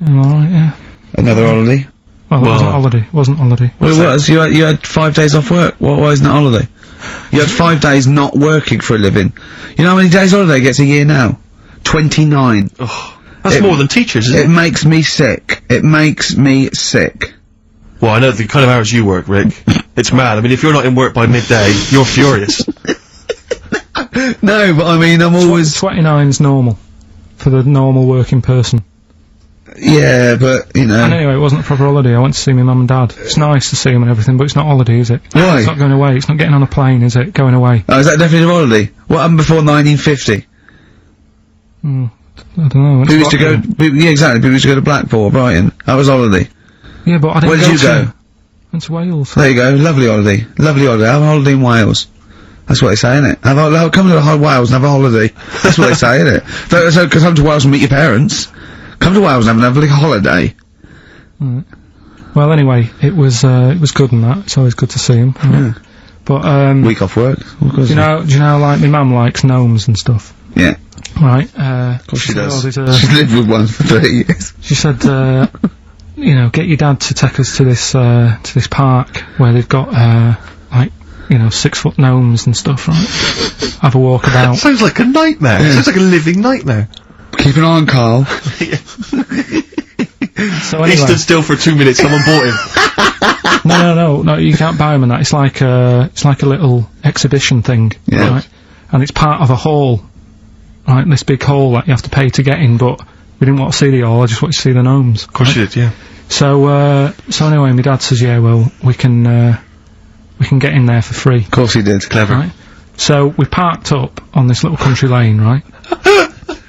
I'm alright, yeah. Another holiday? Well, it wasn't holiday. It wasn't holiday. Well, it was. You had 5 days off work. Why isn't it holiday? You had 5 days not working for a living. You know how many days holiday gets a year now? 29. Oh, that's more than teachers, isn't it? It makes me sick. It makes me sick. Well, I know the kind of hours you work, Rick. It's mad. I mean, if you're not in work by midday, you're furious. No, but I mean, I'm always... 29's normal. For the normal working person. Yeah, but, you know... And anyway, it wasn't a proper holiday. I went to see my mum and dad. It's nice to see them and everything, but it's not holiday, is it? Why? It's not going away. It's not getting on a plane, is it? Going away. Oh, is that definitely a holiday? What happened before 1950? I don't know. People used to go... Yeah, exactly. People used to go to Blackpool or Brighton. That was holiday. Yeah, but I didn't Where did you go? Went to Wales. There you go, lovely holiday. Lovely holiday. Have a holiday in Wales. That's what they say, innit? Come to Wales and have a holiday. That's what they say, innit? So, come to Wales and meet your parents. Come to Wales and have a little holiday. Right. Well, anyway, it was good and that. It's always good to see him. Yeah. But, week off work. do you know, like, my mum likes gnomes and stuff? Yeah. Right, Of course she does. there's She's lived with one for 30 years. She said, you know, get your dad to take us to this park where they've got, like, you know, 6-foot gnomes and stuff, right? Have a walk about. Sounds like a nightmare. Yeah. Sounds like a living nightmare. Keep an eye on Carl. So anyway. He stood still for 2 minutes, someone bought him. No, you can't buy them and that. It's like a little exhibition thing, Yeah. right? And it's part of a hall, right? This big hall that you have to pay to get in, but we didn't want to see the hall, I just wanted to see the gnomes. Of course you did, yeah. So anyway, my dad says, yeah, well, we can get in there for free. Of course he did. Clever. Right? So we parked up on this little country lane, right?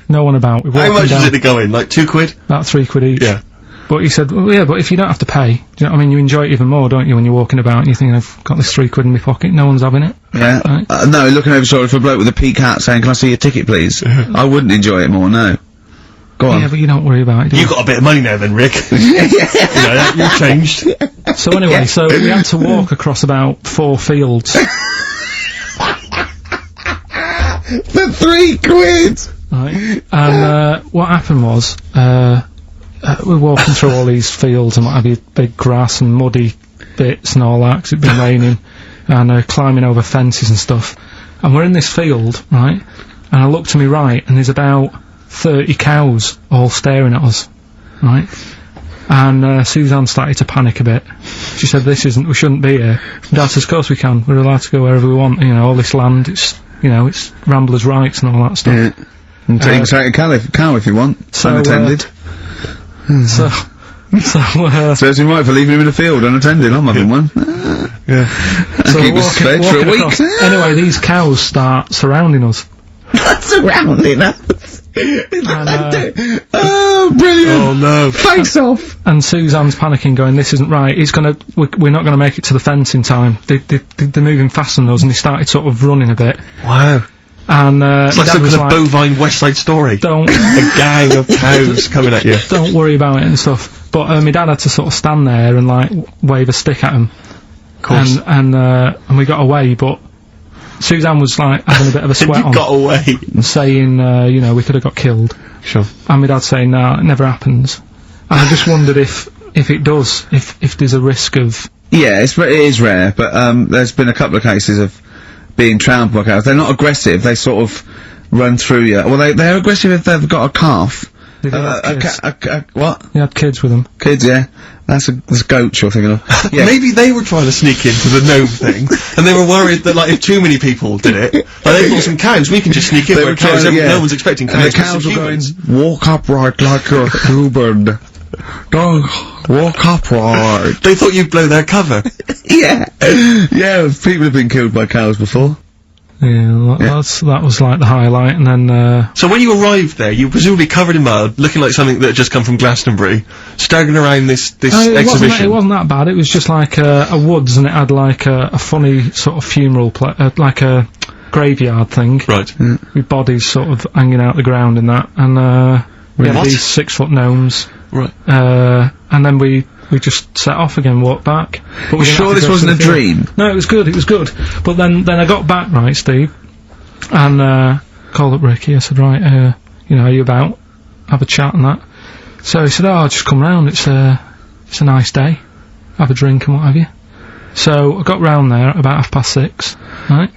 No one about. We How walking much down, is it to go in? Like £2? about £3 each. Yeah. But he said, well, yeah, but if you don't have to pay, do you know what I mean? You enjoy it even more, don't you, when you're walking about and you think, I've got this £3 in my pocket, no one's having it. Yeah. Right. No, looking over sort of for a bloke with a peak hat saying, can I see your ticket, please? I wouldn't enjoy it more, no. Go on. Yeah, but you don't worry about it, do you? You got a bit of money now then, Rick. You know, you're changed. So anyway, so we had to walk across about 4 fields. For £3! Right. And what happened was, we're walking through all these fields and what have you, big grass and muddy bits and all that, 'cause it'd been raining, and climbing over fences and stuff. And we're in this field, right, and I look to my right, and there's about 30 cows all staring at us, right? And Suzanne started to panic a bit. She said, we shouldn't be here. Dad says, of course we can, we're allowed to go wherever we want, you know, all this land, it's, you know, it's ramblers' rights and all that stuff. Yeah. And take a cow if you want. So, unattended. So Serves him right for leaving him in the field unattended. I'm having one. Yeah. so keep us fed for a week. across. Anyway, these cows start surrounding us. Surrounding us. Oh, brilliant. Oh no. Face off. And Suzanne's panicking, going, this isn't right, we're not gonna make it to the fence in time. They're moving faster than us, and they started sort of running a bit. Wow. And, It's like some kind of bovine West Side Story. don't, A gang of cows coming at you. don't worry about it and stuff. But, my dad had to sort of stand there and, like, wave a stick at him. Of course. And we got away, but Suzanne was, like, having a bit of a sweat You on, got away. saying, you know, we could have got killed. Sure. And my dad saying, no, it never happens. And I just wondered if it does, if there's a risk of... Yeah, it is rare, but there's been a couple of cases of being trampled by cows. They're not aggressive. They sort of run through you. Well, they're aggressive if they've got a calf. They did have kids. What? He had kids with him. Kids, yeah. That's goats you're thinking of. Yeah. Maybe they were trying to sneak into the gnome thing, and they were worried that, like, if too many people did it, like, they thought some cows, we can just sneak in They where were cows, trying, yeah. no one's expecting cows. And the cows were going, walk upright like a human. Don't walk upright. They thought you'd blow their cover. Yeah. Yeah, people have been killed by cows before. Yeah, that was like the highlight, and then, So when you arrived there, you were presumably covered in mud, looking like something that had just come from Glastonbury, staggering around this exhibition. It wasn't that bad, it was just like a woods, and it had like a funny sort of funeral, like a graveyard thing. Right. With bodies sort of hanging out the ground and that, and, we had What? these 6-foot gnomes. Right. And then we just set off again, walked back. But we didn't Sure have to this go wasn't to a the field. dream? No, it was good. But then I got back, right, Steve, and, called up Ricky, I said, right, you know, are you about? Have a chat and that. So he said, oh, I'll just come round, it's a nice day. Have a drink and what have you. So I got round there at about 6:30, right?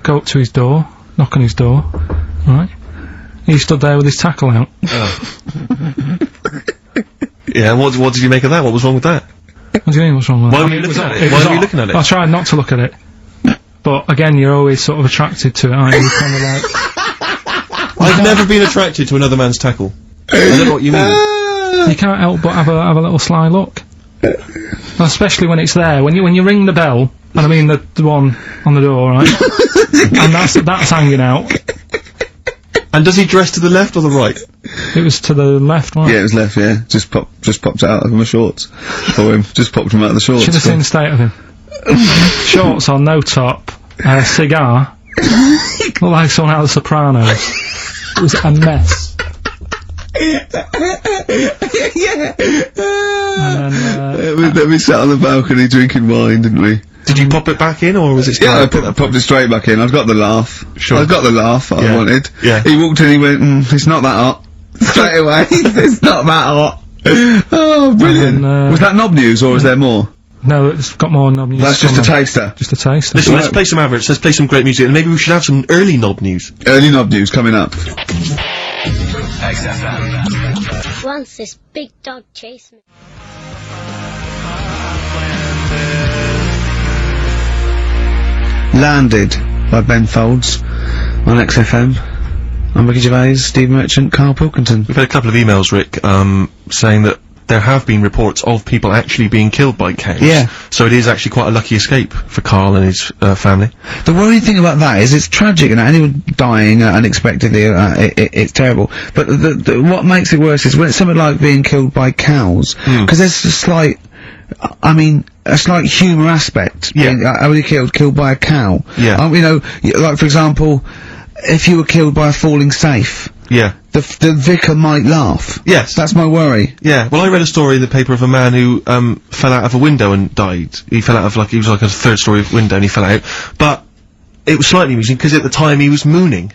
Go up to his door, knock on his door, right? He stood there with his tackle out. Yeah, and what did you make of that? What was wrong with that? What do you mean, what's wrong with Why that? were you looking at it? Why were you looking at it? I tried not to look at it. But again, you're always sort of attracted to it, aren't you? Kind of like... I've never been attracted to another man's tackle. I don't know what you mean. You can't help but have a little sly look. Well, especially when it's there. When you ring the bell, and I mean the one on the door, right? And that's hanging out. And does he dress to the left or the right? It was to the left, wasn't it? Yeah, it was left, yeah. Just popped it out of my shorts. For him. Just popped him out of the shorts. Should have seen the state of him. Shorts on, no top, cigar. Looked like someone out of The Sopranos. It was a mess. And then, we sat on the balcony drinking wine, didn't we? Did you pop it back in, or was it? Yeah, I popped it straight back in. I've got the laugh. Sure. I've got the laugh I wanted. Yeah. He walked in, he went, it's not that hot. Straight away. It's not that hot. Oh, brilliant. And, was that knob news, or is there more? no, it's got more knob news. That's just a taster. Just a taster. Listen, Right. let's play some adverts. Let's play some great music, and maybe we should have some early knob news. Early knob news coming up. XFM. Once this big dog chased me. Landed by Ben Folds on XFM. I'm Ricky Gervais, Steve Merchant, Karl Pilkington. We've had a couple of emails, Rick, saying that there have been reports of people actually being killed by cows. Yeah. So it is actually quite a lucky escape for Karl and his family. The worrying thing about that is it's tragic, and anyone dying unexpectedly, it's terrible. But what makes it worse is when it's something like being killed by cows, because there's a slight, a slight humour aspect. Yeah. How were you killed by a cow? Yeah. You know, like for example, if you were killed by a falling safe, Yeah. the vicar might laugh. Yes. That's my worry. Yeah. Well, I read a story in the paper of a man who fell out of a window and died. He fell out of he was like a third-story window and he fell out. But it was slightly amusing because at the time he was mooning.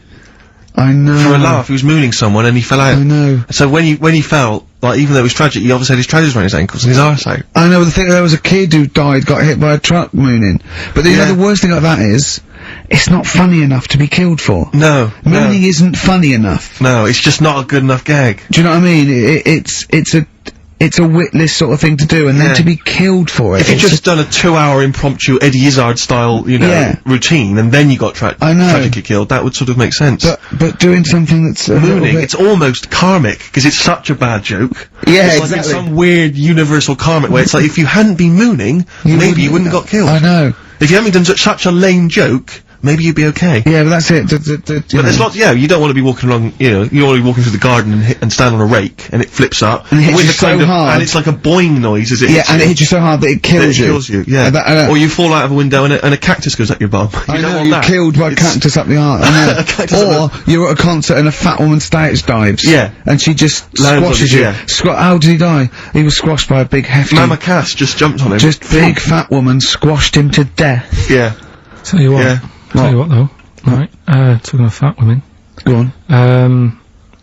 I know. For a laugh, he was mooning someone and he fell out. I know. So when he fell, like, even though it was tragic, he obviously had his trousers around his ankles and his arse out. I know, the thing, there was a kid who died, got hit by a truck mooning. But you know, the worst thing about that is, it's not funny enough to be killed for. No. Mooning isn't funny enough. No, it's just not a good enough gag. Do you know what I mean? It's a witless sort of thing to do, and then to be killed for it. If you'd just done a 2-hour impromptu Eddie Izzard style, routine, and then you got tragically killed, that would sort of make sense. But doing something that's mooning, it's almost karmic, because it's such a bad joke. Yeah, it's like in some weird universal karmic way. It's like, if you hadn't been mooning, maybe you wouldn't have got killed. I know. If you hadn't done such a lame joke, maybe you'd be okay. Yeah, but that's it. But there's lots, you don't want to be walking along, you don't want to be walking through the garden and stand on a rake, and it flips up. And it hits you so hard. And it's like a boing noise as it hits and it hits you so hard that it kills you. It kills you, yeah. Or you fall out of a window and a cactus goes up your bum. I know, you're killed by a cactus up the arse. I know. Or you're at a concert and a fat woman stage dives. Yeah. And she just squashes you. How did he die? He was squashed by a big hefty... Mama Cass just jumped on him. Just big fat woman squashed him to death. Yeah. Tell you what. Yeah. Tell you what though. Right, talking of fat women. Go on.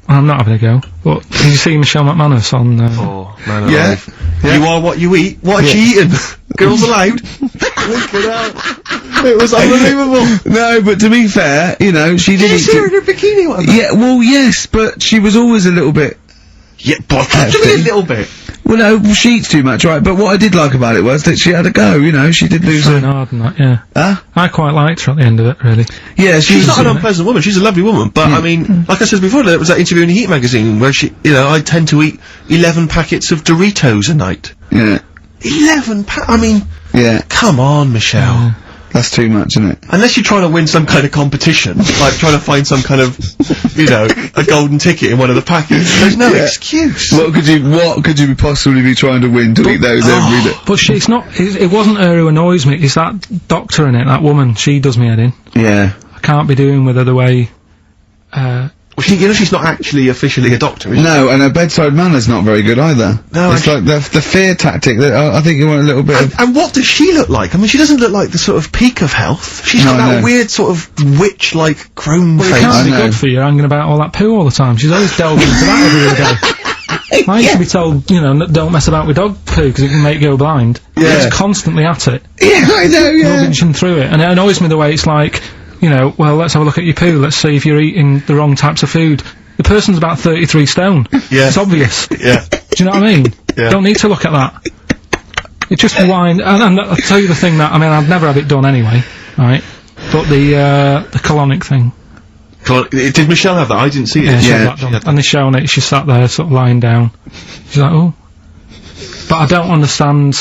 I'm not having a go, but did you see Michelle McManus on, Oh, man alive. Yeah. You are what you eat. What is she eating? Girls allowed. It was unbelievable. No, but to be fair, she did you see her in her bikini one? Yeah, well, yes, but she was always a little bit... Yeah, but what do you mean a little bit? Well, no, she eats too much, right? But what I did like about it was that she had a go, she did lose her... hard and that, yeah. Huh? I quite liked her at the end of it, really. Yeah, she's not an unpleasant woman, she's a lovely woman, but I mean, like I said before, there was that interview in the Heat magazine where she, I tend to eat 11 packets of Doritos a night. Yeah. 11 I mean... Yeah. Come on, Michelle. That's too much, isn't it? Unless you're trying to win some kind of competition, like trying to find some kind of, a golden ticket in one of the packets. There's no excuse. What could you possibly be trying to win to eat those every day? But it's not, it wasn't her who annoys me, it's that doctor in it, that woman, she does me head in. Yeah. I can't be doing with her the way, well, she's not actually officially a doctor, is she? No, and her bedside manner's not very good either. No, it's like the fear tactic that I think you want a little bit of... And what does she look like? I mean, she doesn't look like the sort of peak of health. She's got that weird sort of witch-like crone face. It can't be good for you hanging about all that poo all the time. She's always delving into that every day. I used to be told, don't mess about with dog poo because it can make you go blind. Yeah. She's constantly at it. Yeah, I know, yeah. Rubbishing through it. And it annoys me the way it's like, well, let's have a look at your poo, let's see if you're eating the wrong types of food. The person's about 33 stone. Yeah. It's obvious. Yeah. Do you know what I mean? Yeah. Don't need to look at that. It just and I'll tell you the thing that, I've never had it done anyway, right? But the colonic thing. Did Michelle have that? I didn't see it. Yeah, she had that done. And they show on it, she sat there sort of lying down. She's like, oh. But I don't understand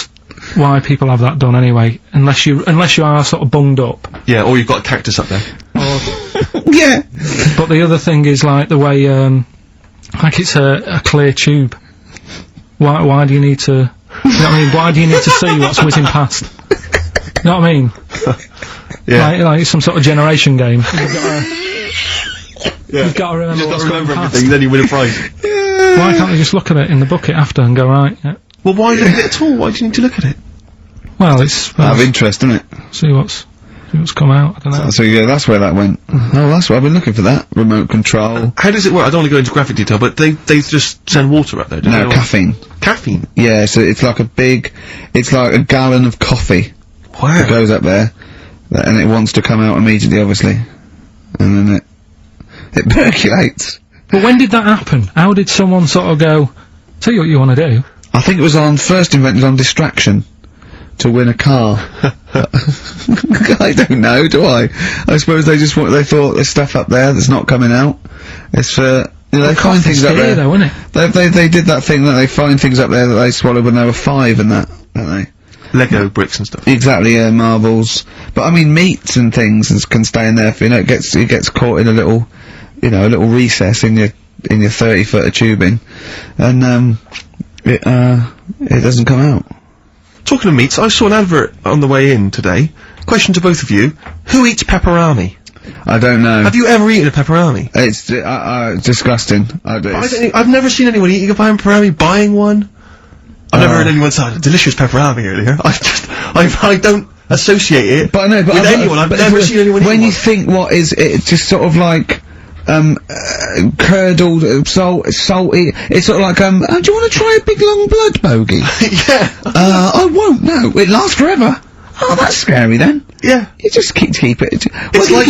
why people have that done anyway, unless you are sort of bunged up. Yeah, or you've got a cactus up there. Yeah. But the other thing is like the way, Like it's a clear tube. Why do you need to... You know what I mean? Why do you need to see what's whizzing past? You know what I mean? Yeah. Like some sort of generation game. You've got to remember what's going past. Everything, then you win a prize. Why can't they just look at it in the bucket after and go, right, yeah. Well, why look at it at all? Why do you need to look at it? Well, it's... Out of interest, isn't it? See what's come out, I don't know. So yeah, that's where that went. Oh, that's why I've been looking for that. Remote control. How does it work? I don't want to go into graphic detail, but they just send water up there, don't they? No, caffeine. Caffeine? Yeah, so it's like it's like a gallon of coffee. Wow. That goes up there, and it wants to come out immediately, obviously. And then it percolates. But when did that happen? How did someone sort of go, tell you what you want to do? I think it was first invented on distraction. To win a car. I don't know, do I? I suppose they thought there's stuff up there that's not coming out. It's for, they find things up there. Though, isn't it? They did that thing that they find things up there that they swallow when they were 5 and that, don't they? Lego bricks and stuff. Exactly, yeah, marbles. But I mean, meats and things can stay in there for, it gets caught in a little recess in your 30-foot of tubing. And, it doesn't come out. Talking of meats, I saw an advert on the way in today. Question to both of you. Who eats pepperami? I don't know. Have you ever eaten a pepperami? It's disgusting. I've never seen anyone eating a pepperami, buying one. I've never heard anyone say, delicious pepperami earlier. I don't associate it with anyone. I've never seen anyone eat When one. you think what is it, just sort of like, curdled, salty, it's sort of like, do you want to try a big long blood bogey? Yeah. I won't, no, it lasts forever. Oh, that's scary then. Yeah. You just keep it. It's like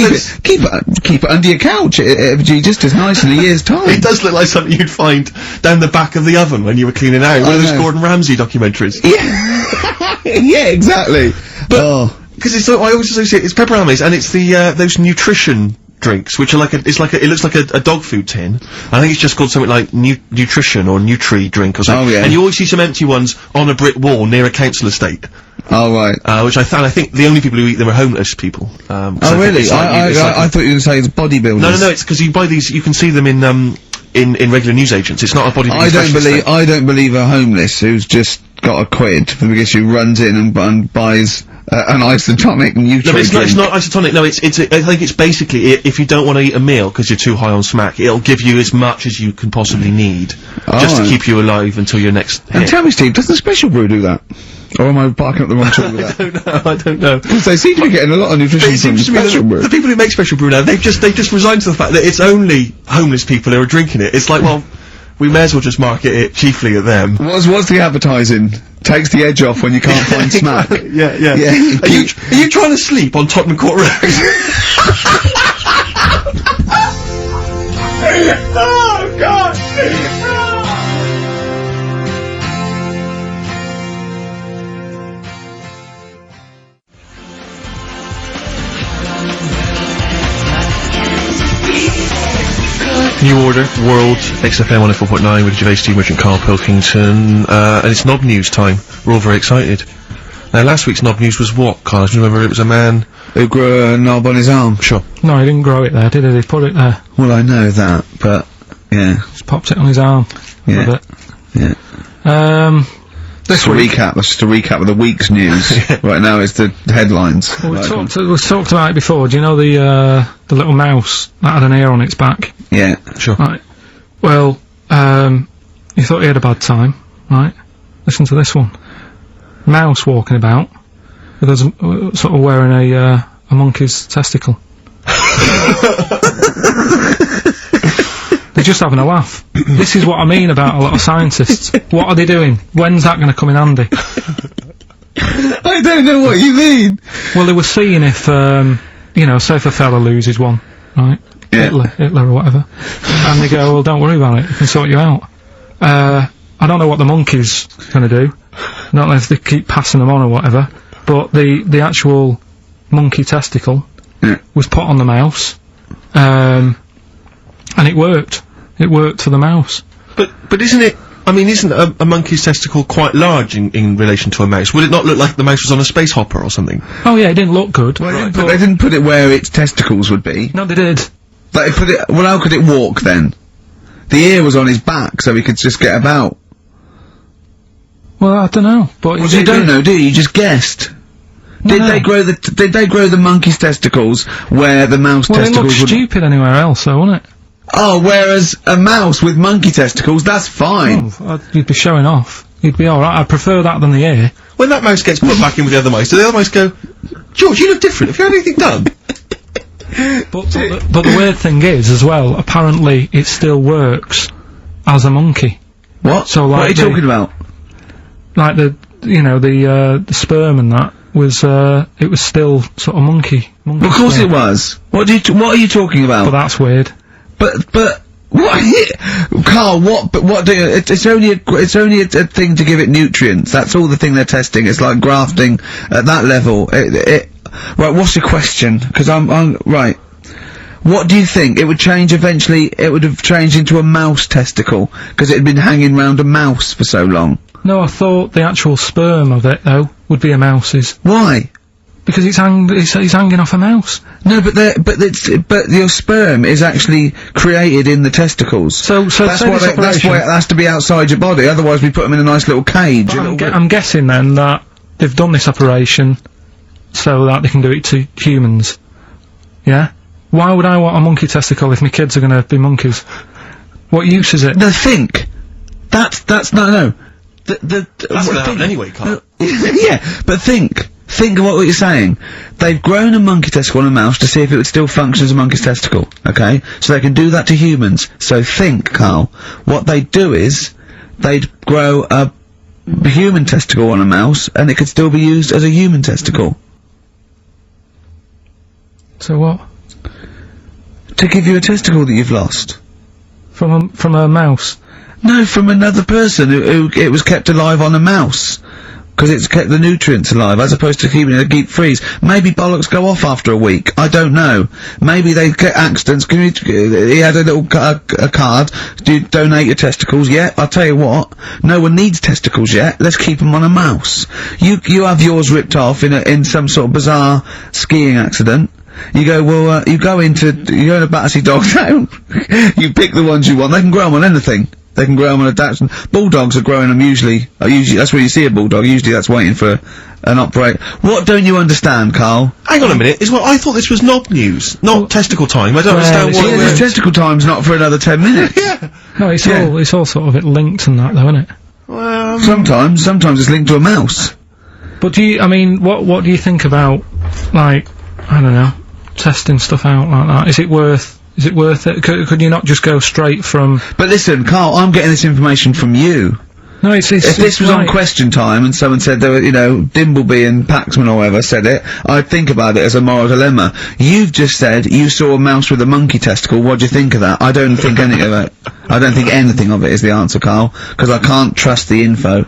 keep it under your couch. It'll be just as nice in a year's time. It does look like something you'd find down the back of the oven when you were cleaning out. One of those Gordon Ramsay documentaries. Yeah. Yeah, exactly. But, because I always associate, it's pepperami's, and it's the, those nutrition drinks, which are like it looks like a dog food tin. I think it's just called something like nutrition or Nutri drink or something. Oh, yeah. And you always see some empty ones on a brick wall near a council estate. Oh, right. Which I think the only people who eat them are homeless people. Oh, really? I thought you were going to say it's bodybuilders. No, it's because you buy these, you can see them in regular newsagents. It's not a bodybuilding I don't believe a homeless who's just got a quid because who runs in and buys an isotonic Nutri No, but drink. it's not isotonic. No, I think it's basically if you don't want to eat a meal because you're too high on smack, it'll give you as much as you can possibly need just to keep you alive until your next hit. And tell me, Steve, doesn't Special Brew do that? Or am I barking up the wrong tree with that? I don't know. Because they seem to be getting a lot of nutrition from Special Brew. The people who make Special Brew now, they've just resigned to the fact that it's only homeless people who are drinking it. It's like, well, we may as well just market it chiefly at them. What's the advertising? Takes the edge off when you can't find smack. Yeah. Yeah. Are you trying to sleep on Tottenham Court Road? Oh, God! New Order, World, XFM 104.9 with Gervais, Steve Merchant, Karl Pilkington, and it's Knob News time. We're all very excited. Now, last week's Knob News was what, Karl? Do you remember it was a man who grew a knob on his arm? Sure. No, he didn't grow it there, did he? He put it there. Well, I know that, but, yeah. Just popped it on his arm. Yeah. Yeah. That's just a recap of the week's news. Right now it's the headlines. Well, we've talked about it before. Do you know the little mouse that had an ear on its back? Yeah, sure. Right. Well, you thought he had a bad time, right? Listen to this one. Mouse walking about with us, sort of wearing a monkey's testicle. They're just having a laugh. This is what I mean about a lot of scientists. What are they doing? When's that going to come in handy? I don't know what you mean. Well, they were seeing if, say if a fella loses one, right? Yeah. Hitler or whatever. And they go, well, don't worry about it, we can sort you out. I don't know what the monkey's gonna do. Not know if they keep passing them on or whatever. But the actual monkey testicle was put on the mouse. And it worked. It worked for the mouse. But isn't it, I mean, isn't a monkey's testicle quite large in relation to a mouse? Would it not look like the mouse was on a space hopper or something? Oh yeah, it didn't look good. Well, but they didn't put it where its testicles would be. No, they did. They put it, well, how could it walk then? The ear was on his back, so he could just get about. Well, I don't know, but Well, you don't know, do you? You just guessed. Did they grow the monkey's testicles where the mouse Well, it testicles looks stupid anywhere else, though, wouldn't it? Oh, whereas a mouse with monkey testicles, that's fine. Oh, you'd be showing off. You'd be alright. I prefer that than the ear. When that mouse gets put back in with the other mice, do the other mice go, George, you look different, have you had anything done? But the weird thing is, as well, apparently it still works as a monkey. What? So, like, what are you talking about? Like the sperm and that was, it was still sort of monkey Of course sperm. it was. What are you talking about? But that's weird. But what? Carl, what do you, it's only a thing to give it nutrients. That's all the thing they're testing. It's like grafting at that level. Right, what's the question? Because I'm right. What do you think? It would change eventually, it would have changed into a mouse testicle, because it had been hanging round a mouse for so long. No, I thought the actual sperm of it, though, would be a mouse's. Why? Because it's hanging off a mouse. No, but your sperm is actually created in the testicles. So that's why it has to be outside your body, otherwise we put them in a nice little cage. I'm guessing then that they've done this operation so that they can do it to humans. Yeah? Why would I want a monkey testicle if my kids are gonna be monkeys? What use is it? No, think. That's no. That's gonna happen anyway, Carl. Yeah, but think of what you're saying. They've grown a monkey testicle on a mouse to see if it would still function as a monkey's testicle, okay? So they can do that to humans. So think, Carl, what they'd do is, they'd grow a human testicle on a mouse, and it could still be used as a human testicle. So what? To give you a testicle that you've lost. From a mouse? No, from another person who it was kept alive on a mouse. Because it's kept the nutrients alive, as opposed to keeping it in a deep freeze. Maybe bollocks go off after a week. I don't know. Maybe they get accidents. He had a little a card. Do you donate your testicles? Yeah, I'll tell you what. No one needs testicles yet. Let's keep them on a mouse. You have yours ripped off in some sort of bizarre skiing accident. You go, well, you go into Battersea Dog Town. You pick the ones you want. They can grow them on anything. They can grow them on a Dachshund. Bulldogs are growing them usually that's where you see a bulldog. Usually that's waiting for an operate. What don't you understand, Carl? Hang on a minute, I thought this was knob news, not testicle time. I don't understand what this testicle time's not for another 10 minutes. Yeah. No, it's all sort of linked and that, though, isn't it? Well, sometimes it's linked to a mouse. But what do you think about, like, I don't know, testing stuff out like that? Is it worth it? Could you not just go straight from... But listen, Carl, I'm getting this information from you. No, if this was on Question Time and someone said there were, Dimbleby and Paxman or whoever said it, I'd think about it as a moral dilemma. You've just said you saw a mouse with a monkey testicle. What do you think of that? I don't think anything of it. I don't think anything of it is the answer, Carl, because I can't trust the info.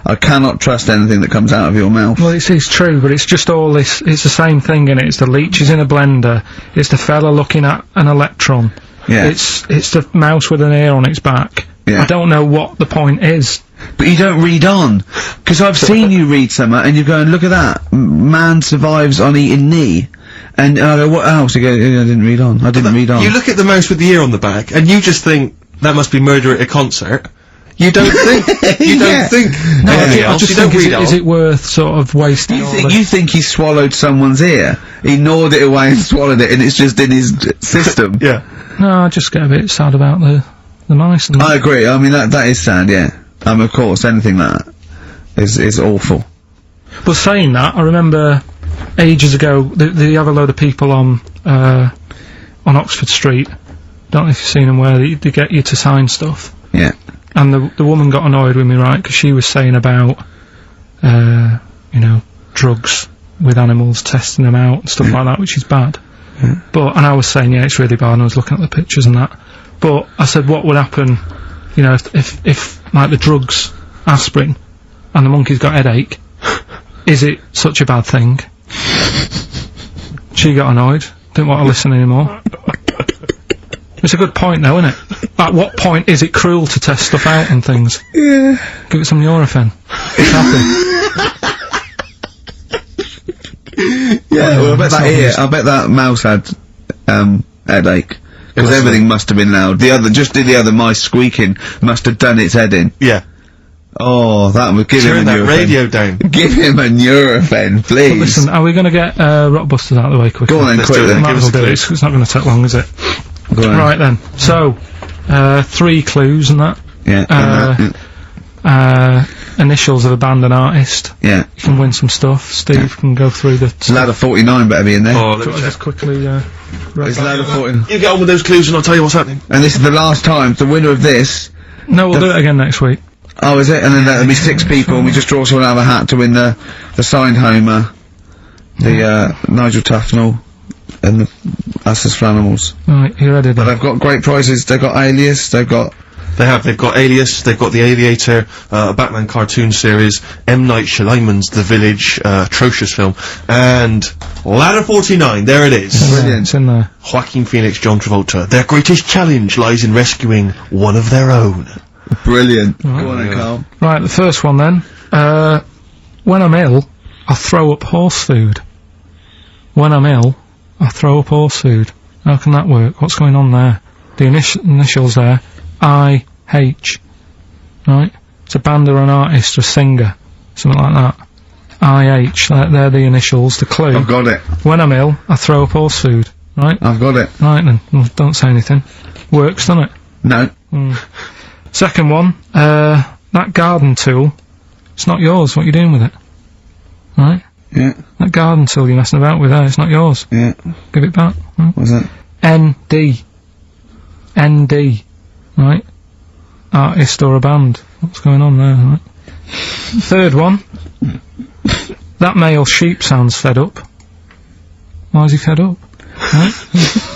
I cannot trust anything that comes out of your mouth. Well, it's true, but it's just all this, it's the same thing, innit? It's the leeches in a blender, it's the fella looking at an electron. Yeah. It's the mouse with an ear on its back. Yeah. I don't know what the point is. But you don't read on. Because I've seen you read somewhere, and you go, and look at that, man survives on eating knee. And I go, what else? You go, I didn't read on. I didn't read on. You look at the mouse with the ear on the back, and you just think, that must be murder at a concert. You don't think. You don't think. No, I just think, is it worth sort of wasting You think he swallowed someone's ear? He gnawed it away and swallowed it, and it's just in his system? Yeah. No, I just get a bit sad about the mice and I agree. I mean, that is sad, yeah. Of course, anything like that is awful. But saying that, I remember ages ago, they have a load of people on Oxford Street. Don't know if you've seen them, where they get you to sign stuff. Yeah. And the woman got annoyed with me, right, because she was saying about, drugs with animals, testing them out and stuff like that, which is bad. And I was saying, yeah, it's really bad, and I was looking at the pictures and that. But I said, what would happen, if like, the drugs, aspirin, and the monkey's got headache, is it such a bad thing? She got annoyed, didn't want to listen anymore. It's a good point, though, isn't it? At what point is it cruel to test stuff out and things? Yeah. Give it some Nurofen. It's happy. Yeah, well, I bet that mouse had, headache. Because everything must have been loud. The other mice squeaking must have done its head in. Yeah. Oh, that would give him a Turn that Nurofen. radio down. Give him a Nurofen, please. But listen, are we going to get Rockbusters out of the way quickly? Go on then, Let's do quickly. it. Might Give as us well a do clue. it. It's not going to take long, is it? Go on. Right then. So, 3 clues and that. Yeah. Initials of a band and artist. Yeah. You can win some stuff. Steve can go through the... Ladder 49 better be in there. Oh, let me check. Just quickly, It's ladder 49. You get on with those clues and I'll tell you what's happening. And this is the last time. The winner of this. No, we'll do it again next week. Oh, is it? And then there'll be 6 people, and we just draw someone out of a hat to win the signed Homer, the Nigel Tufnell, and the Us as Flanimals. Right, you ready But then? they've got great prizes. They've got Alias. They've got They've got Alias, they've got The Aviator, a Batman cartoon series, M. Night Shyamalan's The Village, atrocious film, and Ladder 49, there it is. Brilliant. It's in there. Joaquin Phoenix, John Travolta. Their greatest challenge lies in rescuing one of their own. brilliant. Go on then, Carl. Right, the first one then. When I'm ill, I throw up horse food. When I'm ill, I throw up horse food. How can that work? What's going on there? The initials there. I-H. Right? It's a band or an artist or a singer. Something like that. I-H. They're the initials. The clue. I've got it. When I'm ill, I throw up horse food. Right? I've got it. Right then. Well, don't say anything. Works, doesn't it? No. Second one, that garden tool, it's not yours. What are you doing with it? Right? Yeah. That garden tool you're messing about with there, it's not yours. Yeah. Give it back. Right? What's that? ND. ND. Right? Artist or a band. What's going on there, right? Third one, that male sheep sounds fed up. Why is he fed up? Right?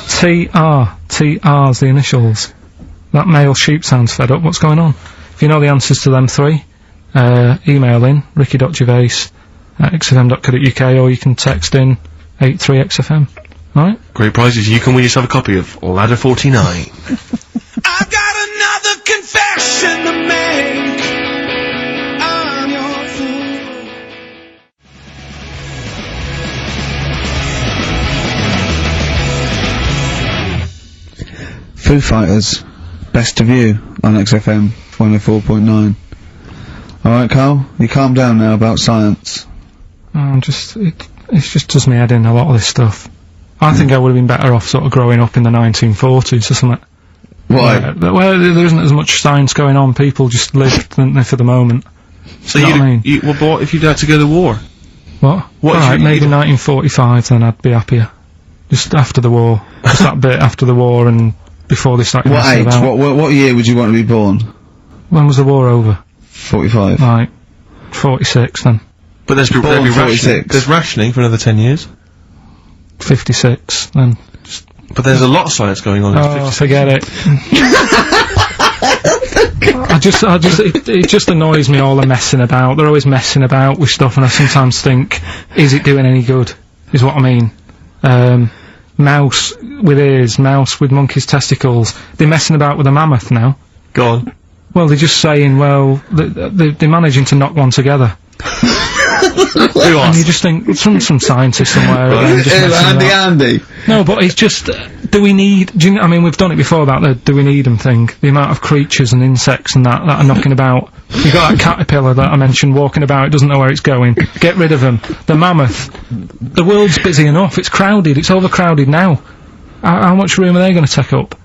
TR. TR's the initials. That male sheep sounds fed up. What's going on? If you know the answers to them 3, email in ricky.gervais@xfm.co.uk, or you can text in 83XFM. Right? Great prizes, you can win yourself a copy of Ladder 49. I've got another confession to make. I'm your fool. Foo Fighters. Best of You on XFM 104.9. Alright, Carl, you calm down now about science. It just does me head in, a lot of this stuff. I think I would have been better off sort of growing up in the 1940s or something. Why? Where there isn't as much science going on, people just live, don't they, for the moment. So You know what I mean? well, but what if you'd had to go to war? What? What if Alright, you- maybe 1945, then I'd be happier. Just after the war. Just that bit after the war and before they started What messing age? about. What year would you want to be born? When was the war over? 45. Right. 46 then. But there'd be Born rationing. 46. There's rationing for another 10 years. 56 then. But there's a lot of science going on. Oh, forget it. It just annoys me, all the messing about. They're always messing about with stuff, and I sometimes think, is it doing any good? Is what I mean. Mouse with ears, mouse with monkey's testicles. They're messing about with a mammoth now. Go on. Well, they're just saying, well, they're managing to knock one together. Who And you asked? just think, some scientist somewhere. again, just messing about. Andy. No, but it's just, I mean, we've done it before about the do we need them thing. The amount of creatures and insects and that are knocking about. You got that caterpillar that I mentioned walking about, it doesn't know where it's going. Get rid of them. The mammoth. The world's busy enough, it's crowded, it's overcrowded now. How much room are they going to take up?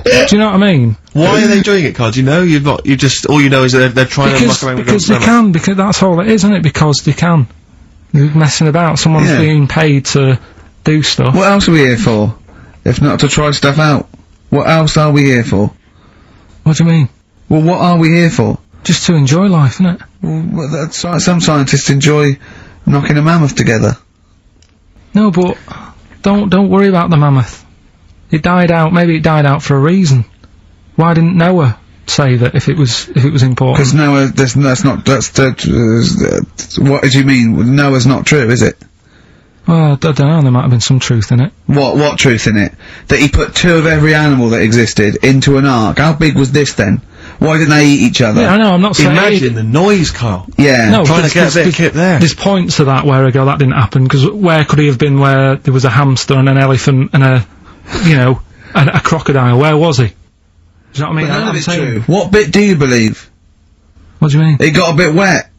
Do you know what I mean? Why are they doing it, Carl? Do you know? All you know is that they're trying to muck around with Because the they can, because that's all it is, isn't it? Because they can. They're messing about, someone's Yeah. being paid to do stuff. What else are we here for? If not to try stuff out. What else are we here for? What do you mean? Well, what are we here for? Just to enjoy life, isn't it? Well, some scientists enjoy knocking a mammoth together. No, but don't worry about the mammoth. It died out. Maybe it died out for a reason. Why didn't Noah say that if it was important? Because Noah, what do you mean? Noah's not true, is it? Well, I don't know. There might have been some truth in it. What truth in it? That he put 2 of every animal that existed into an ark. How big was this then? Why didn't they eat each other? Yeah, I know, I'm not saying... Imagine the noise, Carl. Yeah. No, Trying to get a bit of kip there. There's points to that where I go, that didn't happen, because where could he have been where there was a hamster and an elephant and a, you know, a crocodile? Where was he? Do you know what I mean? But none of I'm it's saying- true. What bit do you believe? What do you mean? It got a bit wet.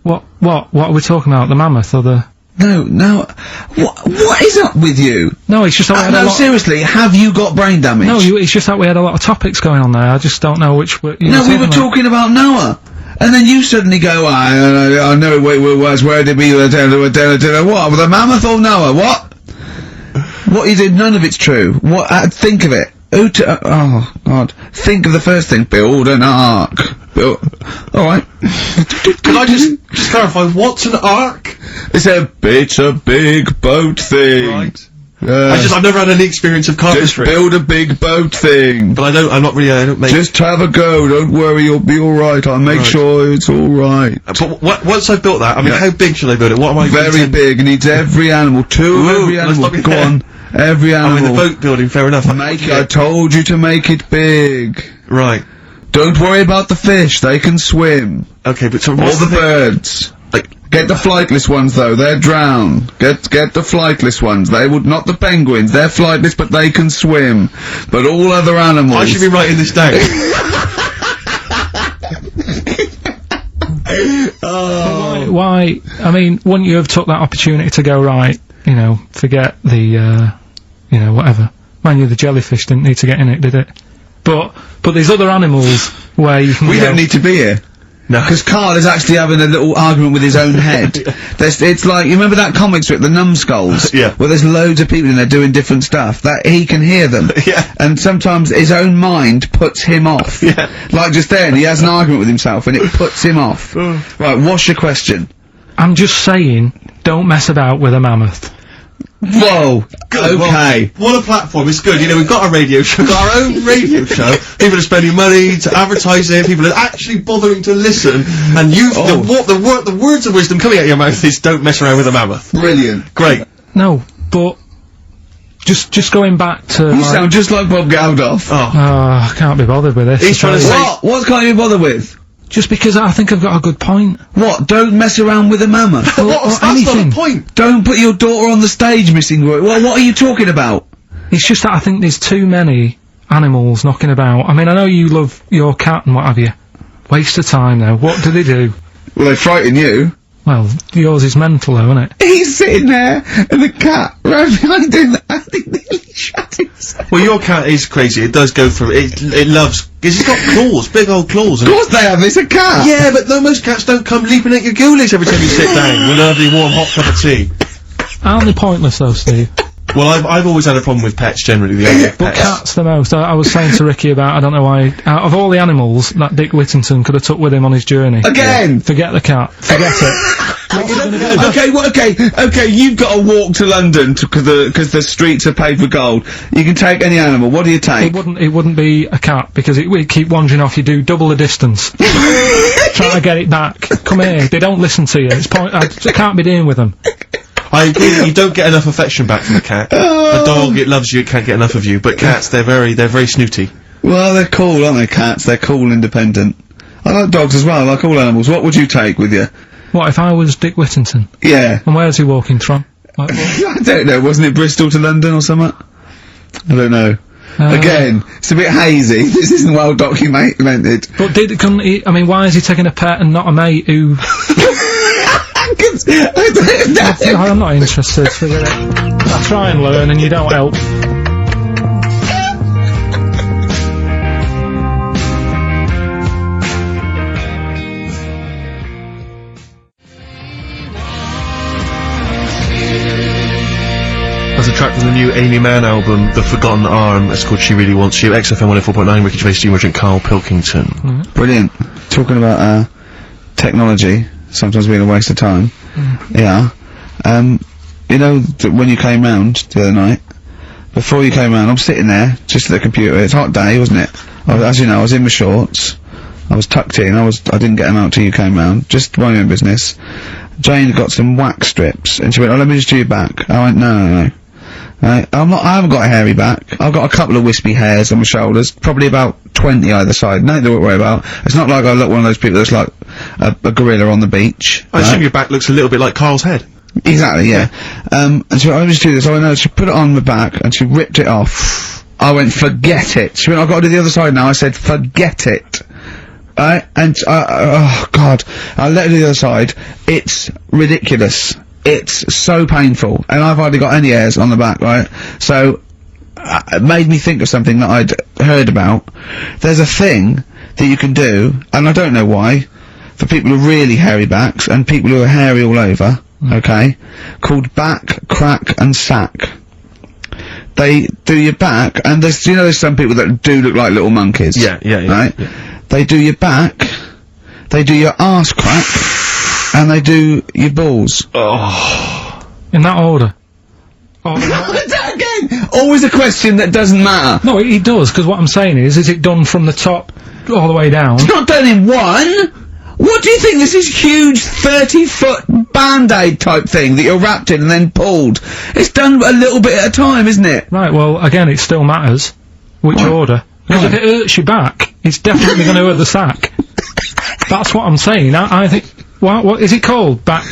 What are we talking about? The mammoth or the... No. What is up with you? No, it's just that we had a No, lot... seriously, have you got brain damage? No, it's just that we had a lot of topics going on there. I just don't know which... No, we were talking about Noah. And then you suddenly go, I know where did we, what, with the mammoth or Noah, what? What you did, none of it's true. What, think of it. Oh, God. Think of the first thing. Build an ark. Alright. Can I just clarify, what's an ark? It's a big boat thing. Right. I've never had any experience of Just carpentry. build a big boat thing. But I don't make... Just have a go, don't worry, you'll be alright, I'll make sure it's alright. But once I've built that, I mean, how big should I build it? What am I... Very big, it needs every animal, every let's animal, not be go fair. on, every I'm animal. in the boat building, fair enough. I told you to make it big. Right. Don't worry about the fish, they can swim. Okay, but so All what's the thing? birds. Get the flightless ones though, they're drowned. Get the flightless ones, not the penguins, they're flightless but they can swim. But all other animals... I should be writing this down. Why, I mean, wouldn't you have took that opportunity to go, right, you know, forget the, you know, whatever. Mind you, the jellyfish didn't need to get in it, did it? But there's other animals where you can We go, don't need to be here. No. Because Karl is actually having a little argument with his own head. It's like, you remember that comic strip, The Numbskulls? Yeah. Where there's loads of people in there doing different stuff, that he can hear them. Yeah. And sometimes his own mind puts him off. Yeah. Like just then, he has an argument with himself and it puts him off. Right, what's your question? I'm just saying, don't mess about with a mammoth. Whoa! Good, Okay. well, what a platform, it's good. You know, we've got a radio show, got our own radio show. People are spending money to advertise it, people are actually bothering to listen, and the words of wisdom coming out of your mouth is don't mess around with a mammoth. Brilliant. Great. No, but just going back to You like, sound just like Bob Geldof. I can't be bothered with this. He's trying to say... What can't you bother with? Just because I think I've got a good point. What? Don't mess around with a mammoth. That's not anything. the point. Don't put your daughter on the stage, Missing Roy. What are you talking about? It's just that I think there's too many animals knocking about. I mean, I know you love your cat and what have you. Waste of time though. What do they do? Well, they frighten you. Well, yours is mental though, isn't it? He's sitting there, and the cat right behind him, I think nearly shut himself. Well, your cat is crazy. It does go for it loves, because it's got claws, big old claws. Of course they have, it's a cat! Yeah, but most cats don't come leaping at your ghoulies every time you sit down with a lovely warm hot cup of tea. Aren't they pointless though, Steve? Well, I've always had a problem with pets generally, the idea of But pets. cats the most. I was saying to Ricky about, I don't know why, out of all the animals that Dick Whittington could have took with him on his journey. Again! Forget the cat. Forget it. Okay, you've got to walk to London because the streets are paved with gold. You can take any animal, what do you take? It wouldn't be a cat, because it would keep wandering off, you do double the distance. Trying to get it back. Come here, they don't listen to you. I can't be dealing with them. I agree that you don't get enough affection back from a cat. A dog, it loves you, it can't get enough of you. But cats, they're very snooty. Well, they're cool, aren't they, cats? They're cool, independent. I like dogs as well, I like all animals. What would you take with you? What, if I was Dick Whittington? Yeah. And where's he walking from? Like, I don't know, wasn't it Bristol to London or something? I don't know. Again, it's a bit hazy. This isn't well documented. But couldn't he, I mean, why is he taking a pet and not a mate who... I'm not interested, forget it. I try and learn and you don't help. As a track from the new Amy Mann album, The Forgotten Arm, it's called She Really Wants You. XFM 104.9, Ricky Gervais, Steve Merchant, and Karl Pilkington. Brilliant. Talking about, technology, sometimes being a waste of time. Yeah. You know, when you came round the other night, before you came round, I'm sitting there, just at the computer, it's a hot day, wasn't it? As you know, I was in my shorts, I was tucked in, I didn't get them out till you came round, just my own business. Jane got some wax strips, and she went, oh, let me just do your back. I went, no. Right? I haven't got a hairy back. I've got a couple of wispy hairs on my shoulders, probably about 20 either side. Nothing to worry about. It's not like I look one of those people that's like a gorilla on the beach. I assume your back looks a little bit like Carl's head. Exactly, yeah. And so I just do this. I know she put it on my back and she ripped it off. I went, forget it. She went, I've got to do the other side now. I said, forget it. Right? And, oh god. I let her do the other side. It's ridiculous. It's so painful. And I've hardly got any hairs on the back, right? So, it made me think of something that I'd heard about. There's a thing that you can do, and I don't know why, for people with really hairy backs, and people who are hairy all over, okay, called back, crack, and sack. They do your back, and there's, you know, there's some people that do look like little monkeys. Yeah, right? Yeah. They do your back, they do your arse crack, and they do your balls. Oh. In that order. Again, always a question that doesn't matter. No, it does, because what I'm saying is it done from the top all the way down? It's not done in one! What do you think? This is huge 30-foot Band-Aid type thing that you're wrapped in and then pulled. It's done a little bit at a time, isn't it? Right, well, again, it still matters which order. Because if it hurts your back, it's definitely going to hurt the sack. That's what I'm saying. I think... What is it called? Back...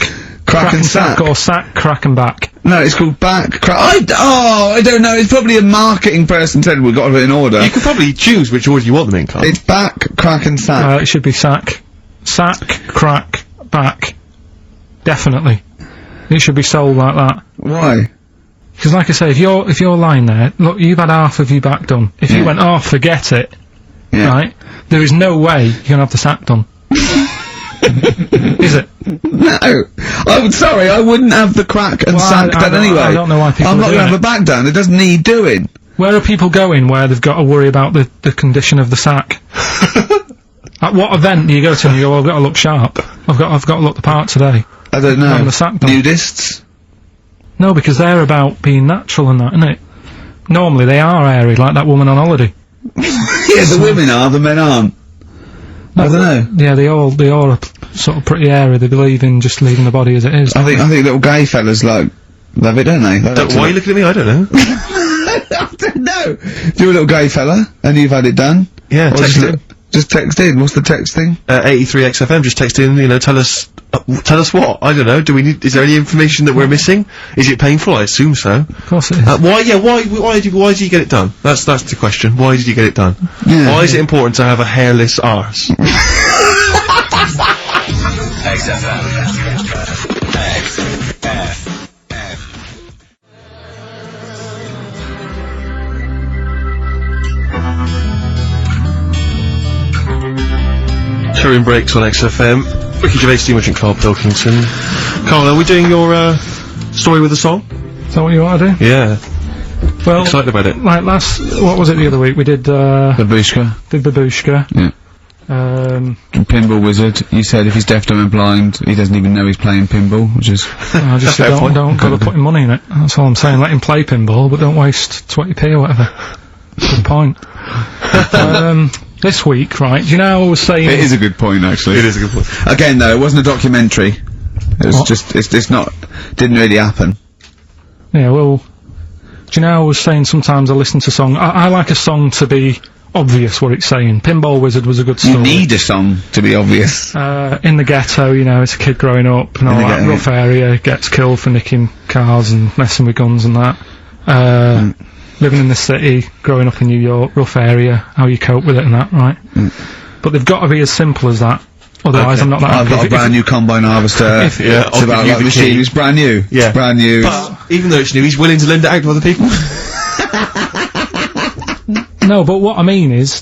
Crack and sack. Or sack, crack and back? No, it's called back, crack... I don't know. It's probably a marketing person said we've got to do it in order. You could probably choose which order you want them in, Carl. It's back, crack and sack. It should be sack. Sack, crack, back. Definitely. It should be sold like that. Why? Because like I say, if you're lying there, look, you've had half of your back done. If you went, oh, forget it, right, there is no way you're gonna have the sack done. Is it? No. I'm sorry, I wouldn't have the crack and sack done anyway. I don't know why people I'm not doing gonna have a back done, it doesn't need doing. Where are people going where they've got to worry about the condition of the sack? At what event do you go to and you go, well, I've got to look sharp. I've got to look the part today. I don't know. Having the sack done. Nudists? No, because they're about being natural and that, isn't it? Normally they are airy, like that woman on holiday. Yeah, the women are, the men aren't. I don't know. Yeah, they all are sort of pretty airy. They believe in just leaving the body as it is. I think little gay fellas like love it, don't they? Why are you looking at me? I don't know. I don't know. You're a little gay fella, and you've had it done. Yeah, just text in. What's the text thing? 83 XFM. Just text in. You know, tell us what. I don't know. Is there any information that we're missing? Is it painful? I assume so. Of course it is. Why did you get it done? That's the question. Why did you get it done? Yeah. Why is it important to have a hairless arse? Turing Breaks on XFM. Ricky Gervais, Steve and Karl Pilkington. Karl, are we doing your story with a song? Is that what you want to do? Yeah. Well, excited about it. Like what was it the other week? We did Babushka. Did Babushka. Yeah. Pinball Wizard. You said if he's deaf, dumb and blind, he doesn't even know he's playing pinball, which is... I just said don't bother putting money in it. That's all I'm saying. Let him play pinball, but don't waste 20p or whatever. Good point. This week, right, do you know how I was saying... It is a good point, actually. It is a good point. Again, though, it wasn't a documentary. It was just, it's not, didn't really happen. Yeah, well, do you know how I was saying sometimes I listen to song, I like a song to be obvious what it's saying. Pinball Wizard was a good story. You need a song to be obvious. In the ghetto, you know, it's a kid growing up and all that, rough area, gets killed for nicking cars and messing with guns and that. Living in the city, growing up in New York, rough area, how you cope with it and that, right? But they've got to be as simple as that. Otherwise, I'm not that I've got a brand new combine harvester. It's about like the machine. It's brand new. Yeah. It's brand new. But even though it's new, he's willing to lend it out to other people. No, but what I mean is,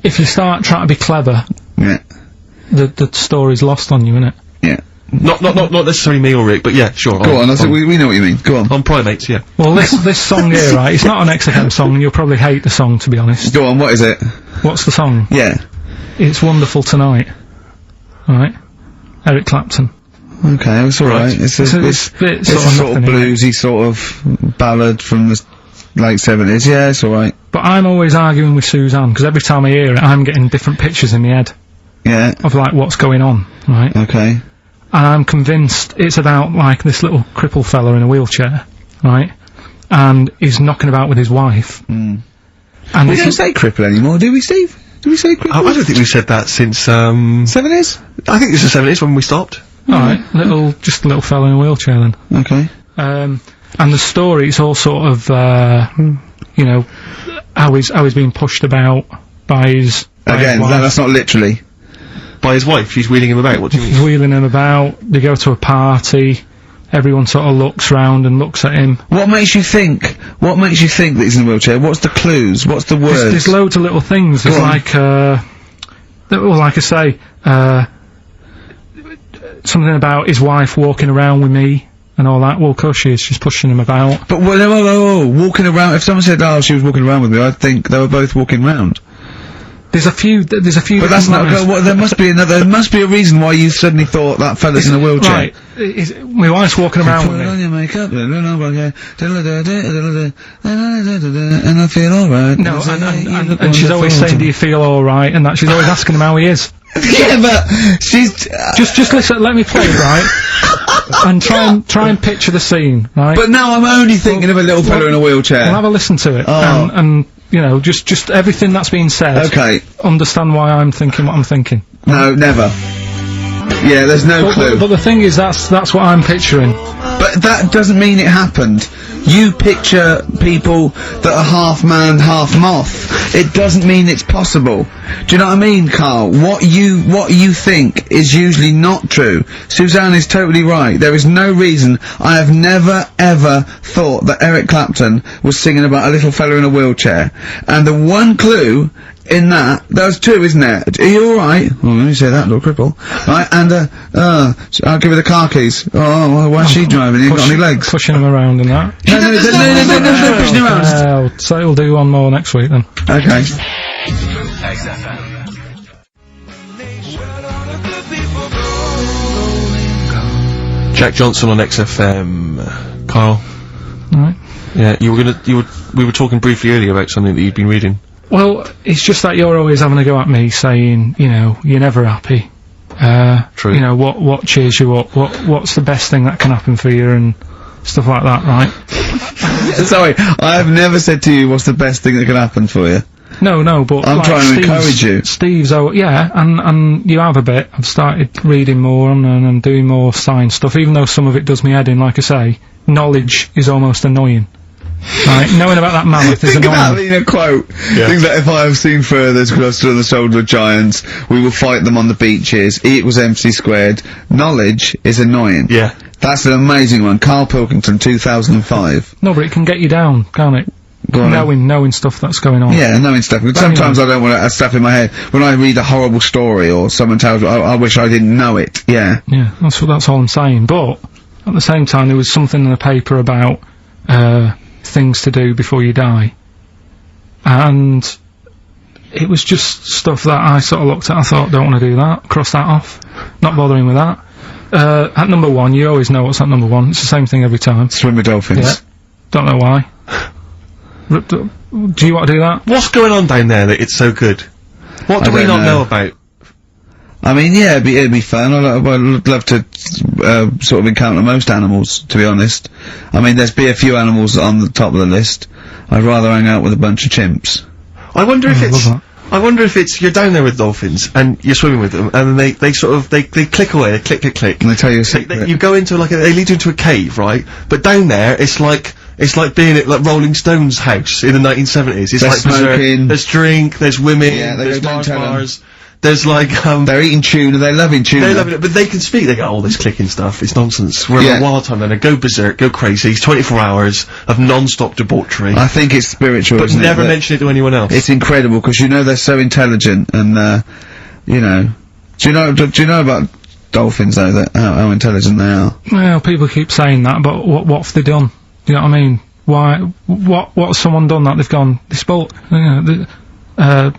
if you start trying to be clever, the story's lost on you, innit? Yeah. Not necessarily me or Rick, but yeah, sure. Go on, we know what you mean. Go on. On primates, yeah. Well, this song here, right, it's not an XFM song, and you'll probably hate the song, to be honest. Go on, what is it? What's the song? Yeah. It's Wonderful Tonight. Alright? Eric Clapton. Okay, it's alright. It's a sort of bluesy sort of ballad from the late 70s. Yeah, it's alright. But I'm always arguing with Suzanne, because every time I hear it, I'm getting different pictures in my head. Yeah. Of, like, what's going on, right? Okay. And I'm convinced it's about, like, this little crippled fella in a wheelchair, right? and is knocking about with his wife. And We don't say cripple anymore, do we, Steve? Do we say cripple? I don't think we've said that since, 70s? I think it's the 70s when we stopped. Alright, just a little fella in a wheelchair then. Okay. And the story is all sort of, you know, how he's being pushed about by his... Again, that's not literally. By his wife, she's wheeling him about, what do you mean? He's wheeling him about, they go to a party, everyone sort of looks round and looks at him. What makes you think that he's in a wheelchair? What's the clues? What's the words? There's loads of little things. There's like, well, like I say, something about his wife walking around with me and all that. Well, 'cause she's pushing him about. But whoa, walking around. If someone said, "Oh, she was walking around with me," I'd think they were both walking round. There's a few. But that's not. There must be another. There must be a reason why you suddenly thought that fella's in a wheelchair. Right. My wife's walking around with Put me. on your makeup, and I feel alright. No, and she's always saying, "Do you feel all right?" And that she's always asking him how he is. Yeah, but she's just listen. Let me play, right? And try and picture the scene, right? But now I'm only thinking of a little fella in a wheelchair. Well, have a listen to it, and you know, just everything that's being said. Okay. Understand why I'm thinking what I'm thinking. No, never. Yeah, there's no clue. But the thing is, that's what I'm picturing. But that doesn't mean it happened. You picture people that are half man, half moth. It doesn't mean it's possible. Do you know what I mean, Carl? What you think is usually not true. Suzanne is totally right. There is no reason. I have never ever thought that Eric Clapton was singing about a little fella in a wheelchair. And the one clue in that, there's two, isn't there? Are you alright? Well, let me say that, little cripple. Right, and, I'll give her the car keys. Oh, why is she driving? He ain't got any legs. Pushing him around and that. No, pushing him around. Well, so we'll do one more next week then. Okay. Jack Johnson on XFM. Carl. Right. Yeah, we were talking briefly earlier about something that you'd been reading. Well, it's just that you're always having a go at me, saying, you know, you're never happy. True. You know, what cheers you up? What's the best thing that can happen for you and stuff like that, right? Sorry, I have never said to you what's the best thing that can happen for you. No, but I'm like trying to encourage you. Steve's, and you have a bit. I've started reading more and doing more science stuff, even though some of it does me head in, like I say. Knowledge is almost annoying. Right, knowing about that mammoth is Think annoying. about being a quote. Yeah. Think that if I have seen furthers clustered on the shoulder of giants, we will fight them on the beaches. E = MC squared. Knowledge is annoying. Yeah. That's an amazing one. Karl Pilkington, 2005. No, but it can get you down, can't it? Go on. Knowing stuff that's going on. Yeah, knowing stuff. But sometimes I don't want to have stuff in my head. When I read a horrible story or someone tells me, I wish I didn't know it. Yeah. Yeah, that's all I'm saying. But at the same time, there was something in the paper about things to do before you die, and it was just stuff that I sort of looked at. I thought, don't want to do that. Cross that off. Not bothering with that. At number one, you always know what's at number one. It's the same thing every time. Swim with dolphins. Yeah. Don't know why. Do you want to do that? What's going on down there that it's so good? What do we not know about? I mean, yeah, it'd be fun. I'd love to, sort of encounter most animals, to be honest. I mean, there's be a few animals on the top of the list. I'd rather hang out with a bunch of chimps. I wonder if it's, you're down there with dolphins, and you're swimming with them, and they click away, they click. And they tell you a secret. You go into they lead you into a cave, right? But down there, it's like being at, like, Rolling Stones' house in the 1970s. It's They're like smoking. There's drink, there's women, Yeah, they there's go, "Don't tell 'em." bars. There's like, They're eating tuna, they're loving tuna. they're loving it, but they can speak. They go, "Oh, this clicking stuff, it's nonsense." We're Yeah. at a wild time then. They go berserk, go crazy. It's 24 hours of non-stop debauchery. I think it's spiritual, but isn't it? never That- mention it to anyone else. It's incredible, because you know they're so intelligent, and, you know... Do you know about dolphins, though, that how intelligent they are? Well, people keep saying that, but what have they done? Do you know what I mean? Why? What has someone done that they've gone? This book. I've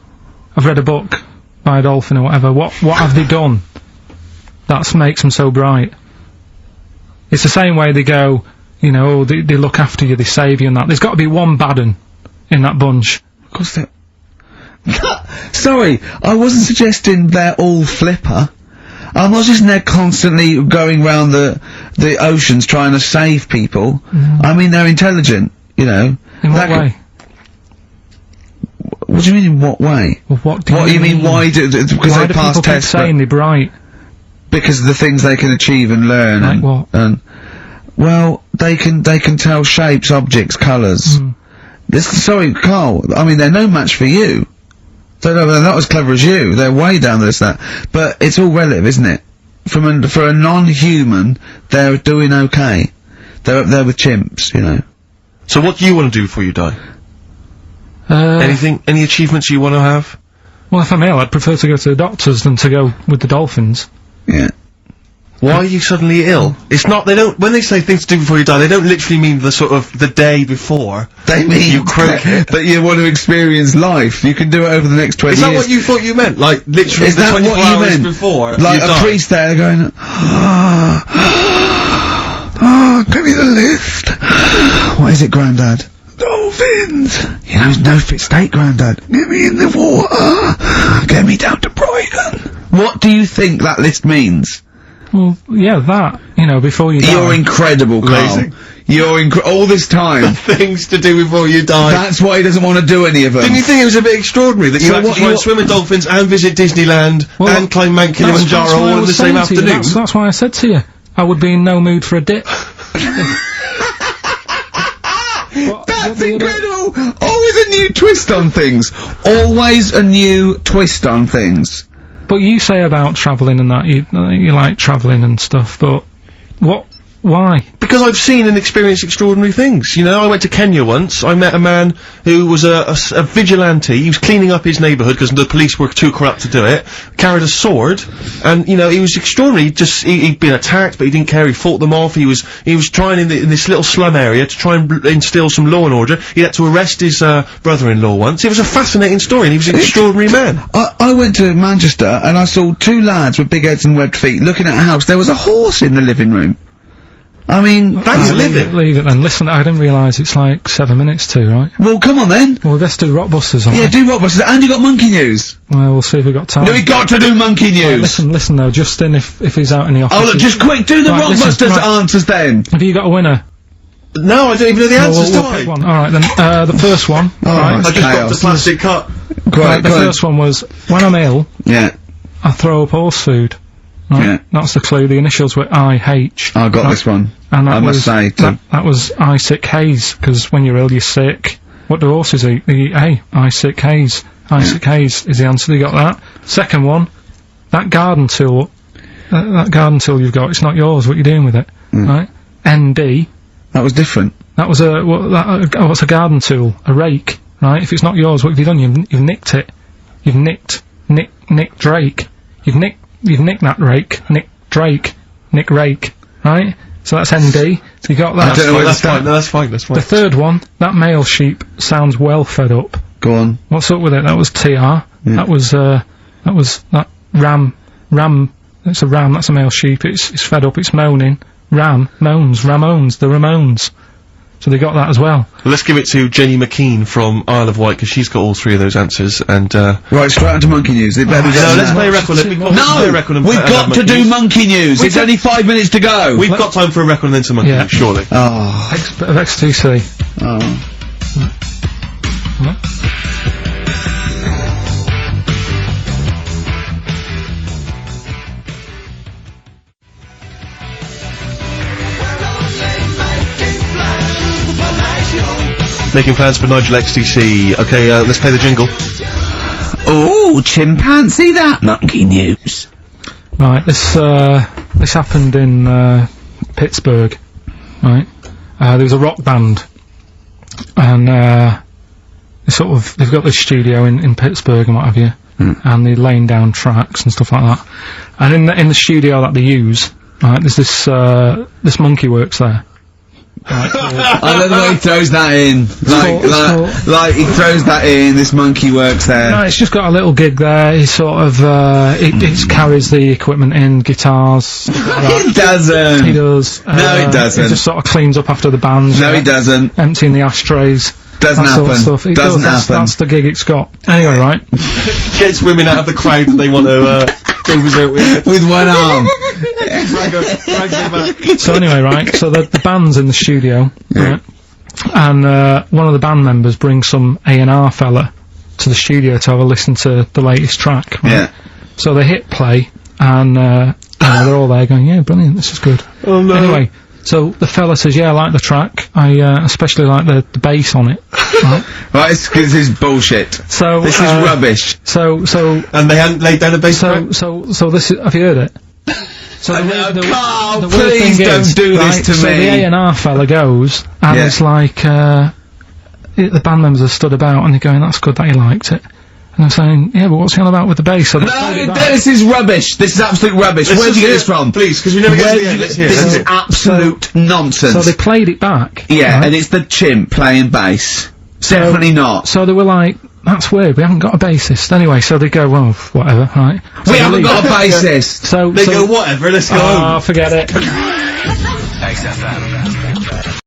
read a book by a dolphin or whatever. What have they done that makes them so bright? It's the same way they go, you know, they look after you, they save you and that. There's got to be one bad un in that bunch. Of course they're... Sorry, I wasn't suggesting they're all flipper. I'm not just they're constantly going round the oceans trying to save people. I mean, they're intelligent. you know. In what that could- way? What do you mean in what way? Well, what do What you mean, why do, because why they do pass people keep tests, saying they're bright? because of the things they can achieve and learn Like and, what? and, well, they can tell shapes, objects, colours. Sorry, Carl, I mean, they're no match for you. They're not as clever as you. They're way down this, that. But it's all relative, isn't it? For a non-human, they're doing okay. They're up there with chimps, you know. So what do you want to do before you die? Anything? Any achievements you want to have? Well, if I'm ill, I'd prefer to go to the doctors than to go with the dolphins. Yeah. Why are you suddenly ill? It's not, they don't, when they say things to do before you die, they don't literally mean the sort of, the day before. They mean you croak it. that you want to experience life. You can do it over the next 20 Is years. that what you thought you meant? Like, literally Is the that 24 what you hours meant? before Like you a die? priest there going, give me the lift. What is it, Grandad? Dolphins. You know, no fit state, Grandad. Get me in the water. Get me down to Brighton. What do you think that list means? Well, yeah, that, you know, before you die. You're incredible, Carl. Amazing. You're all this time. Things to do before you die. That's why he doesn't want to do any of them. Didn't you think it was a bit extraordinary that you So had to what try you- and swim with dolphins and visit Disneyland Well, and climb Mount Kilimanjaro That's why I all in was the same saying to you, afternoon? That's why I said to you, I would be in no mood for a dip. That's incredible! Always a new twist on things. Always a new twist on things. But you say about travelling and that, you like travelling and stuff, but why? Because I've seen and experienced extraordinary things. You know, I went to Kenya once. I met a man who was a vigilante. He was cleaning up his neighbourhood because the police were too corrupt to do it. Carried a sword, and you know, he was extraordinary. He'd been attacked, but he didn't care. He fought them off. He was trying in this little slum area to try and instill some law and order. He had to arrest his brother-in-law once. It was a fascinating story, and he was an extraordinary man. I went to Manchester and I saw two lads with big heads and webbed feet looking at a house. There was a horse in the living room. I mean, That's living. Leave it then. Listen, I didn't realise it's like 7 minutes to, right? well, come on then. Well, let's do Rockbusters on Yeah, do Rockbusters, and you got Monkey News. Well, we'll see if we've got time. No, we got to do Monkey Right, News. listen though, Justin, if he's out in the office. Oh, look, just quick, do the Right, listen, Rockbusters right. answers then. Have you got a winner? No, I don't even know the answers. We'll do I? pick one. Alright then, the first one. right. I just got Chaos. the plastic cup. Right, the first one was, when I'm ill, Yeah, I throw up horse food. Right? Yeah. That's the clue. The initials were IH. I got this one. And that I must was, say, too. that was I sick haze, because when you're ill, you're sick. What do horses eat? They eat hay. I sick haze. I sick haze is the answer. You got that. Second one, that garden tool. That garden tool you've got, it's not yours. What you doing with it? Right? ND. That was different. That was what's a garden tool? A rake. Right? If it's not yours, what have you done? You've nicked it. You've nicked Drake. You've nicked that rake. Nick Drake. Nick Rake. Right? So that's ND. So you got that. I don't know where That's to start. fine. No, that's fine. That's fine. The third one, that male sheep sounds well fed up. Go on. What's up with it? That was TR. That was that ram. It's a ram. That's a male sheep. It's fed up. It's moaning. Ramones. The Ramones. So they got that as well. Let's give it to Jenny McKean from Isle of Wight, because she's got all three of those answers, and, Right, straight on to Monkey News. They better be no, better let's than play a that. record. We've got to play a record and We've got to do Monkey Monkey News. It's only 5 minutes to go. News. We've got time for a record and then some Monkey Yeah. News, surely. Oh. Bit of XTC. Oh. Making plans for Nigel XTC. Okay, let's play the jingle. Oh, chimpanzee that Monkey News. Right. This happened in Pittsburgh. Right. There was a rock band, and they've got this studio in Pittsburgh and what have you, and they're laying down tracks and stuff like that. And in the studio that they use, right, there's this monkey works there. Right, I love the way he throws that in. Like he throws that in, this monkey works there. no, it's just got a little gig there. He sort of it carries the equipment in, guitars. Stuff like that. He doesn't. He does. No, he doesn't. He just sort of cleans up after the band. No, he doesn't. Emptying the ashtrays. Doesn't that sort of happen. stuff. It Doesn't does. happen. That's the gig it's got. Anyway, right. Gets women out of the crowd that they want to, go visit with. With one arm. Drag them back. So anyway, right. So the band's in the studio. Right. and one of the band members brings some A&R fella to the studio to have a listen to the latest track. Right? Yeah. So they hit play, and they're all there going, yeah, brilliant, this is good. Oh no. Anyway, so the fella says, yeah, I like the track, I especially like the bass on it. Right? Right, this is bullshit. So This is rubbish. So And they hadn't laid down a bass track? so this is, have you heard it? So Carl, the weird please thing don't is, do right, this to so me. the A&R fella goes, and Yeah. it's like, the band members are stood about, and they're going, that's good that you liked it. And I'm saying, yeah, but what's he on about with the bass? So they played it No, back. this is rubbish. This is absolute rubbish. Let's Where'd just you get hear this it, from? please, 'cause we never get to Where'd the end. you Let's get- hear it. This is absolute nonsense. So they played it back. Yeah, right? and it's the chimp playing bass. Definitely not. So they were like, that's weird, we haven't got a bassist. Anyway, so they go, well, whatever, right? So We they haven't leave. got a bassist. So, They so, go, whatever, let's go home. oh, forget it. XFM.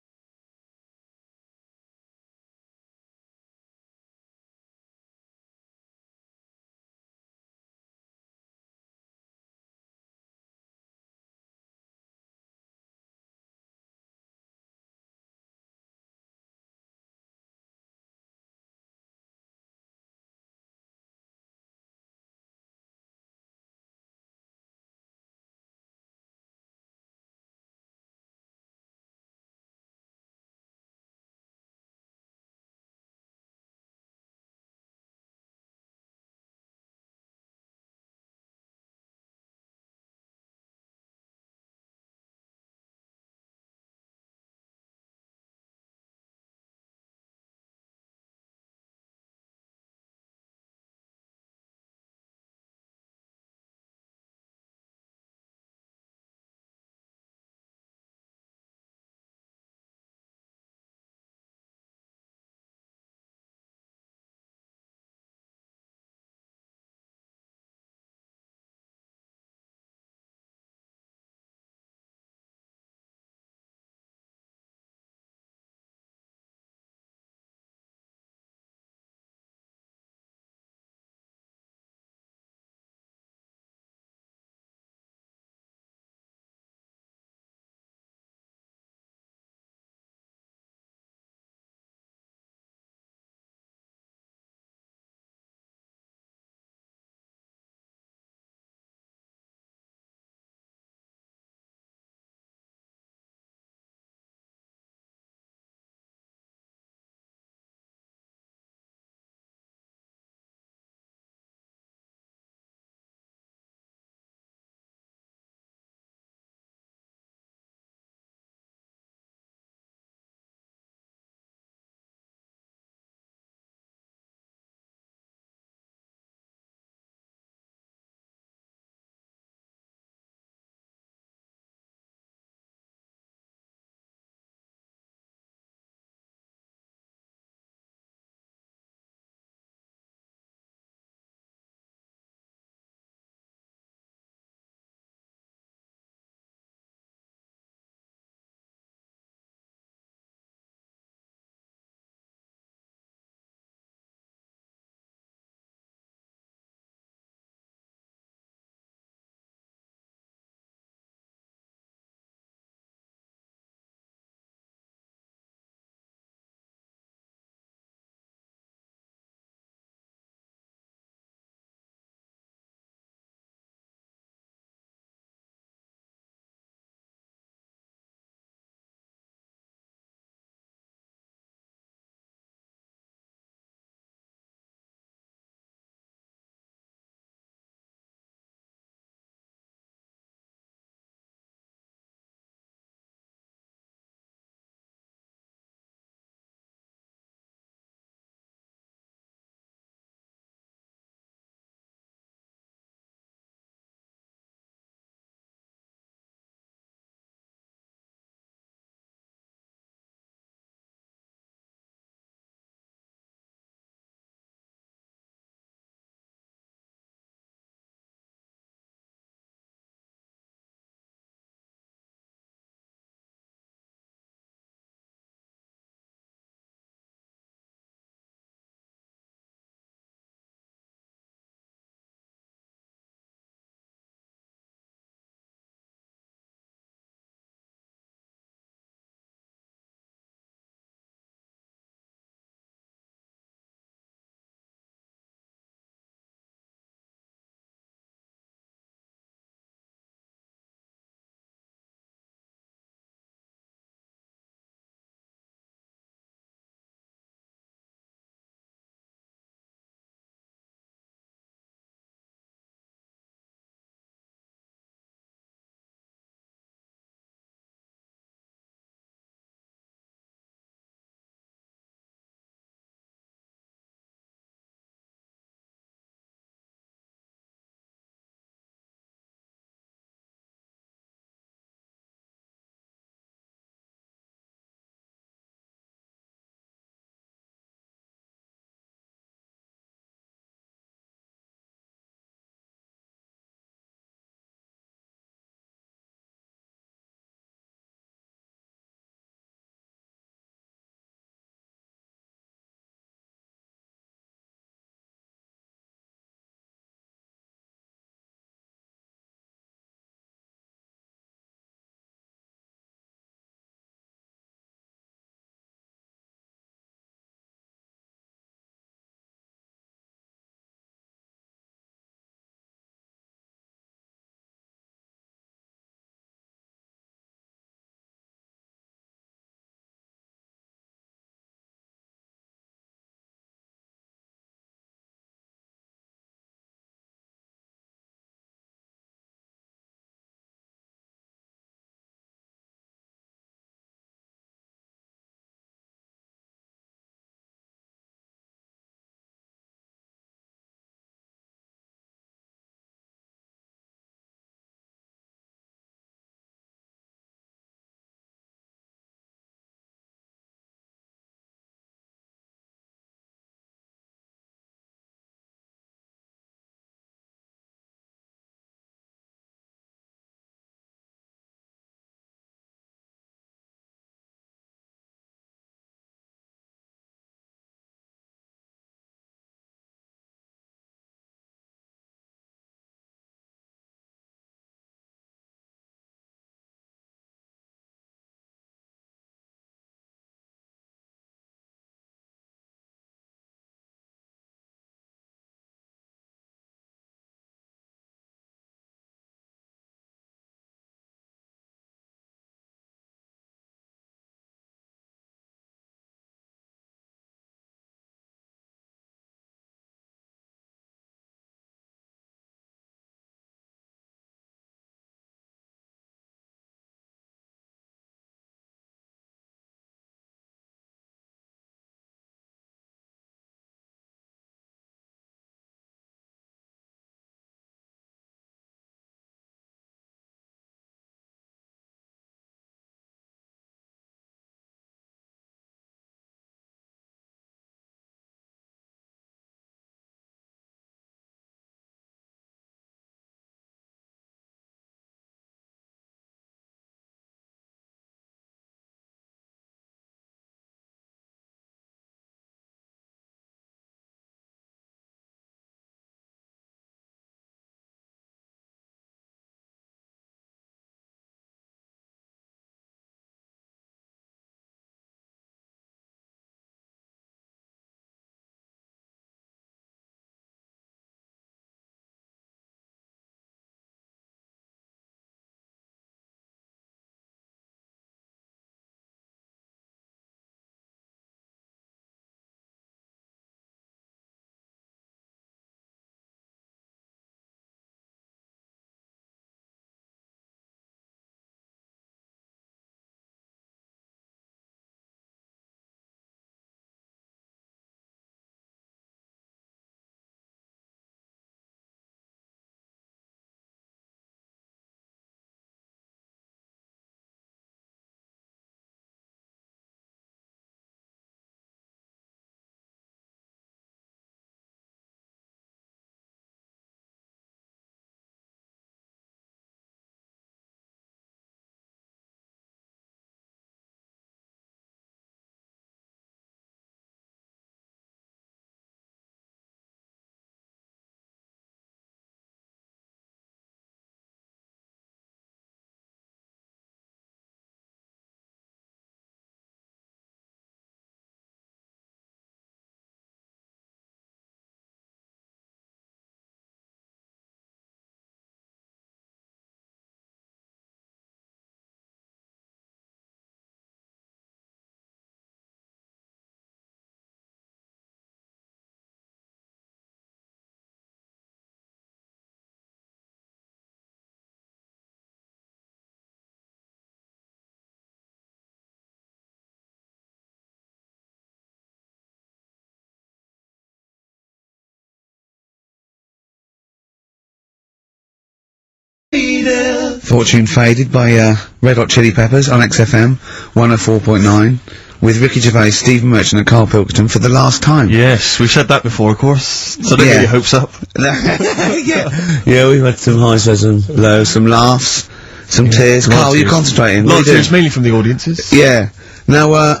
Fortune Faded by, Red Hot Chili Peppers on XFM 104.9 with Ricky Gervais, Stephen Merchant and Karl Pilkington for the last time. Yes, we've said that before, of course. So don't get your hopes up. Yeah, we've had some highs, some lows, some laughs, some tears. Karl, you concentrating? Lots of tears, mainly from the audiences. Yeah. Now,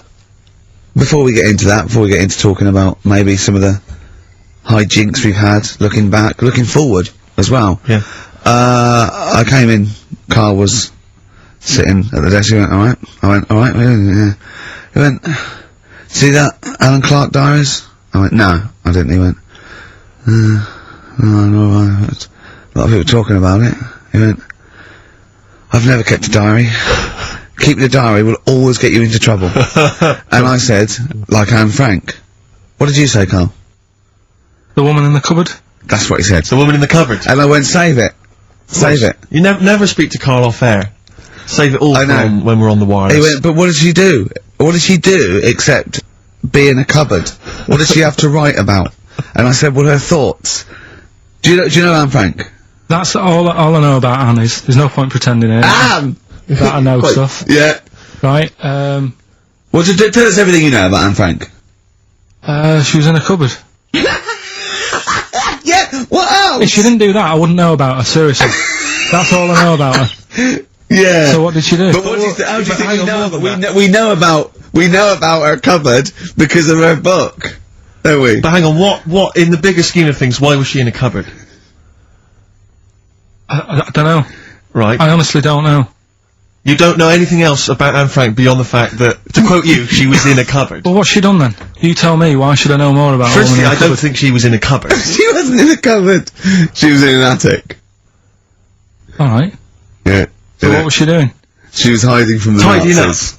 before we get into that, before we get into talking about maybe some of the hijinks we've had, looking back, looking forward as well. Yeah. I came in, Karl was sitting at the desk, he went, alright? I went, alright, yeah. He went, see that Alan Clark diaries? I went, no, I didn't. He went, no, a lot of people talking about it. He went, I've never kept a diary. Keeping a diary will always get you into trouble. And I said, like Anne Frank. What did you say, Karl? The woman in the cupboard? That's what he said. The woman in the cupboard. And I went, save it. Save it. You never speak to Karl off air. Save it all from when we're on the wireless. He went, but what did she do? What did she do except be in a cupboard? What did she have to write about? And I said, well, her thoughts. Do you know Anne Frank? That's all I know about Anne is. There's no point pretending it. Anne! That I know stuff. Yeah. Right, well, tell us everything you know about Anne Frank. She was in a cupboard. Yeah, what else? If she didn't do that, I wouldn't know about her, seriously. That's all I know about her. Yeah. So what did she do? But what do you how do you think we know about we know about her cupboard because of her book, don't we? But hang on, what in the bigger scheme of things, why was she in a cupboard? I don't know. Right. I honestly don't know. You don't know anything else about Anne Frank beyond the fact that, to quote you, she was in a cupboard. Well, what's she done then? You tell me, why should I know more about her? Firstly, I don't think she was in a cupboard. She wasn't in a cupboard. She was in an attic. Alright. Yeah. So what was she doing? She was hiding from the Nazis.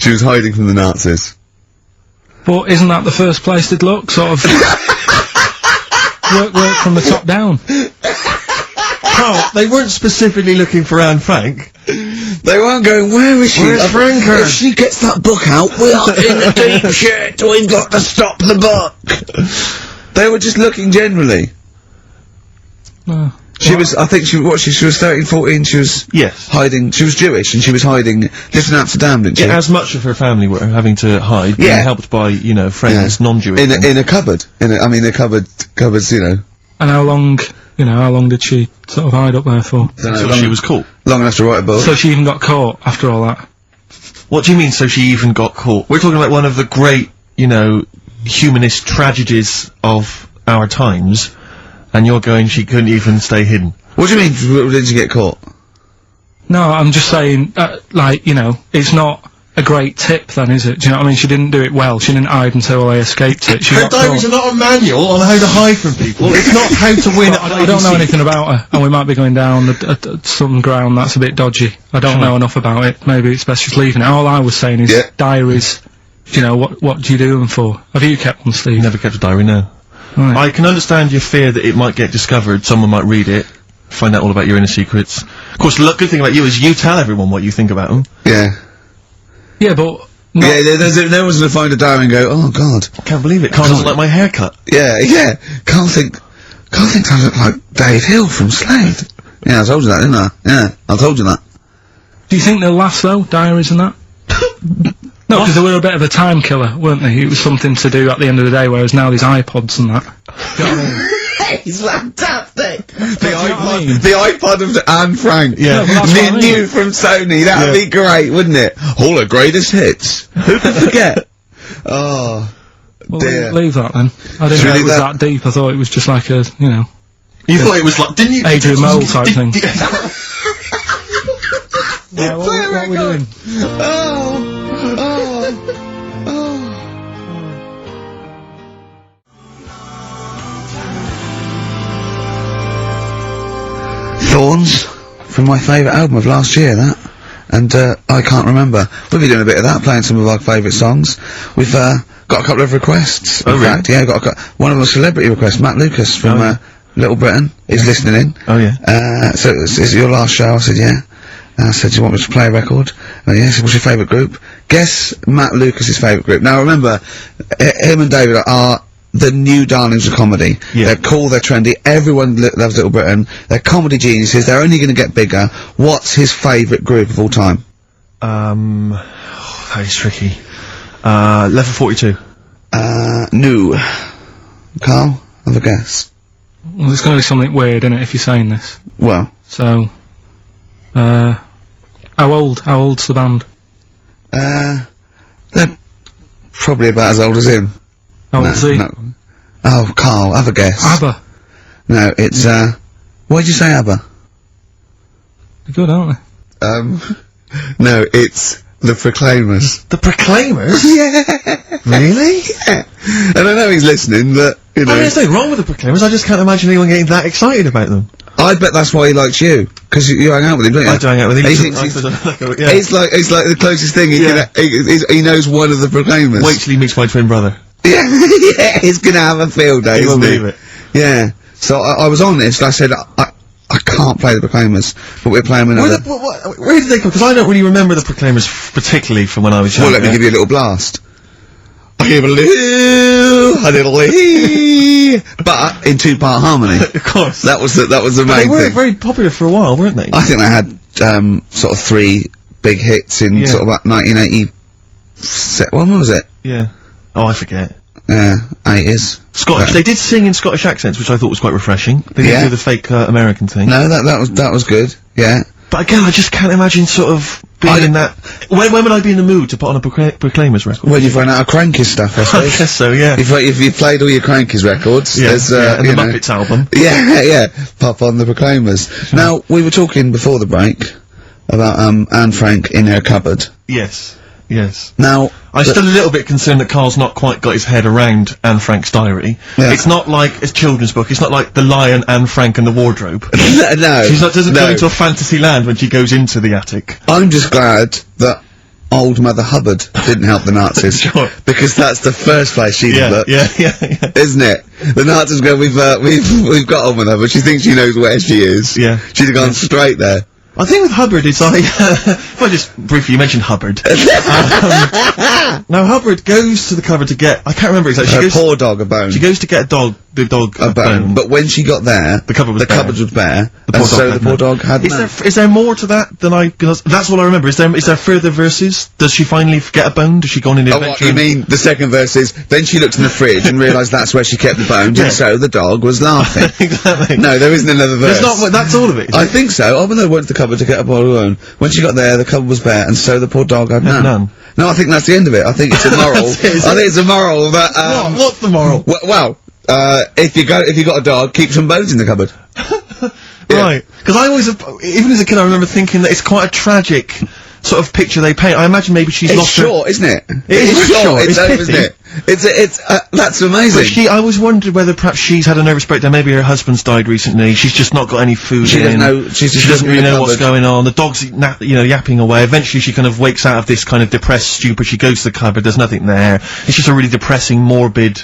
She was hiding from the Nazis. But isn't that the first place they'd look? Sort of work from the top down. Oh, they weren't specifically looking for Anne Frank. They weren't going, where is she? Where's Franker? If she gets that book out, we are in the deep shit. We've got to stop the book. They were just looking generally. She was, I think she was 13, 14, she was hiding, she was Jewish and she was hiding, lived in Amsterdam, didn't she? Yeah, as much of her family were having to hide, being helped by, you know, friends, non-Jewish. In a cupboard. Cupboards, you know. And how long did she sort of hide up there for? Until she was caught. Long enough to write a book. So she even got caught after all that? What do you mean, so she even got caught? We're talking about one of the great, you know, humanist tragedies of our times, and you're going, she couldn't even stay hidden. What do you mean, did she get caught? No, I'm just saying, like, you know, it's not a great tip then, is it? Do you know what I mean? She didn't do it well. She didn't hide until they escaped it. She Her diaries are not a manual on how to hide from people. It's not how to win at I don't know anything about her, and we might be going down some ground that's a bit dodgy. I don't know enough about it. Maybe it's best just leaving it. All I was saying is diaries. You know, what do you do them for? Have you kept one, Steve? Never kept a diary, no. Right. I can understand your fear that it might get discovered, someone might read it, find out all about your inner secrets. Of course, the good thing about you is you tell everyone what you think about them. Yeah. Yeah, but... no one's gonna find a diary and go, oh god. I can't believe it, Karl doesn't like my haircut. Yeah. Karl thinks I look like Dave Hill from Slade. Yeah, I told you that, didn't I? Yeah, I told you that. Do you think they'll last, though, diaries and that? No, because they were a bit of a time killer, weren't they? It was something to do at the end of the day, whereas now there's iPods and that. Do you know what I mean? It's fantastic! The iPod of Anne Frank. Yeah, but new from Sony, that'd be great, wouldn't it? All her greatest hits. Who could forget? Oh, well, dear. leave that then. I didn't know it was that deep, I thought it was just like a, you know... You thought it was like, didn't you? Adrian Mole type thing. Yeah, what are we doing? Thorns, from my favourite album of last year, that. And, I can't remember. We'll be doing a bit of that, playing some of our favourite songs. We've, got a couple of requests. Oh, in fact, yeah, one of them a celebrity request, Matt Lucas from, Little Britain, is listening in. Oh, yeah. So, is it your last show? I said, yeah. And I said, do you want me to play a record? And he said, what's your favourite group? Guess Matt Lucas's favourite group. Now remember, him and David are the new darlings of comedy. Yeah. They're cool, they're trendy, everyone loves Little Britain, they're comedy geniuses, they're only gonna get bigger. What's his favourite group of all time? That is tricky. Level 42. No. Carl, have a guess. Well, there's going to be something weird in it if you're saying this. Well, So, how old's the band? they're probably about as old as him. How old's he? No. Oh, Carl, have a guess. ABBA. No, it's, why'd you say ABBA? They're good, aren't they? No, it's the Proclaimers. The Proclaimers? Yeah! Really? Yeah. And I know he's listening, but, you know. There's nothing wrong with the Proclaimers, I just can't imagine anyone getting that excited about them. I bet that's why he likes you. 'Cause you hang out with him, don't you? I do hang out with him. He thinks he's, it's like the closest thing he can, he knows one of the Proclaimers. Wait till he meets my twin brother. Yeah, yeah, he's gonna have a field day, He isn't won't he? believe it. Yeah. So I was honest, I said, I can't play the Proclaimers, but we're playing another. Where did they come? Because I don't really remember the Proclaimers particularly from when I was young. Well, let me give you a little blast. I give a little, but in two-part harmony. Of course. That was the But main they were thing. very popular for a while, weren't they? I think they had, sort of 3 big hits in sort of about 1980. When was it? Yeah. Oh, I forget. 80s. Scottish. They did sing in Scottish accents, which I thought was quite refreshing. They didn't do the fake American thing. No, that was good. Yeah. But again, I just can't imagine sort of being in that. When would I be in the mood to put on a Proclaimers record? When you've run out of Crankies stuff, I I suppose. guess so, yeah. If you played all your Crankies records, there's, and the you know, Muppets album. Yeah, pop on the Proclaimers. Now, we were talking before the break about, Anne Frank in her cupboard. Yes. Yes. Now, I'm still a little bit concerned that Carl's not quite got his head around Anne Frank's diary. Yeah. It's not like a children's book. It's not like The Lion, Anne Frank and the Wardrobe. no. She doesn't go into a fantasy land when she goes into the attic. I'm just glad that old Mother Hubbard didn't help the Nazis. Sure. Because that's the first place she'd look. Yeah. Isn't it? The Nazis go, we've got on with her, but she thinks she knows where she is. Yeah. She'd have gone straight there. I think with Hubbard, it's like, if I just briefly, you mentioned Hubbard. Now Hubbard goes to the cupboard to get, I can't remember exactly. Her poor dog a bone. She goes to get the dog a bone. But when she got there, the cupboard was bare. The poor dog had none. Is there more to that than because that's all I remember. Is there further verses? Does she finally get a bone? Does she go on an adventure? Oh, what, you mean the second verse is, then she looked in the fridge and realised that's where she kept the bones, and so the dog was laughing. Exactly. No, there isn't another verse. That's all of it. I think so. Oh, but they went to the cupboard to get a bone. When she got there, the cupboard was bare, and so the poor dog had none. No, I think that's the end of it. I think it's a moral. I think it's a moral that, what's the moral? Well, if you got a dog, keep some bones in the cupboard. Right. Because I always, even as a kid, I remember thinking that it's quite a tragic sort of picture they paint. I imagine maybe she's lost her... It's short, isn't it? It is short. It's over, isn't it? That's amazing. But I always wondered whether perhaps she's had a nervous breakdown. Maybe her husband's died recently. She's just not got any food. She doesn't know. She doesn't really know what's going on. The dog's, yapping away. Eventually, she kind of wakes out of this kind of depressed stupor. She goes to the cupboard. There's nothing there. It's just a really depressing, morbid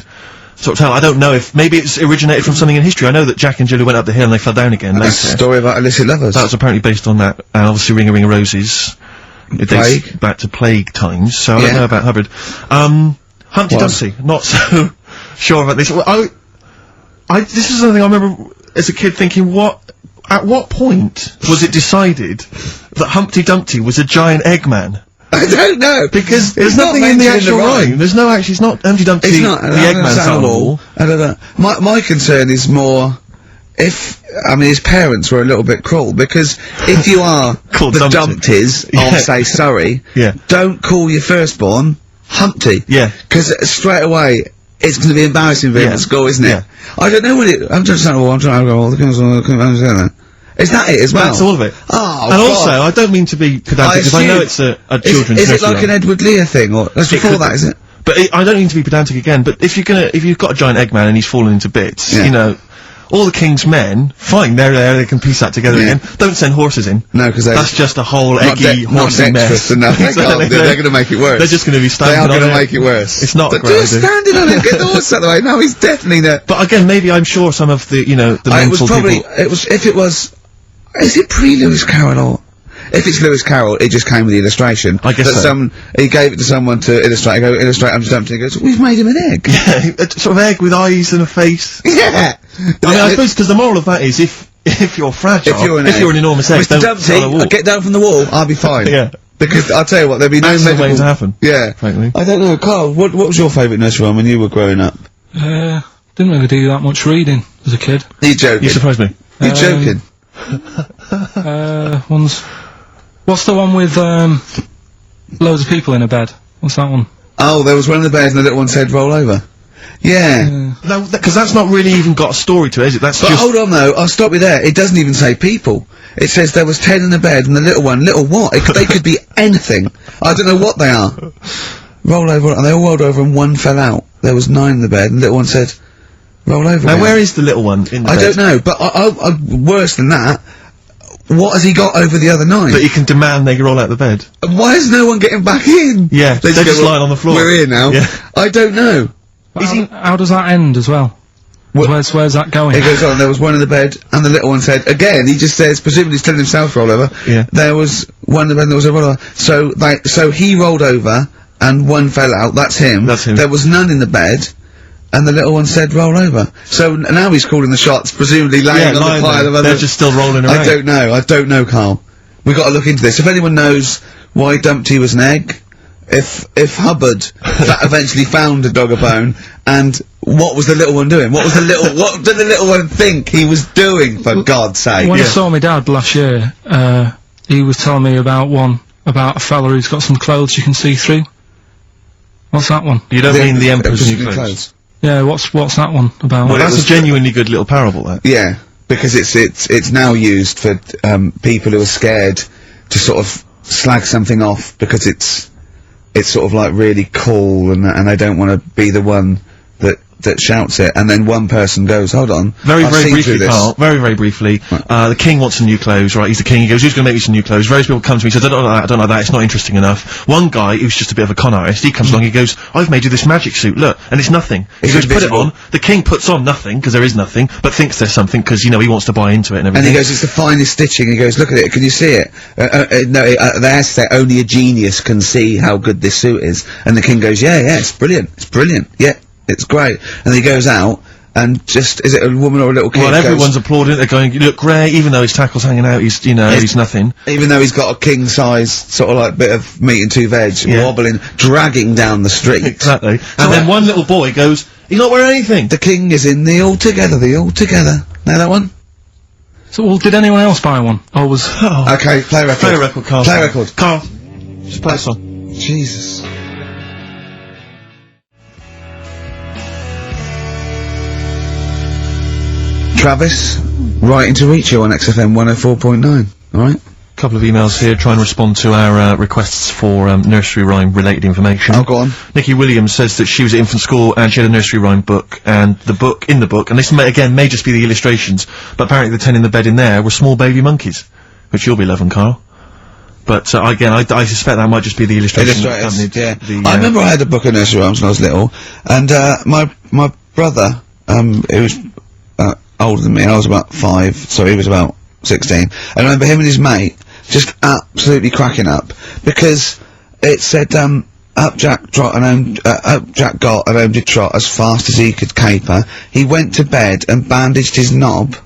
sort of tale. I don't know if maybe it's originated from something in history. I know that Jack and Jill went up the hill and they fell down again. That's a story about illicit lovers. That was apparently based on that. And obviously, Ring a Ring of Roses. It dates Plague. back to plague times. So I don't know about Hubbard. Humpty Dumpty, not so sure about this. Well, this is something I remember as a kid thinking, at what point was it decided that Humpty Dumpty was a giant Eggman? I don't know. Because there's nothing in the actual rhyme. There's no actually, it's not Humpty Dumpty, it's not, the Eggman's animal. I don't know. My concern is more, his parents were a little bit cruel, because if you are the Dumpties, I'll say sorry, don't call your firstborn Humpty. Yeah. Because straight away, it's going to be embarrassing for him at school, isn't it? I don't know when I'm just saying, I'm trying to go all the together. Is that it as well? That's all of it. Oh, and also, I don't mean to be pedantic, because I know it's a children's Is it like nursery an Edward Lear thing, or that's before that, is it? But I don't mean to be pedantic again, but if you've got a giant Eggman and he's fallen into bits, all the King's men, fine, they're there, they can piece that together again. Don't send horses in. No, because that's just a whole eggy, horsey mess. Enough. They're gonna make it worse. They're just gonna be standing on it. They are gonna make it worse. It's not but great. Just standing on it, get the horse out of the way. No, he's definitely not. But again, maybe I'm sure some of the, the mental people... Is it pre-Lewis Carroll or... if it's Lewis Carroll, it just came with the illustration. I guess that so. He gave it to someone to illustrate. I go, illustrate Humpty Dumpty. He goes, we've made him an egg. Yeah, a sort of egg with eyes and a face. Yeah. I mean, I suppose because the moral of that is if you're fragile, if you're an enormous egg, Mr. don't fall on the wall. Dumpty, get down from the wall. I'll be fine. Yeah. Because I'll tell you what, there'll be no That's the way medical. to happen. Yeah. Frankly. I don't know, Carl. What was your favourite nursery rhyme when you were growing up? Didn't really do that much reading as a kid. You're joking. You surprised me. You're joking. What's the one with, loads of people in a bed? What's that one? Oh, there was one in the bed and the little one said, roll over. Yeah. No, because that's not really even got a story to it, is it? That's But just... hold on though, I'll stop you there. It doesn't even say people. It says there was 10 in the bed and the little one. Little what? They could be anything. I don't know what they are. Roll over, and they all rolled over and one fell out. There was 9 in the bed and the little one said, roll over. Now, again. where is the little one in the I bed? don't know, but worse than that, what has he got over the other 9? That you can demand they roll out the bed. And why is no one getting back in? Yeah, they're just go, lying on the floor. We're here now. Yeah. I don't know. How does that end as well? Where's that going? It goes on, there was one in the bed, and the little one said, again, he just says, presumably he's telling himself roll over. Yeah. There was one in the bed, and there was a roll over. So he rolled over, and one fell out, that's him. That's him. There was none in the bed, and the little one said roll over. So now he's calling the shots, presumably laying on the pile of other... They're just still rolling around. I don't know, Carl. We've got to look into this. If anyone knows why Dumpty was an egg, if Hubbard eventually found a dog a bone, and what was the little one doing? What did the little one think he was doing, for God's sake? When I saw my dad last year, he was telling me about a fella who's got some clothes you can see through. What's that one? You don't mean the Emperor's New Clothes? Yeah, what's that one about? Well, that's a genuinely good little parable, that. Yeah, because it's now used for people who are scared to sort of slag something off because it's sort of like really cool and they don't want to be the one that shouts it, and then one person goes, hold on, Very briefly, Carl, very briefly, the king wants some new clothes, right? He's the king, he goes, who's gonna make me some new clothes? Various people come to me, says, I don't like that, it's not interesting enough. One guy, who's just a bit of a con artist, he comes along, he goes, I've made you this magic suit, look, and it's nothing. He goes, put it on, the king puts on nothing, because there is nothing, but thinks there's something, because, you know, he wants to buy into it and everything. And he goes, it's the finest stitching, he goes, look at it, can you see it? No, they have to say, only a genius can see how good this suit is. And the king goes, yeah, it's brilliant, yeah. It's great. And he goes out, and just, is it a woman or a little kid? Well, everyone's applauding it, they're going, you look great, even though his tackle's hanging out, he's, you know, he's nothing. Even though he's got a king-size, sort of like, bit of meat and 2 veg, wobbling, dragging down the street. Exactly. And then one little boy goes, he's not wearing anything! The king is in the Altogether. Know that one? So, well, did anyone else buy one? Or was... Oh. Okay, play record. Play a record, Carl. Play a record. Carl, just play a song. Jesus. Travis, writing to reach you on XFM 104.9, alright? Couple of emails here, try and respond to our requests for nursery rhyme related information. Oh, go on. Nikki Williams says that she was at infant school and she had a nursery rhyme book, and in the book, and this may just be the illustrations, but apparently the 10 in the bed in there were small baby monkeys, which you'll be loving, Carl. But again, I suspect that might just be the illustration. I remember I had a book of nursery rhymes when I was little, and my brother, who was older than me, I was about 5, so he was about 16, and I remember him and his mate just absolutely cracking up, because it said, up Jack got and home did trot as fast as he could caper. He went to bed and bandaged his knob,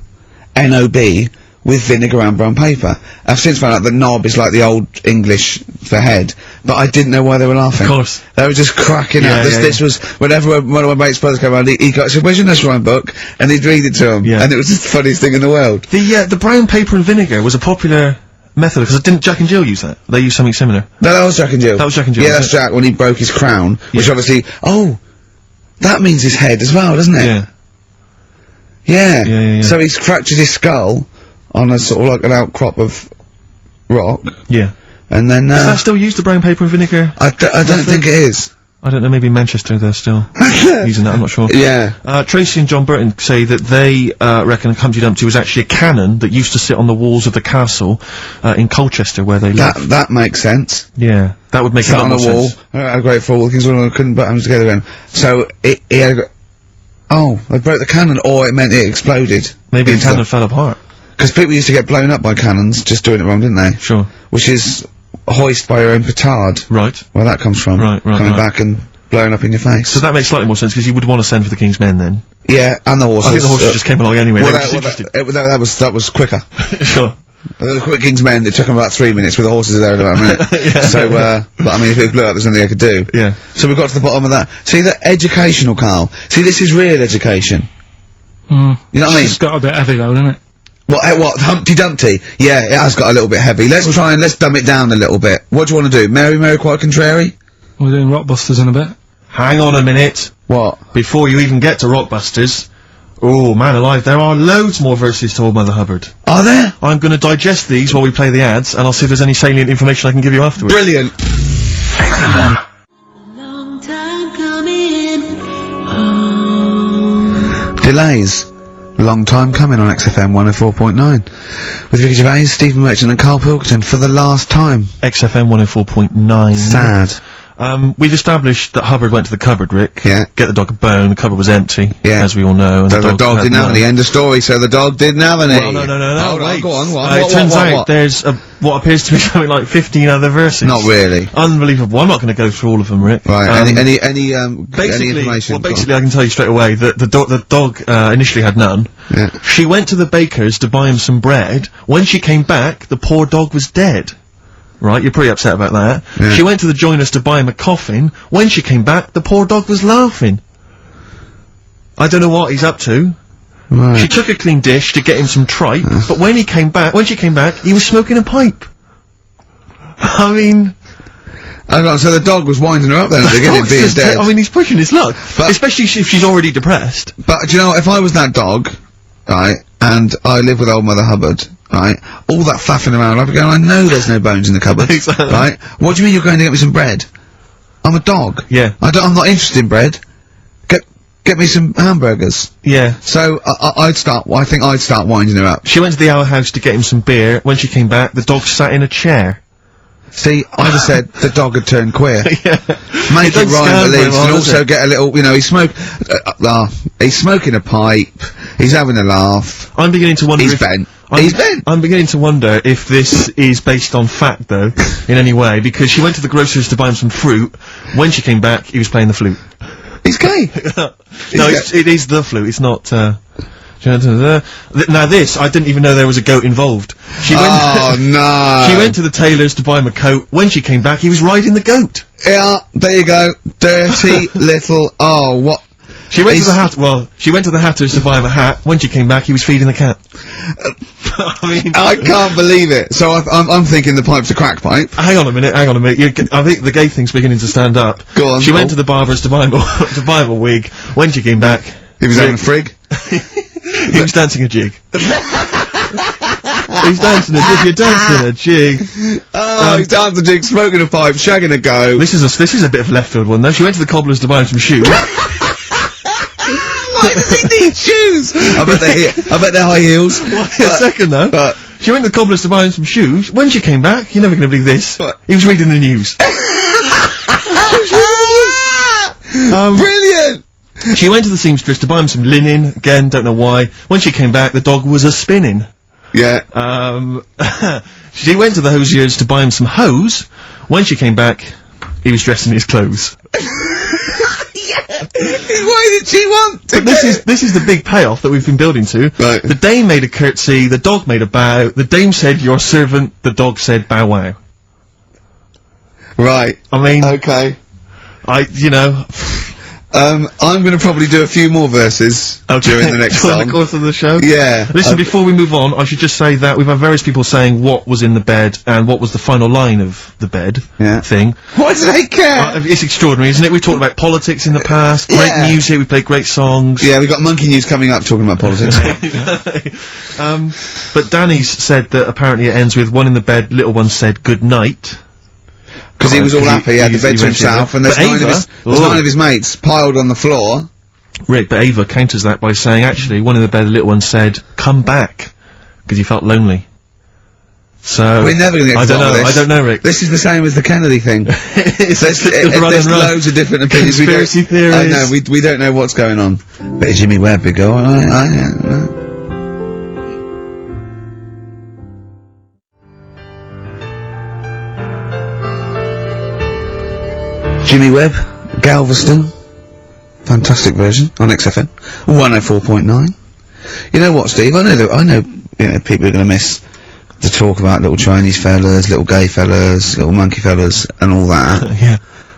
N-O-B, with vinegar and brown paper. I've since found out that knob is like the old English for head, but I didn't know why they were laughing. Of course. They were just cracking up. This was, whenever one of my mate's brothers came around, he said, where's your nursery rhyme book? And he'd read it to him. Yeah. And it was just the funniest thing in the world. The brown paper and vinegar was a popular method, because didn't Jack and Jill use that? They used something similar. No, that was Jack and Jill. That was Jack and Jill. Yeah, that's Jack when he broke his crown, which obviously, that means his head as well, doesn't it? Yeah. So he's fractured his skull on a sort of like an outcrop of rock. Yeah. And then, is that still used, the brown paper and vinegar? I don't think it is. I don't know, maybe in Manchester they're still using that, I'm not sure. Yeah. Tracy and John Burton say that they, reckon Humpty Dumpty was actually a cannon that used to sit on the walls of the castle, in Colchester, where they lived. That makes sense. Yeah. That would make a lot more sense. On a wall, a great fall, King's London couldn't put them together again. So, he had they broke the cannon, or it meant it exploded. Maybe the cannon fell apart. Because people used to get blown up by cannons just doing it wrong, didn't they? Sure. Which is hoist by your own petard. Right. Where that comes from. Right, Coming back and blowing up in your face. So that makes slightly more sense, because you would want to send for the King's Men then. Yeah, and the horses. I think the horses just came along anyway. Well, They were just that was quicker. Sure. The quick King's Men, it took them about 3 minutes, with the horses there in about a minute. So, but I mean, if it blew up, there's nothing they could do. Yeah. So we got to the bottom of that. See, the educational, Carl. See, this is real education. You know what I mean? It's got a bit heavy though, doesn't it? What, Humpty Dumpty? Yeah, it has got a little bit heavy. Let's dumb it down a little bit. What do you want to do? Mary quite contrary? We're doing Rockbusters in a bit. Hang on a minute. What? Before you even get to Rockbusters, oh, man alive, there are loads more verses to Old Mother Hubbard. Are there? I'm gonna digest these while we play the ads, and I'll see if there's any salient information I can give you afterwards. Brilliant. Long time coming. Delays. Long time coming on XFM 104.9. With Ricky Gervais, Stephen Merchant and Karl Pilkington for the last time. XFM 104.9. Sad. We've established that Hubbard went to the cupboard, Rick. Yeah. Get the dog a bone, the cupboard was empty. Yeah. As we all know. And So the dog had didn't have none. any. End of story. So the dog didn't have any. Well, no, Hold on, wait. go on, what? It turns out what? there's what appears to be something like 15 other verses. Not really. Unbelievable. I'm not going to go through all of them, Rick. Right, any Basically, information? I can tell you straight away that the dog initially had none. Yeah. She went to the baker's to buy him some bread. When she came back, the poor dog was dead. Right, you're pretty upset about that. Yeah. She went to the joiner's to buy him a coffin. When she came back, the poor dog was laughing. I don't know what he's up to. Right. She took a clean dish to get him some tripe, but when she came back, he was smoking a pipe. I mean... Hang on, so the dog was winding her up then at the beginning, being dead. I mean, he's pushing his luck. But- Especially if she's already depressed. But, do you know, if I was that dog, right, and I live with old Mother Hubbard, right, all that faffing around, I'd be going, I know there's no bones in the cupboard. Exactly. Right? What do you mean you're going to get me some bread? I'm a dog. Yeah. I'm not interested in bread. Get me some hamburgers. Yeah. So, I think I'd start winding her up. She went to the Owl House to get him some beer. When she came back, the dog sat in a chair. See, I'd have said the dog had turned queer. Yeah. Make it rhyme beliefs, and does also it? get a little, you know, he's smoking a pipe, he's having a laugh, I'm beginning to wonder he's if... bent. I'm beginning to wonder if this is based on fact, though, in any way, because she went to the grocer's to buy him some fruit. When she came back, he was playing the flute. He's gay! No, it is the flute, it's not, now this, I didn't even know there was a goat involved. She went... Oh, no! She went to the tailor's to buy him a coat. When she came back, he was riding the goat. Yeah, there you go. Dirty little, oh, what? She went to the hatter's to buy him a hat. When she came back, he was feeding the cat. I mean... I can't believe it. So I'm thinking the pipe's a crack pipe. Hang on a minute. I think the gay thing's beginning to stand up. Go on. She went to the barber's to buy him a wig. When she came back... He was having a frig? He was dancing a jig. He's dancing a jig. You're dancing a jig. Oh, he's dancing a jig, smoking a pipe, shagging a goat. This is a bit of a left field one though. She went to the cobbler's to buy him some shoes. Why does he need shoes? I bet they're high heels. Wait a second though. She went to the cobbler's to buy him some shoes. When she came back, you're never going to believe this. What? He was reading the news. Brilliant! She went to the seamstress to buy him some linen. Again, don't know why. When she came back, the dog was a-spinning. Yeah. She went to the hosier's to buy him some hose. When she came back, he was dressed in his clothes. Why did she want to But this is the big payoff that we've been building to. Right. The dame made a curtsy, the dog made a bow, the dame said, "Your servant," the dog said, "Bow wow." Right. I mean... Okay. I'm gonna probably do a few more verses during the next during song. the course of the show? Yeah. Listen, before we move on, I should just say that we've had various people saying what was in the bed and what was the final line of the bed thing. Why do they care? It's extraordinary, isn't it? We've talked about politics in the past, great music, we played great songs. Yeah, we've got Monkey News coming up talking about politics. But Danny's said that apparently it ends with one in the bed, little one said good night. Because he was all happy, he had the bed to himself, and there's nine of his mates piled on the floor. Rick, but Ava counters that by saying, actually, one in the bed, the little one said, come back, because he felt lonely. So... We're never gonna get to the bottom of this. I don't know, Rick. This is the same as the Kennedy thing. There's loads of different opinions. Conspiracy theories. I know, we don't know what's going on. Bit of Jimmy Webb, big go. Jimmy Webb, Galveston. Fantastic version on XFM. 104.9. You know what, Steve? I know, you know, people are gonna miss the talk about little Chinese fellas, little gay fellas, little monkey fellas, and all that. Yeah.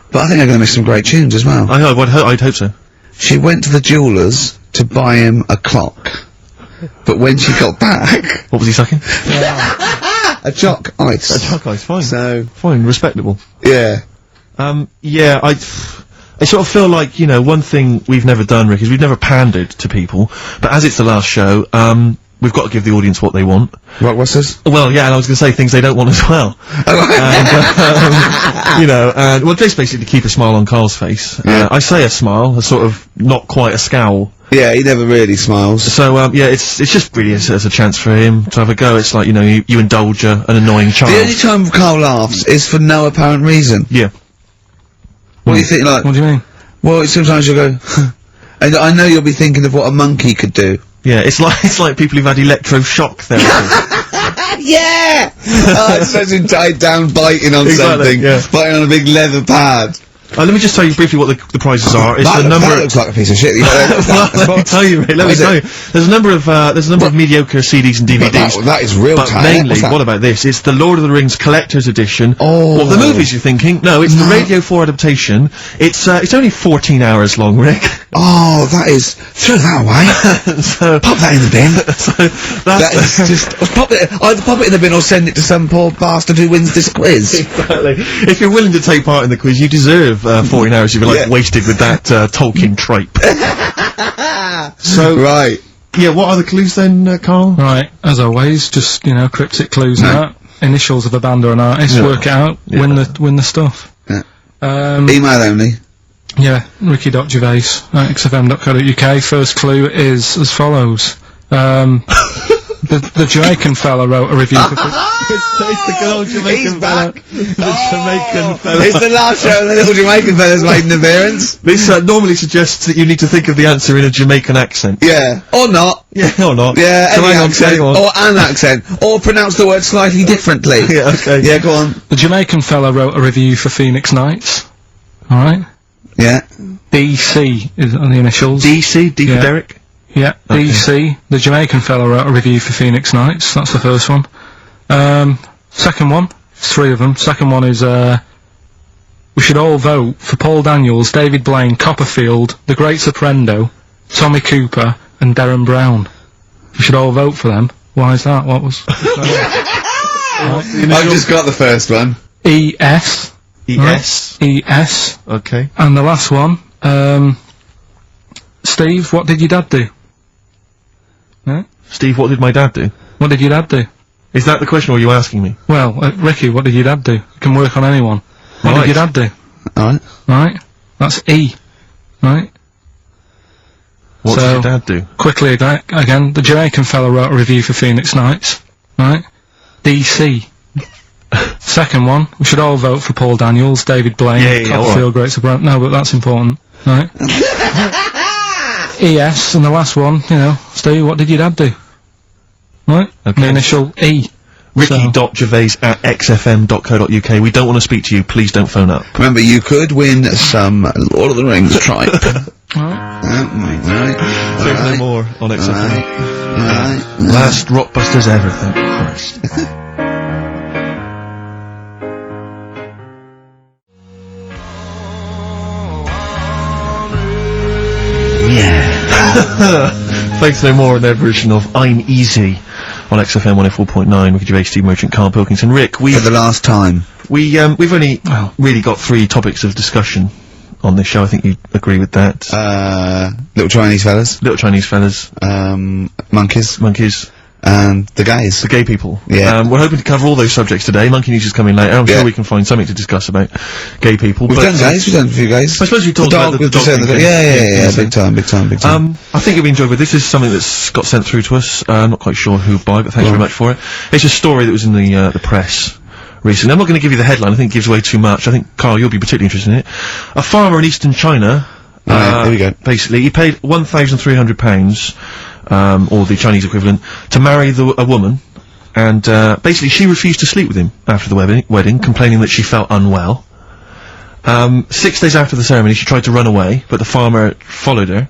But I think they're gonna miss some great tunes as well. I'd hope so. She went to the jeweller's to buy him a clock. But when she got back... What was he sucking? a Jock Ice. A Jock Ice, fine. So... Fine, respectable. Yeah. Yeah, I sort of feel like, you know, one thing we've never done, Rick, is we've never pandered to people, but as it's the last show, we've got to give the audience what they want. Right, what's this? Well, yeah, and I was gonna say things they don't want as well. You know, well, just basically to keep a smile on Carl's face. Yeah. I say a smile, a sort of, not quite a scowl. Yeah, he never really smiles. So, yeah, it's just really as a chance for him to have a go. It's like, you know, you indulge an annoying child. The only time Carl laughs is for no apparent reason. Yeah. What do you think, like... What do you mean? Well, sometimes you'll go... and I know you'll be thinking of what a monkey could do. Yeah, it's like people who've had electroshock therapy. Yeah! Oh, it's such tied down biting on something. Yeah. Biting on a big leather pad. Let me just tell you briefly what the prizes are. It's that the number. That looks like a piece of shit. Well, let me tell you, Rick, let me tell you. There's a number of mediocre CDs and DVDs. That is real But time. mainly, what about this? It's the Lord of the Rings Collector's Edition. Oh. What, the movies you're thinking? No, it's the Radio 4 adaptation. It's only 14 hours long, Rick. Oh, that is... Throw that away. So, pop that in the bin. So, That is just... Either pop it in the bin or send it to some poor bastard who wins this quiz. Exactly. If you're willing to take part in the quiz, you deserve 14 hours if you're like wasted with that Tolkien tripe. So right. Yeah, what are the clues then, Carl? Right, as always, just, you know, cryptic clues and that. Initials of a band or an artist, work it out, win the stuff. Yeah. Email only. Yeah, ricky.gervais at xfm.co.uk. First clue is as follows. The Jamaican fella wrote a review for... It's the good old Jamaican fella. The Jamaican fella. It's the last show and the little Jamaican fella's made an appearance. This normally suggests that you need to think of the answer in a Jamaican accent. Yeah. Or not. Yeah, or not. Yeah, So any hang on, accent. hang on. Or an accent. Or pronounce the word slightly differently. Yeah, okay. Yeah, go on. The Jamaican fella wrote a review for Phoenix Nights. Alright? Yeah. DC is on the initials. DC? D for Derek? Yeah, Okay. DC. The Jamaican fella wrote a review for Phoenix Nights. That's the first one. Second one. Three of them. Second one is, we should all vote for Paul Daniels, David Blaine, Copperfield, The Great Soprendo, Tommy Cooper, and Darren Brown. We should all vote for them. Why is that? What was... I've just got the first one. ES. ES. Right? ES. Okay. And the last one, Steve, what did your dad do? Huh? Steve, what did my dad do? What did your dad do? Is that the question, or are you asking me? Well, Ricky, what did your dad do? It can work on anyone. What Right. did your dad do? Alright. Right? That's E. Right? What did your dad do? Quickly again, the Jamaican fella wrote a review for Phoenix Nights. Right? DC. Second one, we should all vote for Paul Daniels, David Blaine, Copperfield, Great Soprano. No, but that's important. Right? ES, and the last one, you know, Steve, what did your dad do? Right? Okay. The initial E. Ricky.gervais at xfm.co.uk. We don't want to speak to you, please don't phone up. Remember, you could win some Lord of the Rings tripe. Right. There's no more on XFM. Last Rockbusters ever, thank Christ. Thanks no more in their version of I'm Easy on XFM 104.9 with Gervais, Steve Merchant, Karl Pilkington. Rick, For the last time. we've only really got 3 topics of discussion on this show. I think you agree with that. Little Chinese fellas. Little Chinese fellas, Monkeys. monkeys, And the gays. the gay people. Yeah. We're hoping to cover all those subjects today. Monkey News is coming later. I'm Yeah. sure we can find something to discuss about gay people. We've done gays, we've done a few gays. I suppose you talked about the dog thing, Yeah, big time. I think it'll be enjoyable. This is something that's got sent through to us. I'm not quite sure who by, but thanks very much for it. It's a story that was in the press recently. I'm not going to give you the headline. I think it gives away too much. I think, Carl, you'll be particularly interested in it. A farmer in eastern China, Right, there we go. basically, he paid £1,300, or the Chinese equivalent, to marry a woman, and basically she refused to sleep with him after the wedding, complaining that she felt unwell. 6 days after the ceremony, she tried to run away, but the farmer followed her.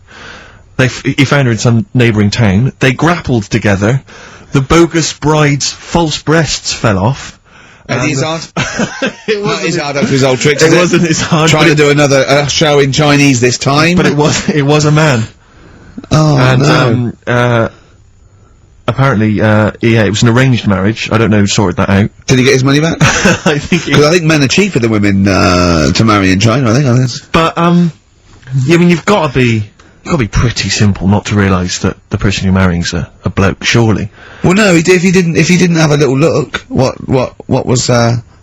He found her in some neighbouring town. They grappled together. The bogus bride's false breasts fell off. Eddie Izzard? It wasn't Izzard after his old tricks, It wasn't Izzard. Trying to do another show in Chinese this time. But it was a man. Oh, And, no. Apparently, it was an arranged marriage. I don't know who sorted that out. Did he get his money back? I think Because I think men are cheaper than women, to marry in China, I think. But, yeah, I mean, you've gotta be pretty simple not to realise that the person you're marrying's a bloke, surely. Well, no, if he didn't have a little look, what was,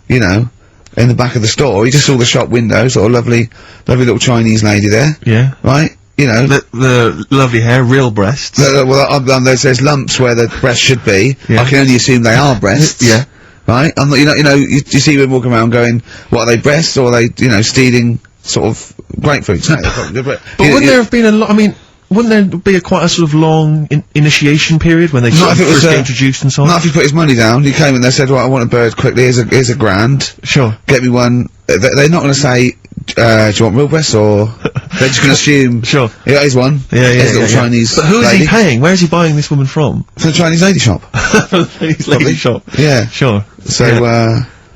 you know, in the back of the store, he just saw the shop window, sort of lovely little Chinese lady there. Yeah. Right? You know. The lovely hair, real breasts. There's lumps where the breasts should be. Yeah. I can only assume they are breasts. Yeah. Right? I'm not, you see women walking around going, what are they, breasts, or are they, stealing sort of grapefruits? No, But wouldn't there have been a lot, I mean, wouldn't there be quite a sort of long initiation period when they first get introduced and so on? Not if he put his money down. He came and they said, right, I want a bird quickly, here's a grand. Sure. Get me one. They're not gonna say, do you want real breasts, or they're just gonna assume. Sure. Yeah, here's one. Here's a little Chinese. But who is lady. he paying? Where is he buying this woman from? From the Chinese lady shop. From the Chinese lady shop. Yeah. Sure. So,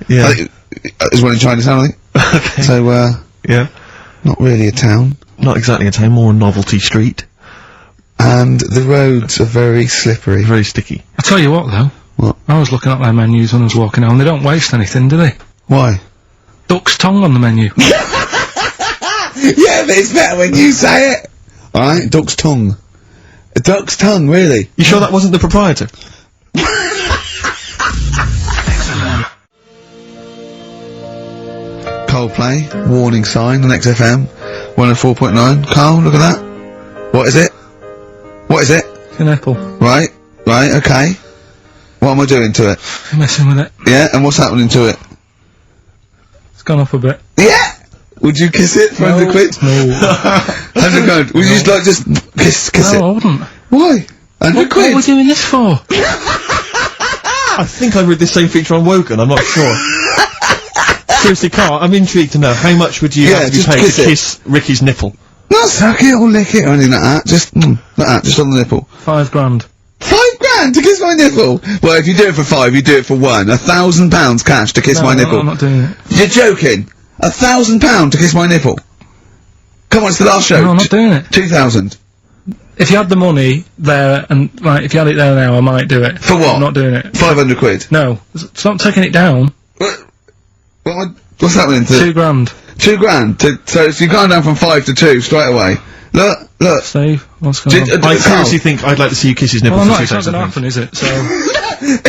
yeah. I think, there's one in Chinatown, I think. Okay. So, yeah. not really a town. Not exactly a town, more a novelty street. And the roads are very slippery. Very sticky. I tell you what, though. What? I was looking at their menus when I was walking home. They don't waste anything, do they? Why? Duck's tongue on the menu. Yeah, but it's better when you say it. Alright, duck's tongue. A duck's tongue, really? You sure that wasn't the proprietor? Coldplay, warning sign on XFM, 104.9. Carl, look at that. What is it? What is it? It's an apple. Right, okay. What am I doing to it? You're messing with it. Yeah, and what's happening to it? It's gone up a bit. Yeah! Would you kiss it for 100 quid? No. 100 quid. Would you just kiss No, it? I wouldn't. Why? 100 quid? What are we doing this for? I think I read this same feature on Wogan, I'm not sure. Seriously, Carl, I'm intrigued to know, how much would you have to be just paid kiss to it. kiss Ricky's nipple? Not suck it or lick it or anything like that. Just, like that, just on the nipple. £5 grand. £5 to kiss my nipple? Well, if you do it for 5, you do it for 1. £1,000 cash to kiss my nipple. No, I'm not doing it. You're joking? £1,000 to kiss my nipple? Come on, it's the last show. No, I'm not doing it. 2,000. If you had the money there, and, like, if you had it there now, I might do it. For what? I'm not doing it. 500 quid. No. Stop taking it down. What's happening to... £2 grand. 2 grand? So you've gone down from 5 to 2 straight away. Look. Steve, what's going on? I seriously think I'd like to see you kiss his nipple Well, for it's not going to £2,000. happen, is it? So,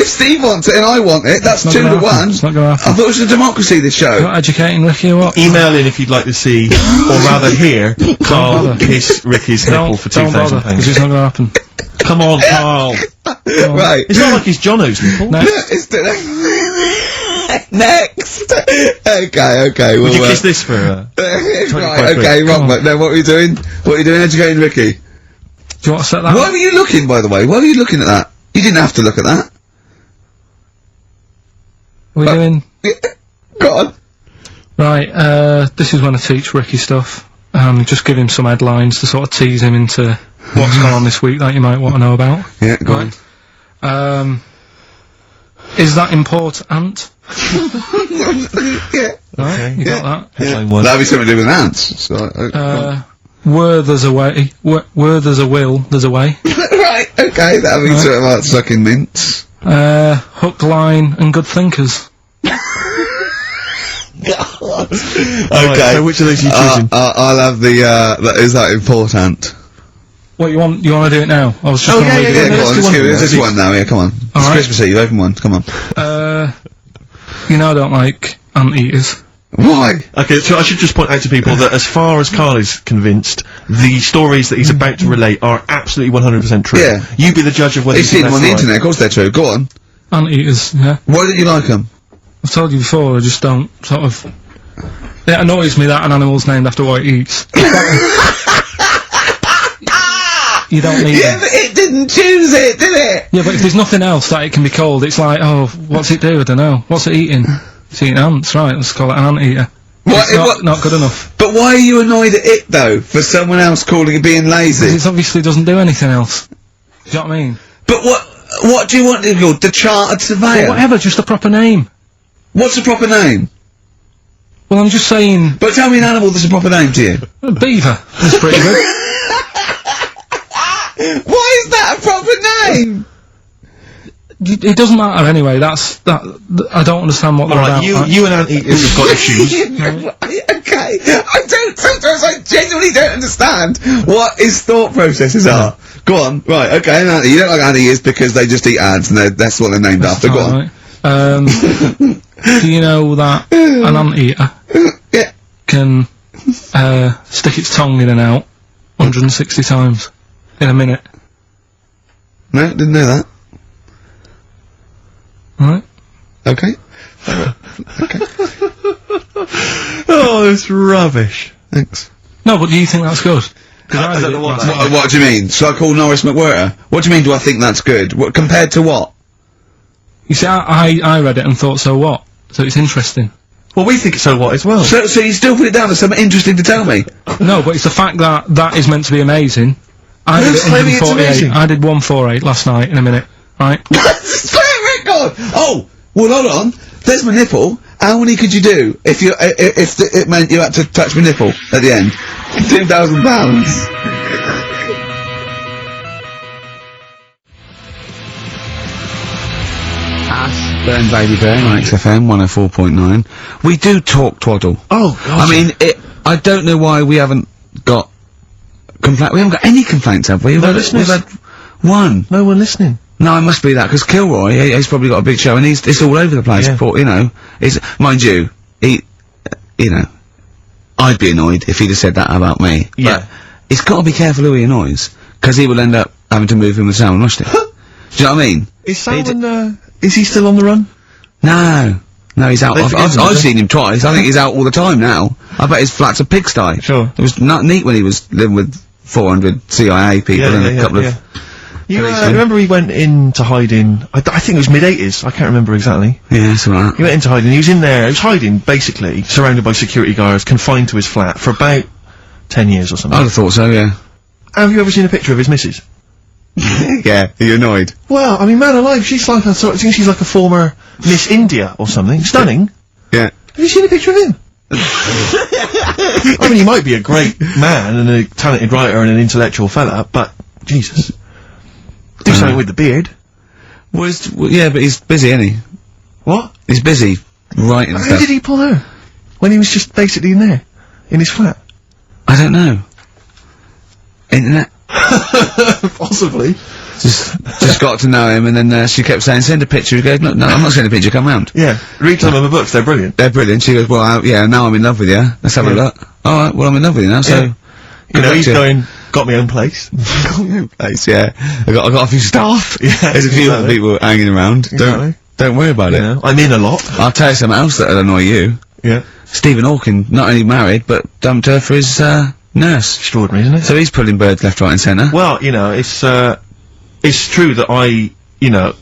If Steve wants it and I want it, that's not 2 gonna to happen. 1. It's not going to happen. I thought it was a democracy, this show. You're not educating Ricky or what? Email in if you'd like to see, or rather hear, Carl bother. kiss Ricky's nipple for Don't bother, because £2,000. it's not going to happen. Come on, Carl. Right. It's not like he's Jono's nipple. No. It's next. Okay. Would you Well, kiss this for, right, okay, wrong. But no, what were you doing? What are you doing, educating Ricky? Do you want to set that Why up? were you looking, by the way? Why were you looking at that? You didn't have to look at that. What are we doing? Go on. Right, this is when I teach Ricky stuff. Just give him some headlines to sort of tease him into what's gone on this week that you might want to know about. Yeah, go on. Is that important? Yeah. Right, you got that. Headline one. That'd be something to do with ants. So, Where there's a way, where there's a will, there's a way. right, okay, that'd be something about sucking mints. Hook, line, and good thinkers. Okay. So which of those are you choosing? I'll have the, is that important? What you want to do it now? I was just gonna read it. Yeah, go let's on, do let's one give more. it this one now, yeah, come on. It's Alright. Christmas Eve, open one, come on. You know I don't like anteaters. Why? Okay, so I should just point out to people that as far as Carl is convinced, the stories that he's about to relate are absolutely 100% true. Yeah. You be the judge of whether You've seen them on the that's right. internet, of course they're true, go on. Anteaters, yeah. Why don't you like them? I've told you before, I just don't, sort of... It annoys me that an animal's named after what it eats. You don't need Yeah, them. but it didn't choose it, did it? Yeah, but if there's nothing else that it can be called, it's like, oh, what's it do? I don't know. What's it eating? It's eating ants, right, let's call it an anteater. It's not good enough. But why are you annoyed at it, though, for someone else calling it being lazy? It obviously doesn't do anything else. Do you know what I mean? But what do you want it called? The Chartered Surveyor? Well, whatever, just a proper name. What's the proper name? Well, I'm just saying... But tell me an animal that's a proper name to you. Beaver. That's pretty good. Why is that a proper name? It doesn't matter anyway, I don't understand what they're about. You and Anteaters have got issues. Right, okay. Sometimes I genuinely don't understand what his thought processes are. Go on, right, okay, you don't like anteaters because they just eat ants and that's what they're named after, go on. Right. Do you know that an anteater can, stick its tongue in and out 160 times in a minute? No, didn't know that. Right. Okay. Okay. Oh, it's rubbish. Thanks. No, but do you think that's good? I don't know What do you mean? Shall I call Norris McWhirter? What do you mean, do I think that's good? What, compared to what? You see, I read it and thought, so what? So it's interesting. Well, we think so what as well. So you still put it down as something interesting to tell me? No, but it's the fact that is meant to be amazing. I did Who's claiming it's 148. amazing? I did 148 last night in a minute, right? Play a record! Oh! Well, hold on. There's my nipple. How many could you do if it meant you had to touch my nipple at the end? £2,000. Ash, Burn Baby Bear on XFM 104.9. We do talk twaddle. Oh, God. I mean, I don't know why we haven't got we haven't got any complaints, have we? No We've listeners. had one. No one listening. No, it must be that, because Kilroy, he's probably got a big show, and it's all over the place, Yeah. you know, mind you, you know, I'd be annoyed if he'd have said that about me. Yeah. But he's got to be careful who he annoys, because he will end up having to move in with Salman Rushdie. Do you know what I mean? Is Salman, is he still on the run? No, he's out. They I've forgive him, seen him twice. I think he's out all the time now. I bet his flat's a pigsty. Sure. It was not neat when he was living with 400 CIA people and a couple of... You policemen. remember he went into hiding, I think it was mid-80s, I can't remember exactly. Yeah, that's right. He went into hiding, he was in there, he was hiding, basically, surrounded by security guards, confined to his flat, for about 10 years or something. I'd have thought so, yeah. Have you ever seen a picture of his missus? Yeah, are you annoyed? Well, I mean, man alive, she's like I think she's like a former Miss India or something. Stunning. Yeah. Have you seen a picture of him? I mean, he might be a great man and a talented writer and an intellectual fella, but, Jesus. Do something with the beard. Well, yeah, but he's busy, isn't he? What? He's busy writing How stuff. did he pull her? When he was just basically in there? In his flat? I don't know. Internet? Possibly. Just got to know him, and then she kept saying, send a picture. He goes, no, I'm not sending a picture, come round. Yeah. Read some of the books, they're brilliant. They're brilliant. She goes, well, yeah, now I'm in love with you. Let's have a look. Alright, well, I'm in love with you now, so... Yeah. You know, he's going, got my own place. Got my own place, yeah. I got a few staff. Yeah, There's a few other people hanging around. Exactly. Don't worry about You it. know, I'm in a lot. I'll tell you something else that'll annoy you. Yeah. Stephen Hawking, not only married, but dumped her for his, nurse. Extraordinary, isn't it? So he's pulling birds left, right and centre. Well, you know, it's true that you know,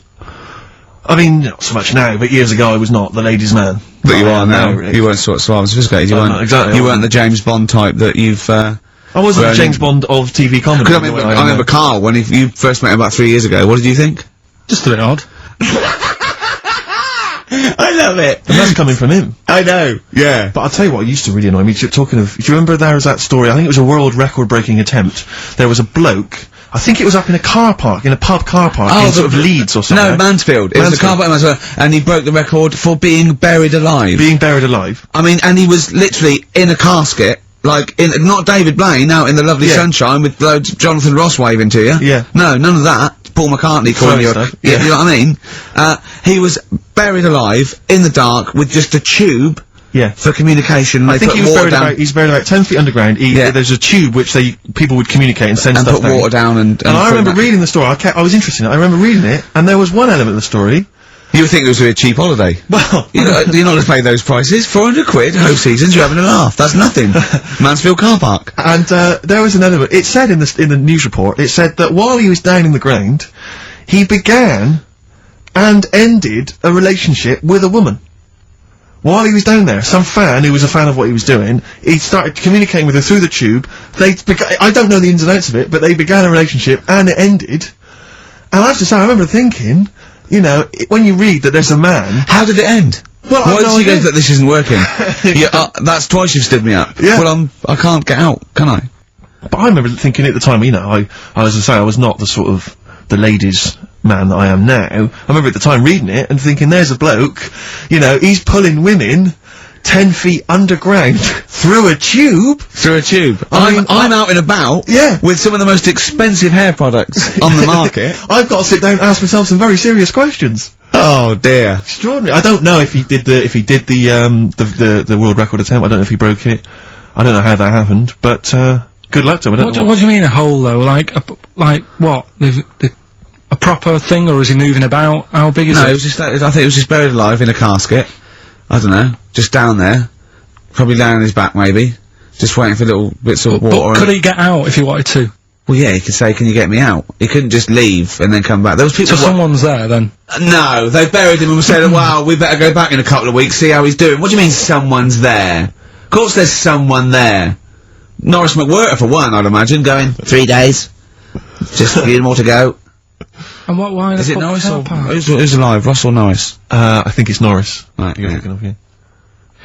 I mean, not so much now, but years ago I was not the ladies' man. But you are now. Really. You weren't sort of suave and sophisticated. You Oh, weren't, no, exactly. you weren't the James Bond type that you've, I wasn't well, the James Bond of TV comedy. Because I remember Carl, when you first met him about 3 years ago, what did you think? Just a bit odd. I love it! And that's coming from him. I know, yeah. But I'll tell you what used to really annoy me, talking of, do you remember there was that story, I think it was a world record-breaking attempt, there was a bloke, I think it was up in a car park, in a pub car park, in sort of Leeds or something. No, Mansfield. It was a car park in Mansfield, and he broke the record for being buried alive. Being buried alive. I mean, and he was literally in a casket, like, not David Blaine, out in the lovely sunshine with loads of Jonathan Ross waving to you. Yeah. No, none of that. Paul McCartney calling you stuff. yeah, you know what I mean? He was buried alive, in the dark, with just a tube for communication. I think he was buried about 10 feet underground. There's a tube which people would communicate and send stuff put water down and I remember reading the story, I was interested in it, I remember reading it, and there was one element of the story. You would think it was a cheap holiday. Well, you're not to pay those prices. 400 quid, whole seasons, you're having a laugh. That's nothing. Mansfield car park. And, there was an element, it said in the news report, it said that while he was down in the ground, he began and ended a relationship with a woman. while he was down there, some fan who was a fan of what he was doing, he started communicating with her through the tube. I don't know the ins and outs of it, but they began a relationship, and it ended. And I have to say, I remember thinking, you know, when you read that there's a man... How did it end? Well, why did she go that this isn't working? Yeah, that's twice you've stood me up. Yeah. Well, I can't get out, can I? But I remember thinking at the time, you know, I was to say, I was not the sort of, the ladies' man that I am now. I remember at the time reading it and thinking, there's a bloke, you know, he's pulling women 10 feet underground through a tube. Through a tube. I'm out and about. Yeah. With some of the most expensive hair products on the market. I've got to sit down and ask myself some very serious questions. Oh dear. Extraordinary. I don't know if he did the world record attempt. I don't know if he broke it. I don't know how that happened, but, good luck to him. What do you mean a hole though? Like what? A proper thing, or is he moving about? How big is it? No, it was just, I think it was just buried alive in a casket. I don't know. Just down there. Probably laying on his back, maybe. Just waiting for little bits of water. But could he get out if he wanted to? Well, yeah, he could say, can you get me out? He couldn't just leave and then come back. There was people... So someone's there, then? No, they buried him and said, well, we better go back in a couple of weeks, see how he's doing. What do you mean, someone's there? Of course there's someone there. Norris McWhirter, for one, I'd imagine, going, 3 days. Just a few more to go. And why is it Norris or... Who's alive, Ross or Norris? I think it's Norris. Right, You're yeah. thinking of, yeah.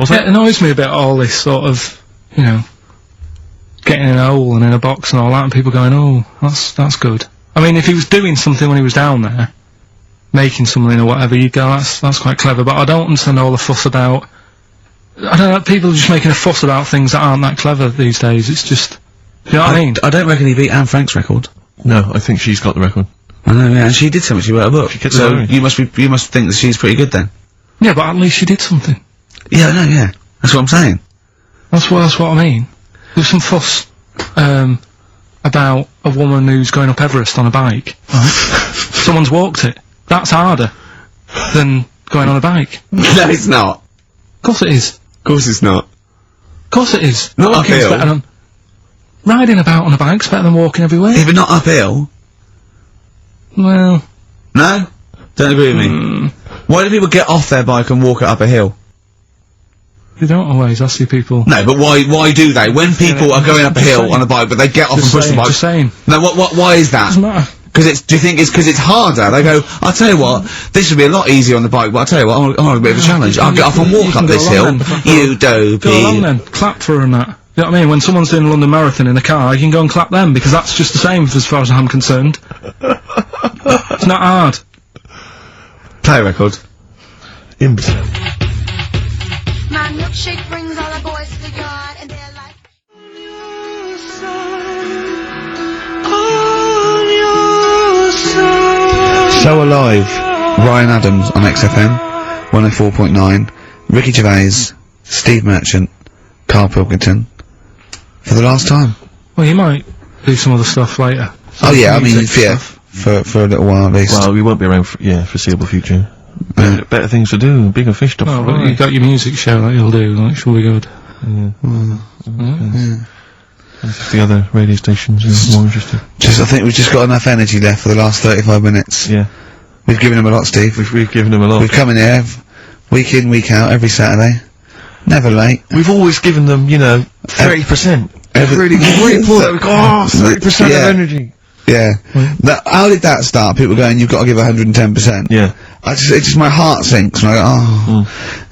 It annoys me a bit, all this sort of, you know, getting in a hole and in a box and all that, and people going, oh, that's good. I mean, if he was doing something when he was down there, making something or whatever, you'd go, that's quite clever, but I don't understand all the fuss about... I don't know, people are just making a fuss about things that aren't that clever these days. It's just... You know what I mean? I don't reckon he beat Anne Frank's record. No, I think she's got the record. I know, yeah, and she did something, she wrote a book. So, going. you must think that she's pretty good then. Yeah, but at least she did something. Yeah, I know, yeah. That's what I'm saying. That's what I mean. There's some fuss, about a woman who's going up Everest on a bike. Right? Someone's walked it. That's harder than going on a bike. No, it's not. Of course it is. Of course it's not. Of course it is. Not Walking's uphill. better than... Riding about on a bike's better than walking everywhere. Yeah, but not uphill. Well... No? Don't agree with me. Why do people get off their bike and walk it up a hill? You don't always, I see people... No, but why do they? When people are going up a hill on a bike, but they get off and push the bike... Just saying. No, why is that? Doesn't matter. Do you think it's because it's harder? They go, I'll tell you what, this would be a lot easier on the bike, but I'll tell you what, I want a bit of a challenge. I'll get off and walk up this hill. You dopey. Go along then. Clap for her and that. You know what I mean? When someone's doing a London Marathon in a car, you can go and clap them, because that's just the same as far as I'm concerned. It's not hard. Play a record. Imbecile. My milkshake brings all the boys to the yard and they're like, So Alive, Ryan Adams on XFM, 104.9, Ricky Gervais, Steve Merchant, Karl Pilkington, for the last time. Well, you might do some other stuff later. Oh yeah, I mean, yeah, stuff. for a little while at least. Well, we won't be around for, foreseeable future. Better things to do, bigger fish to fry. Oh, but you got your music show that you'll do, like, shall we go? The other radio stations are more interesting. I think we've just got enough energy left for the last 35 minutes. Yeah. We've given him a lot, Steve. We've given them a lot. We've come in here, week in, week out, every Saturday. Never late. We've always given them, you know, 30%. Really pulled that. 30% of energy. Yeah. How did that start? People going, you've got to give 110%. Yeah. My heart sinks, and I go,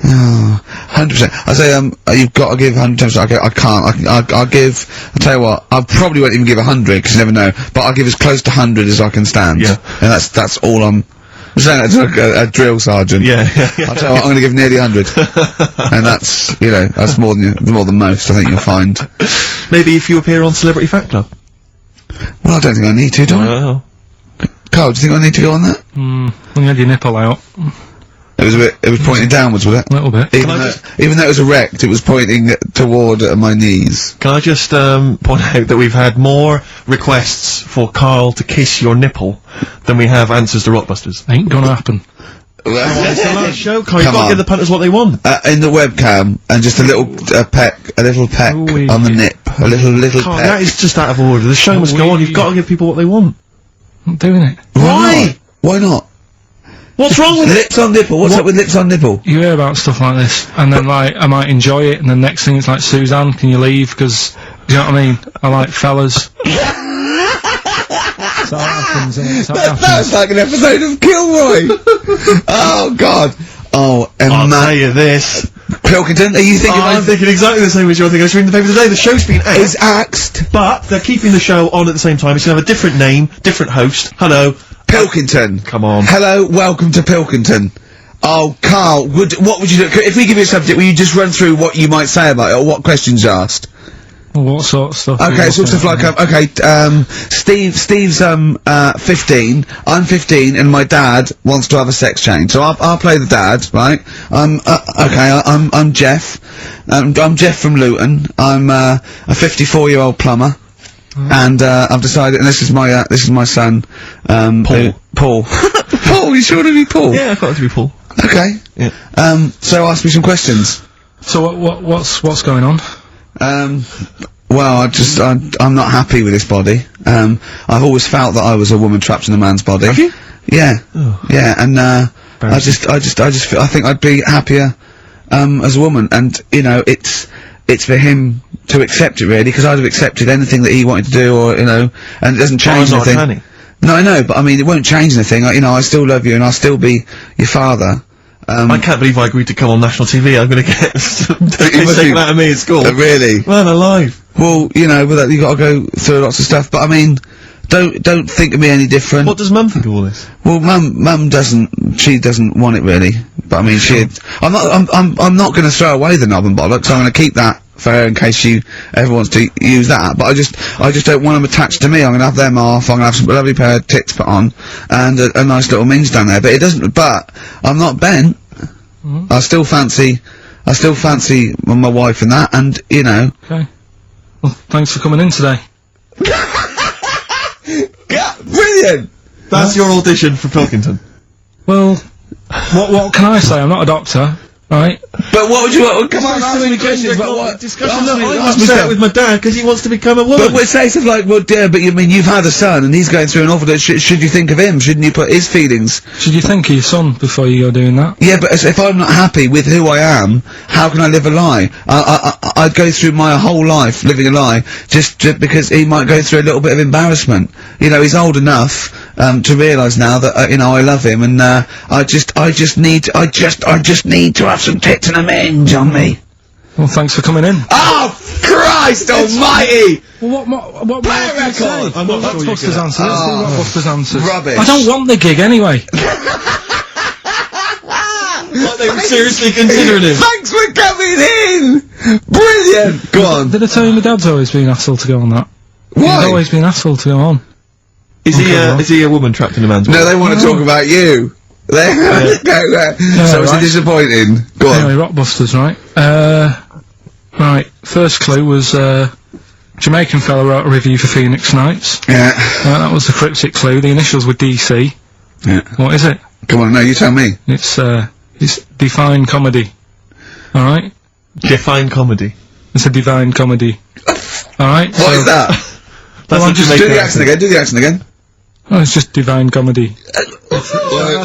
100%. I say, you've got to give 110%. I can't. I'll give, I'll tell you what, I probably won't even give 100, because you never know, but I'll give as close to 100 as I can stand. Yeah. And that's all I'm saying that to a drill sergeant. Yeah. I'll tell you what, I'm gonna give nearly 100. And that's, you know, that's more than most, I think you'll find. Maybe if you appear on Celebrity Fact Club. Well, I don't think I need to, do I? Well. Carl, do you think I need to go on that? When you had your nipple out. It was pointing downwards, was it? A little bit. Even though it was erect, it was pointing toward my knees. Can I just, point out that we've had more requests for Carl to kiss your nipple than we have answers to Rockbusters. Ain't gonna happen. It's the last show, Carl. You've Come got to on. give the punters what they want. In the webcam, and just a little peck Ooh, on the nip. A little Carl, peck. that is just out of order. The show must go on. You've got to give people what they want. I'm doing it. Why? Why not? What's wrong with it? Lips on nipple. What's up with lips on nipple? You hear about stuff like this, and then like I might enjoy it, and the next thing it's like, Suzanne, can you leave? Because you know what I mean. I like fellas. So that happens, innit? So that That's like an episode of Kilroy. Oh God. Oh, I'll Emma tell you this. Pilkington, are you thinking? I'm thinking exactly the same as you're thinking. I was reading the paper today. The show's been axed. Is axed. But they're keeping the show on at the same time. It's gonna have a different name, different host. Hello. Pilkington. Come on. Hello, welcome to Pilkington. Oh, Carl, what would you do? If we give you a subject, will you just run through what you might say about it, or what questions you asked? Well, what sort of stuff? Okay, sort of like, Steve's, 15, I'm 15, and my dad wants to have a sex change. So I'll play the dad, right? I'm Jeff. I'm Jeff from Luton. I'm, a 54-year-old plumber. And, I've decided, and this is my son, Paul. Paul. Paul, you sure to be Paul? Yeah, I thought it to be Paul. Okay. Yeah. So ask me some questions. So what's going on? Well, I'm not happy with this body. I've always felt that I was a woman trapped in a man's body. Have you? Yeah. Yeah, and, I think I'd be happier, as a woman, and, you know, it's for him to accept it, really, because I'd have accepted anything that he wanted to do, or, you know, and it doesn't change anything. Can he? No, I know, but I mean, it won't change anything. You know, I still love you, and I'll still be your father. I can't believe I agreed to come on national TV. I'm gonna get taken out of me at school. Really? Man alive. Well, you know, with that, you gotta go through lots of stuff, but I mean, don't think of me any different. What does Mum think of all this? Well, Mum she doesn't want it really, but I mean, I'm not gonna throw away the knob and bollocks, I'm gonna keep that for her in case she ever wants to use that, but I just don't want them attached to me. I'm gonna have them off, I'm gonna have some lovely pair of tits put on, and a nice little minge down there, but I'm not bent. I still fancy my wife and that, and, you know. Okay. Well, thanks for coming in today. Brilliant! That's your audition for Pilkington. Well, what can I say? I'm not a doctor, right? But what would you want? Come on, ask me questions about what? Discussion that I'm upset with my dad because he wants to become a woman. But we say stuff like, well, dear, but you mean you've had a son and he's going through an awful day. Should you think of him? Shouldn't you put his feelings? Should you think of your son before you go doing that? Yeah, but if I'm not happy with who I am, how can I live a lie? I'd go through my whole life living a lie just because he might go through a little bit of embarrassment. You know, he's old enough to realise now that you know, I love him, and I just need to have some tits and a minge on me. Well, thanks for coming in. Oh, Christ almighty! Well, what can I say? I'm not sure you Buster's get answer. Let's do what Buster's answers. Rubbish. I don't want the gig anyway. Like they were seriously considering him. Thanks for coming in! Brilliant! Go on. Did I tell you my dad's always been asked to go on that? Why? He's always been asked to go on. Is he a woman trapped in a man's body? No, they want to talk about you. They go there. So it's right. disappointing. Go on. Anyway, Rockbusters, right? Right, first clue was, Jamaican fella wrote a review for Phoenix Nights. Yeah. That was the cryptic clue. The initials were DC. Yeah. What is it? Come on, no, you tell me. It's Define Comedy. Alright? Define comedy. It's a divine comedy. Alright? What is that? That's Well, a just Do Jamaican the accent again, do the accent again. Oh, it's just divine comedy. That's Do the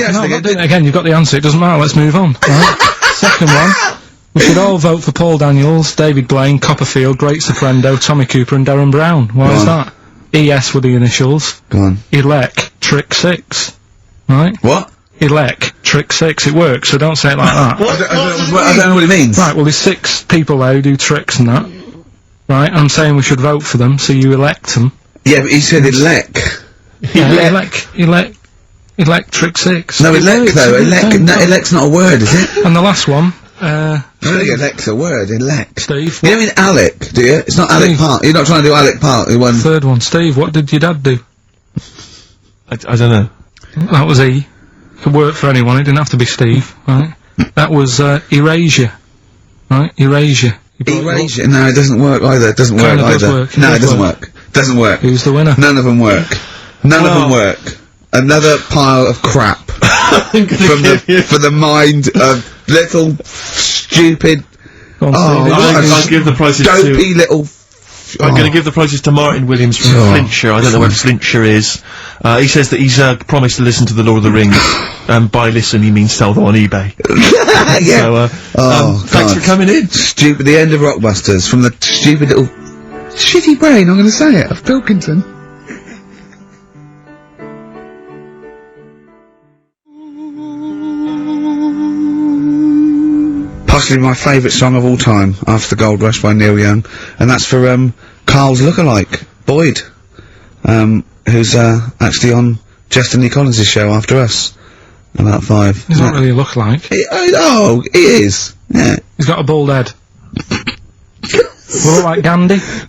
accent again. doing it again, you've got the answer, it doesn't matter, let's move on. Right? Second one. We should all vote for Paul Daniels, David Blaine, Copperfield, Great Soprendo, Tommy Cooper and Darren Brown. Why is that? ES were the initials. Go on. Elec, Trick 6. Right? What? Elec, Trick 6. It works, so don't say it like that. I don't know what it means. Right, well there's 6 people there who do tricks and that. Right, I'm saying we should vote for them, so you elect them. Yeah, but he said elect. Yeah, Electric 6. No, elect though. Elect's not a word, is it? And the last one, I don't think elect's a word. Elect. Steve. You don't mean Alec, do you? It's not Alec Steve. Park. You're not trying to do Alec Park. The one. Third one, Steve, what did your dad do? I don't know. That was E. Could work for anyone, it didn't have to be Steve, right? That was, Erasure. Right? Erasure. Erasure. No, it doesn't work either. It doesn't work Kinda does either. work. No, It it does doesn't work. Doesn't work. Who's the winner? None of them work. None of them work. Another pile of crap from the mind of little stupid. Go on, Steve. I'll give the prices dopey little I'm going to give the prizes to Martin Williams from Flintshire. I don't know where Flintshire is. He says that he's promised to listen to the Lord of the Rings. By listen, he means sell them on eBay. Yeah. So, thanks for coming in. Stupid, the end of Rockbusters, from the stupid little shitty brain, I'm gonna say it, of Pilkington. Possibly my favourite song of all time, after the Gold Rush by Neil Young, and that's for, Carl's lookalike, Boyd, who's, actually on Justin Lee Collins' show after us. About 5. He's not really a lookalike. He is. Yeah. He's got a bald head. Look like Gandhi. He's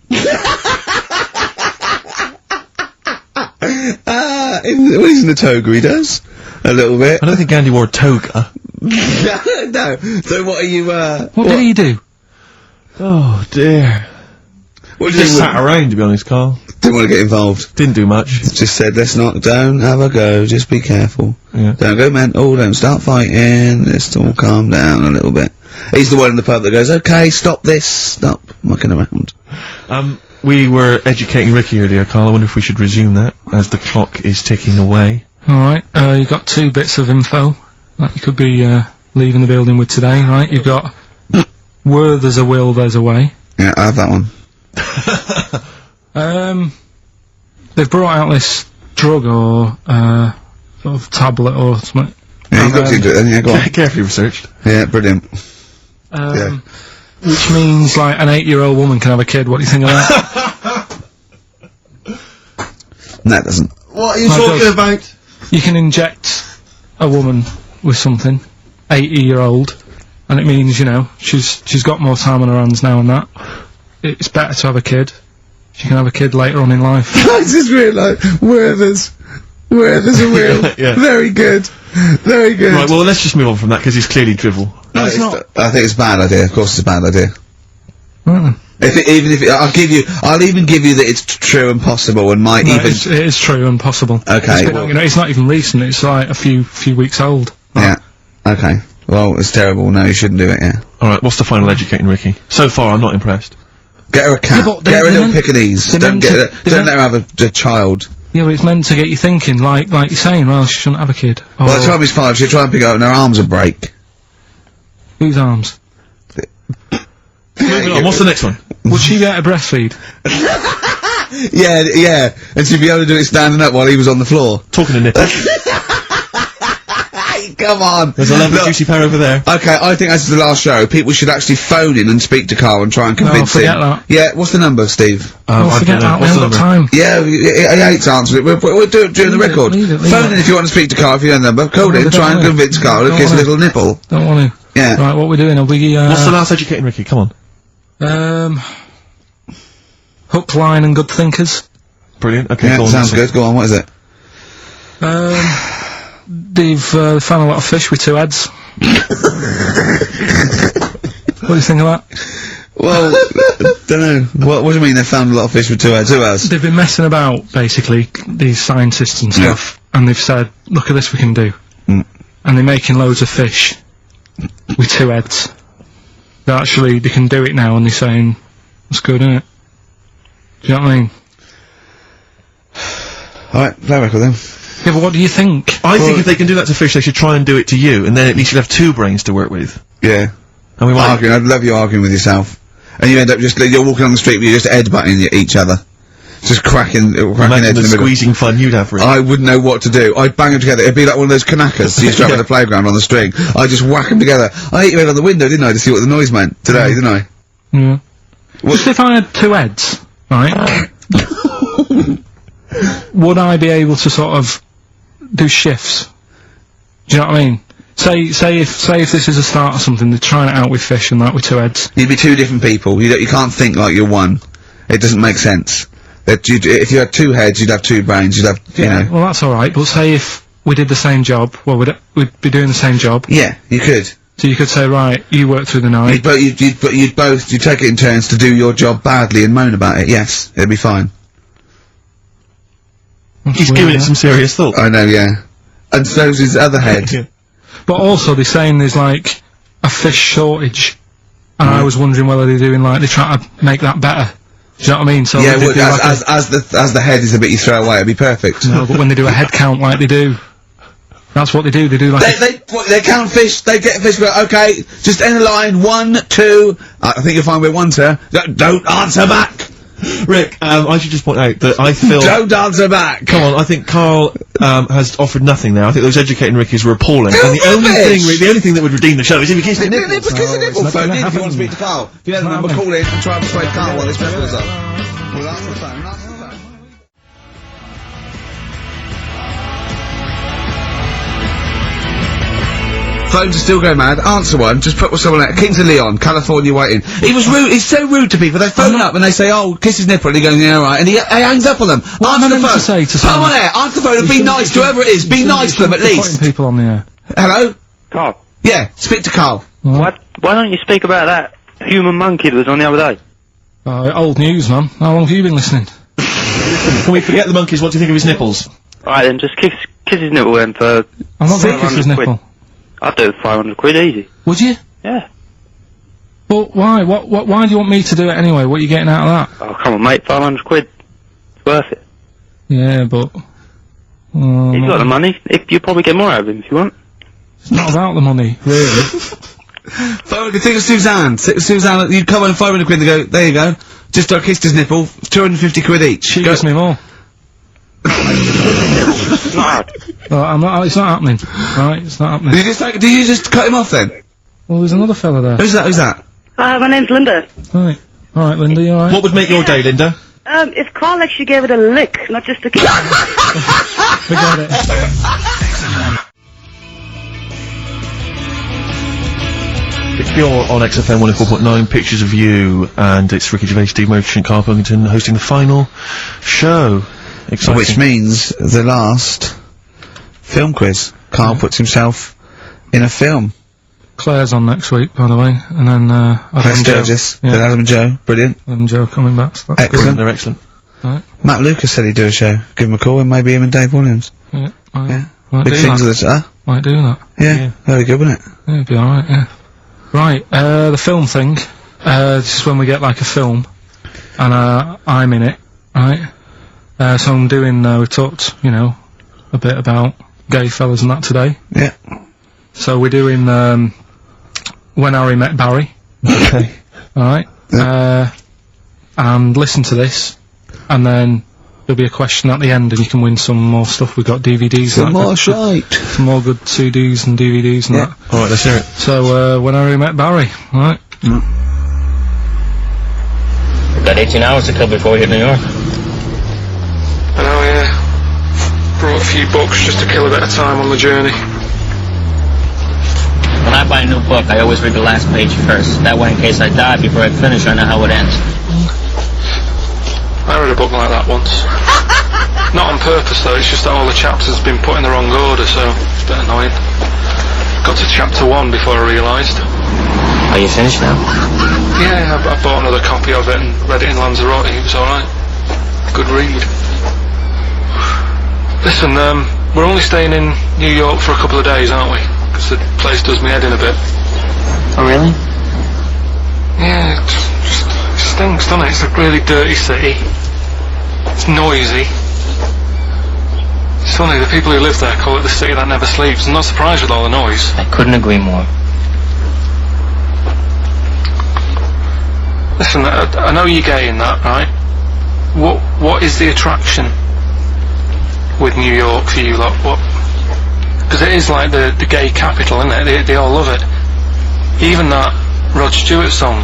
in the toga, he does. A little bit. I don't think Gandhi wore a toga. No. So what are you, What did he do? Oh, dear. What He did just you sat around, to be honest, Carl. Didn't want to get involved. Didn't do much. Just said, don't have a go, just be careful. Yeah. Don't go mental, don't start fighting, let's all calm down a little bit. He's the one in the pub that goes, okay, stop this, stop mucking around. We were educating Ricky earlier, Carl. I wonder if we should resume that, as the clock is ticking away. Alright, you've got 2 bits of info that you could be, leaving the building with today, right? You've got, where there's a will, there's a way. Yeah, I have that one. They've brought out this drug or, sort of tablet or something. Yeah, you've got to do it then, yeah, go on. Carefully researched. Yeah, brilliant. Which means, like, an 8-year-old woman can have a kid. What do you think of that? No, it doesn't. What are you No, it talking does. about? You can inject a woman with something, 80-year-old, and it means, you know, she's got more time on her hands now and that. It's better to have a kid. She can have a kid later on in life. I just realised, where there's a will. Yeah. Very good. Very good. Right, well, let's just move on from that, because he's clearly drivel. No, it's not. I think it's a bad idea, of course it's a bad idea. Right then. I'll even give you that it's true and possible and might No, even... it is true and possible. Okay. You know, it's not even recent, it's like a few weeks old. Yeah. Okay. Well, it's terrible, no, you shouldn't do it, yeah. Alright, what's the final educating Ricky? So far, I'm not impressed. Get her a cat. Yeah, but Get her a they're little meant- Pekingese. they're Don't meant get to- her, they're don't let her have a child. Yeah, but it's meant to get you thinking, like you're saying, well, she shouldn't have a kid. Or By the time he's 5, she'll try and pick it up and her arms will break. whose arms? Moving on, what's the next one? Would she be able to breastfeed? Yeah, and she'd be able to do it standing up while he was on the floor. Talking to nipple. Come on! There's a lovely Look, juicy pair over there. okay, I think that's the last show. People should actually phone in and speak to Carl and try and convince forget him. that. Yeah, what's the number, Steve? Oh, forget that, we haven't got time. Yeah, he hates answering it. We'll do it during the Leave it, record. leave it, leave Phone it. in if you want to speak to Carl, if you know the number. Call in, we try don't and wanna. convince Carl to Don't kiss a wanna. little nipple. Don't want to. Yeah. Right, what we're doing, are we, What's the last educating Ricky? Come on. Hook, line and good thinkers. Brilliant. Okay, Yeah, go on. sounds good. Go on, what is it? They've found a lot of fish with 2 heads. What do you think of that? Well, dunno. What do you mean they found a lot of fish with 2 heads? Who else? They've been messing about, basically, these scientists and stuff, and they've said, look at this we can do. Mm. And they're making loads of fish with 2 heads. They can do it now, and they're saying, that's good, isn't it? Do you know what I mean? Alright, play record then. Yeah, but what do you think? I think if they can do that to fish, they should try and do it to you, and then at least you'll have 2 brains to work with. Yeah. And we might... Arguing, I'd love you arguing with yourself. And you end up just, you're walking on the street, but you're just headbutting each other. Just cracking Imagine heads in the the middle. squeezing fun you'd have, really. I wouldn't know what to do. I'd bang them together. It'd be like one of those knackers you used to have at the playground on the string. I'd just whack them together. I hit your head on the window, didn't I, to see what the noise meant today, didn't I? Yeah. Just if I had 2 heads, right? Would I be able to sort of do shifts? Do you know what I mean? Say if this is a start or something, they're trying it out with fish and that with 2 heads. You'd be 2 different people. You can't think like you're one. It doesn't make sense. If you had 2 heads, you'd have 2 brains. You'd have, you know. Well, that's all right. But say if we did the same job, well, we'd be doing the same job. Yeah, you could. So you could say, right, you work through the night. You'd take it in turns to do your job badly and moan about it. Yes, it'd be fine. He's giving it some serious thought. I know, yeah. And so's his other head. Yeah. But also, they're saying there's like a fish shortage, and I was wondering whether they're trying to make that better. Do you know what I mean? So Yeah, they well, do like as the head is the bit you throw away, it'd be perfect. no, but when they do a head count like they do, that's what they do. They do like They count fish, they get fish, go, okay, just end the line, 1, 2, I think you'll find we're 1, 2, don't answer back! Rick, I should just point out that I feel... Don't answer back! Come on, I think Karl, has offered nothing there. I think those educating Rickies were appalling. They're And the rubbish! only thing that would redeem the show is if he kissed the nipples. Because the nipple not phone gonna in if you happen. want to speak to Karl. If you had a number, call in and try and persuade Karl while this festival's up. Well, that's the phone, that's the phone. Phones are still going mad. Answer one. Just put someone out. Kings of Leon, California waiting. He was rude. He's so rude to people. They phone up and they say, "Oh, kiss his nipple," and he goes, "Yeah, all right," and he hangs up on them. What am I Answer the meant phone. to say to Come someone? on air. Answer the phone and be nice to whoever it is. Be nice to them at Putting least. people on the air. Hello. Carl, Yeah. Speak to Karl. why don't you speak about that human monkey that was on the other day? Old news, man. How long have you been listening? Can we forget the monkeys? What do you think of his nipples? Alright then, just kiss his nipple then for... I'm not going to 500 kiss his nipple. I'd do it for 500 quid easy. Would you? Yeah. Well, why? Why do you want me to do it anyway? What are you getting out of that? Oh, come on, mate, 500 quid. It's worth it. Yeah, but... He's got the money. You'll probably get more out of him if you want. It's not about the money, really. Think of Suzanne. Suzanne, you come on 500 quid and go, there you go. Just kissed his nipple, 250 quid each. She Go- gives me more. It's not hard. It's not happening. Right, it's not happening. Do you just cut him off then? Well, there's another fella there. Who's that? My name's Linda. Right. Alright, Linda, you alright? What would make your day, Linda? If Carl actually gave it a lick, not just a kiss. Forget it. You're on XFM 104.9, Pictures of You, and it's Ricky Gervais, Steve Merchant, Karl Pilkington hosting the final show. Exciting. Which means the last film quiz. Karl puts himself in a film. Claire's on next week, by the way, and then, Claire Adam and Joe. Sturgis, Yeah. then Adam and Joe, brilliant. Adam and Joe coming back, so that's Excellent. They're excellent. Right. Matt Lucas said he'd do a show. Give him a call and maybe him and Dave Williams. good. Yeah. Yeah. Might Big do things that. with this, Might do that. Yeah. Very good, wasn't it? Yeah, it'd be alright, yeah. Right, the film thing. This is when we get like a film, and I'm in it, right? So I'm doing, we talked, you know, a bit about gay fellas and that today. Yeah. So we're doing, When Harry Met Barry. Okay. Alright? And listen to this, and then there'll be a question at the end, and you can win some more stuff. We've got DVDs. Some and more that. shite. Some more good CDs and DVDs and Yeah. that. Alright, let's hear it. So, When Harry Met Barry, right? We've got 18 hours to kill before we hit New York. I know, yeah. Brought a few books just to kill a bit of time on the journey. When I buy a new book, I always read the last page first. That way, in case I die before I finish, I know how it ends. I read a book like that once. Not on purpose though, it's just that all the chapters have been put in the wrong order, so it's a bit annoying. Got to chapter 1 before I realised. Are you finished now? Yeah, I bought another copy of it and read it in Lanzarote, it was alright. Good read. Listen, we're only staying in New York for a couple of days, aren't we? Because the place does me head in a bit. Oh, really? Yeah, it stinks, doesn't it? It's a really dirty city. It's noisy. It's funny, the people who live there call it the city that never sleeps. I'm not surprised with all the noise. I couldn't agree more. Listen, I know you're gay in that, right? What is the attraction with New York for you lot? What? Because it is like the gay capital, isn't it? They all love it. Even that Rod Stewart song,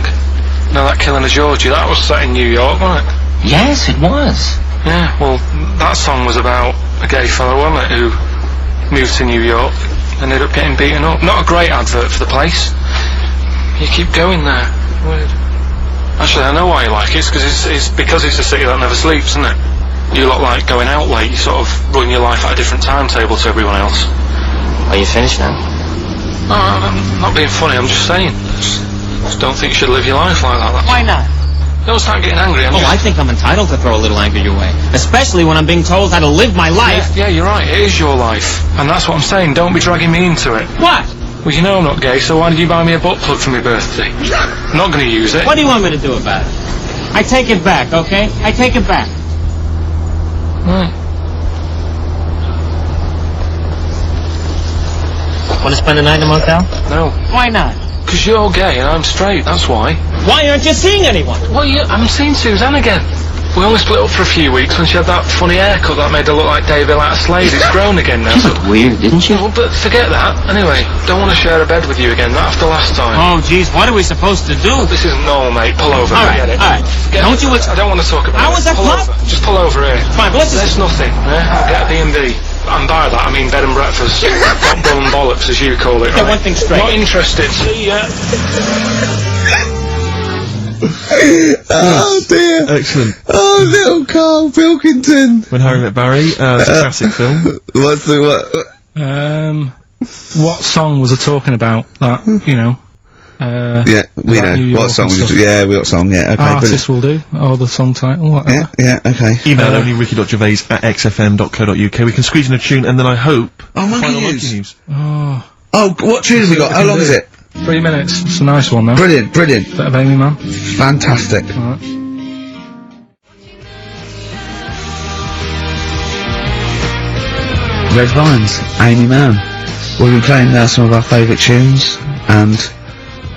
you know, that Killing of Georgie, that was set in New York, wasn't it? Yes, it was. Yeah, well, that song was about a gay fellow, wasn't it, who moved to New York, ended up getting beaten up. Not a great advert for the place. You keep going there. Weird. Actually, I know why you like it. It's because it's a city that never sleeps, isn't it? You lot like going out late, you sort of run your life at a different timetable to everyone else. Are you finished now? No, I'm not being funny, I'm just saying. Just don't think you should live your life like that. Why not? Don't start getting angry. I think I'm entitled to throw a little anger your way. Especially when I'm being told how to live my life. Yeah, you're right, it is your life. And that's what I'm saying, don't be dragging me into it. What? Well, you know I'm not gay, so why did you buy me a butt plug for my birthday? I'm not going to use it. What do you want me to do about it? I take it back, okay? I take it back. Right. Want to spend the night in a motel? No. Why not? Because you're gay and I'm straight, that's why. Why aren't you seeing anyone? Well, I'm seeing Suzanne again. We only split up for a few weeks when she had that funny haircut that made her look like David out of Slade. It's grown again now. She looked weird, didn't she? Well, but forget that. Anyway, don't want to share a bed with you again, not after last time. Oh, jeez, what are we supposed to do? This isn't normal, mate. Pull over. All right, Forget it. all right. Don't you... I don't want to talk about it. I was a Pull pup. over. Just pull over here. Fine, but let's just... There's nothing, yeah? I'll get a B&B. And by that, I mean bed and breakfast. Not bull and bollocks, as you call it, Get right? one thing straight. Not interested. See ya. Oh dear. Excellent. Oh, little Karl Pilkington. When Harry Met Barry, it's a classic film. What's the What song was I talking about? That, you know. Yeah, we New know. York What song? and stuff. Yeah, we got song, yeah, okay, Artist will do, or the song title, whatever. Yeah, okay. Email only ricky.gervais@xfm.co.uk. We can squeeze in a tune, and then I hope... Monkey final News. Oh. Oh, what tune have we got? How long is it? 3 minutes. It's a nice one, though. Brilliant, brilliant. Bit of Amy Man. Fantastic. Alright. Red Vines, Amy Mann. We'll be playing now some of our favourite tunes, and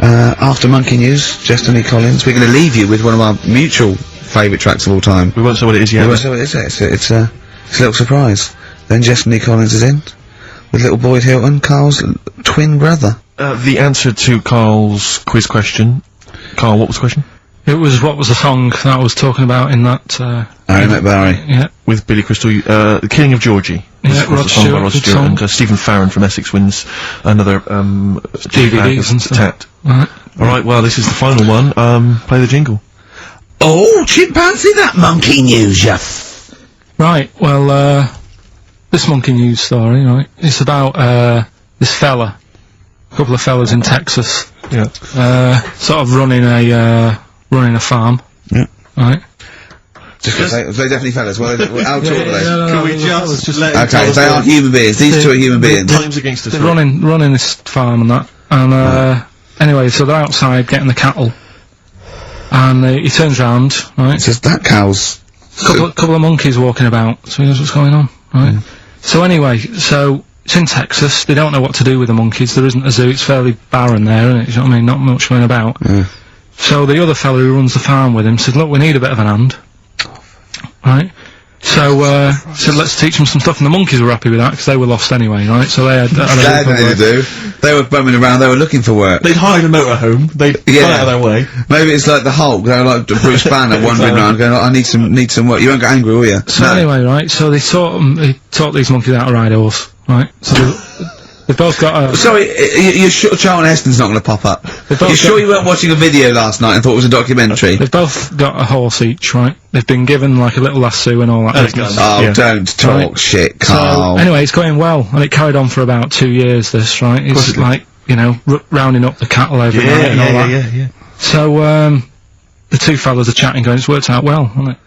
after Monkey News, Destiny Collins, we're going to leave you with one of our mutual favourite tracks of all time. We won't say what it is yet. We won't say what it is. It's a little surprise. Then Destiny Collins is in, with little Boyd Hilton, Karl's twin brother. The answer to Karl's quiz question. Karl, what was the question? It was, what was the song that I was talking about in that, Harry Met Barry. Yeah. With Billy Crystal, The Killing of Georgie. Yeah, was Rod the song by Stewart, Rod good Stewart, song. and Stephen Farron from Essex wins another, DVDs and stuff. Tat. Alright. Alright, well, this is the final one. Play the jingle. Oh, chimpanzee, that Monkey News, ya. Right, well, this Monkey News story, right, it's about, this fella, a couple of fellas in Texas, Yeah. sort of running a farm. Yeah. Right. Just because they're definitely fellas. Well, how tall are they? Can we just let him Okay, they are human beings. These two are human beings. Times against us. They're running this farm and that, and anyway, so they're outside getting the cattle, and he turns round, right? Just that cow's... Couple of monkeys walking about, so he knows what's going on, right? So anyway, so it's in Texas. They don't know what to do with the monkeys. There isn't a zoo. It's fairly barren there, isn't it? You know what I mean? Not much going about. So the other fella who runs the farm with him said, "Look, we need a bit of an hand." Right? So, said, let's teach them some stuff, and the monkeys were happy with that, because they were lost anyway, right? So they had They had nothing to do. They were bumming around, they were looking for work. They'd hired a motorhome, they'd gone out of their way. Maybe it's like the Hulk, they were like Bruce Banner wandering around going, I need some work. You won't get angry, will you? So anyway, right, so they taught these monkeys how to ride a horse, right? So they've both got a... Sorry, you're sure Charlton Heston's not going to pop up? You're sure you weren't watching a video last night and thought it was a documentary? They've both got a horse each, right? They've been given, like, a little lasso and all that business. Oh, don't talk shit, Karl. So, anyway, it's going well, and it carried on for about 2 years, this, right? It's like, you know, rounding up the cattle every night and all that. Yeah. So, the two fellas are chatting, going, it's worked out well, hasn't it?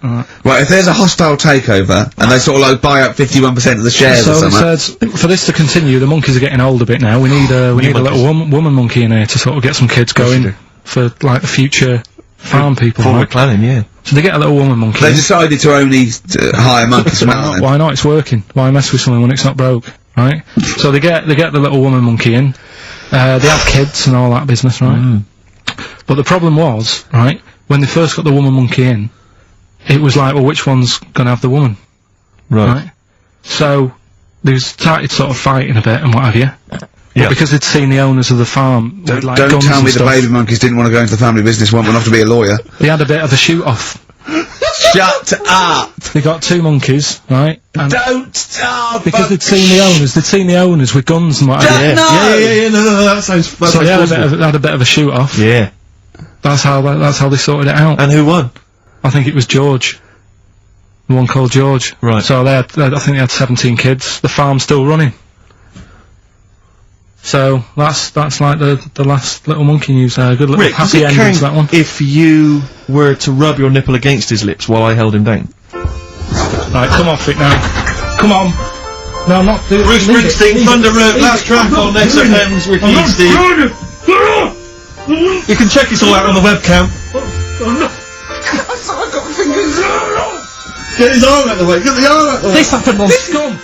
Right, if there's a hostile takeover, and they sort of like buy up 51% of the shares or So something... it says, for this to continue, the monkeys are getting old a bit now, we need a little woman monkey in here to sort of get some kids going for, like, the future farm people, Forward planning, yeah. So they get a little woman monkey. They decided to only hire monkeys from out Why not? It's working. Why mess with something when it's not broke, right? So they get the little woman monkey in, they have kids and all that business, right? But the problem was, right, when they first got the woman monkey in, it was like, well, which one's gonna have the woman? Right? So, they started sort of fighting a bit and what have you. Yeah. Because they'd seen the owners of the farm with, like, Don't guns tell and me the stuff. baby monkeys didn't want to go into the family business, went off to be a lawyer. They had a bit of a shoot-off. Shut up! They got two monkeys, right? And don't stop! Because they'd seen the owners with guns and what have you. Yeah, no, that sounds So they had a bit of a shoot-off. Yeah. That's how they sorted it out. And who won? I think it was George. The one called George. Right. So I think they had 17 kids. The farm's still running. So that's like the last little monkey news there. Good little Rick, happy ending to that one. If you were to rub your nipple against his lips while I held him down. Right, come off it now. Come on. No, I'm not doing Bruce Springsteen, Thunder Road, last track on XFM's Ricky and Steve. You can check this all out on the webcam. Get his arm out the way, get the arm out the way! This happened on Scum!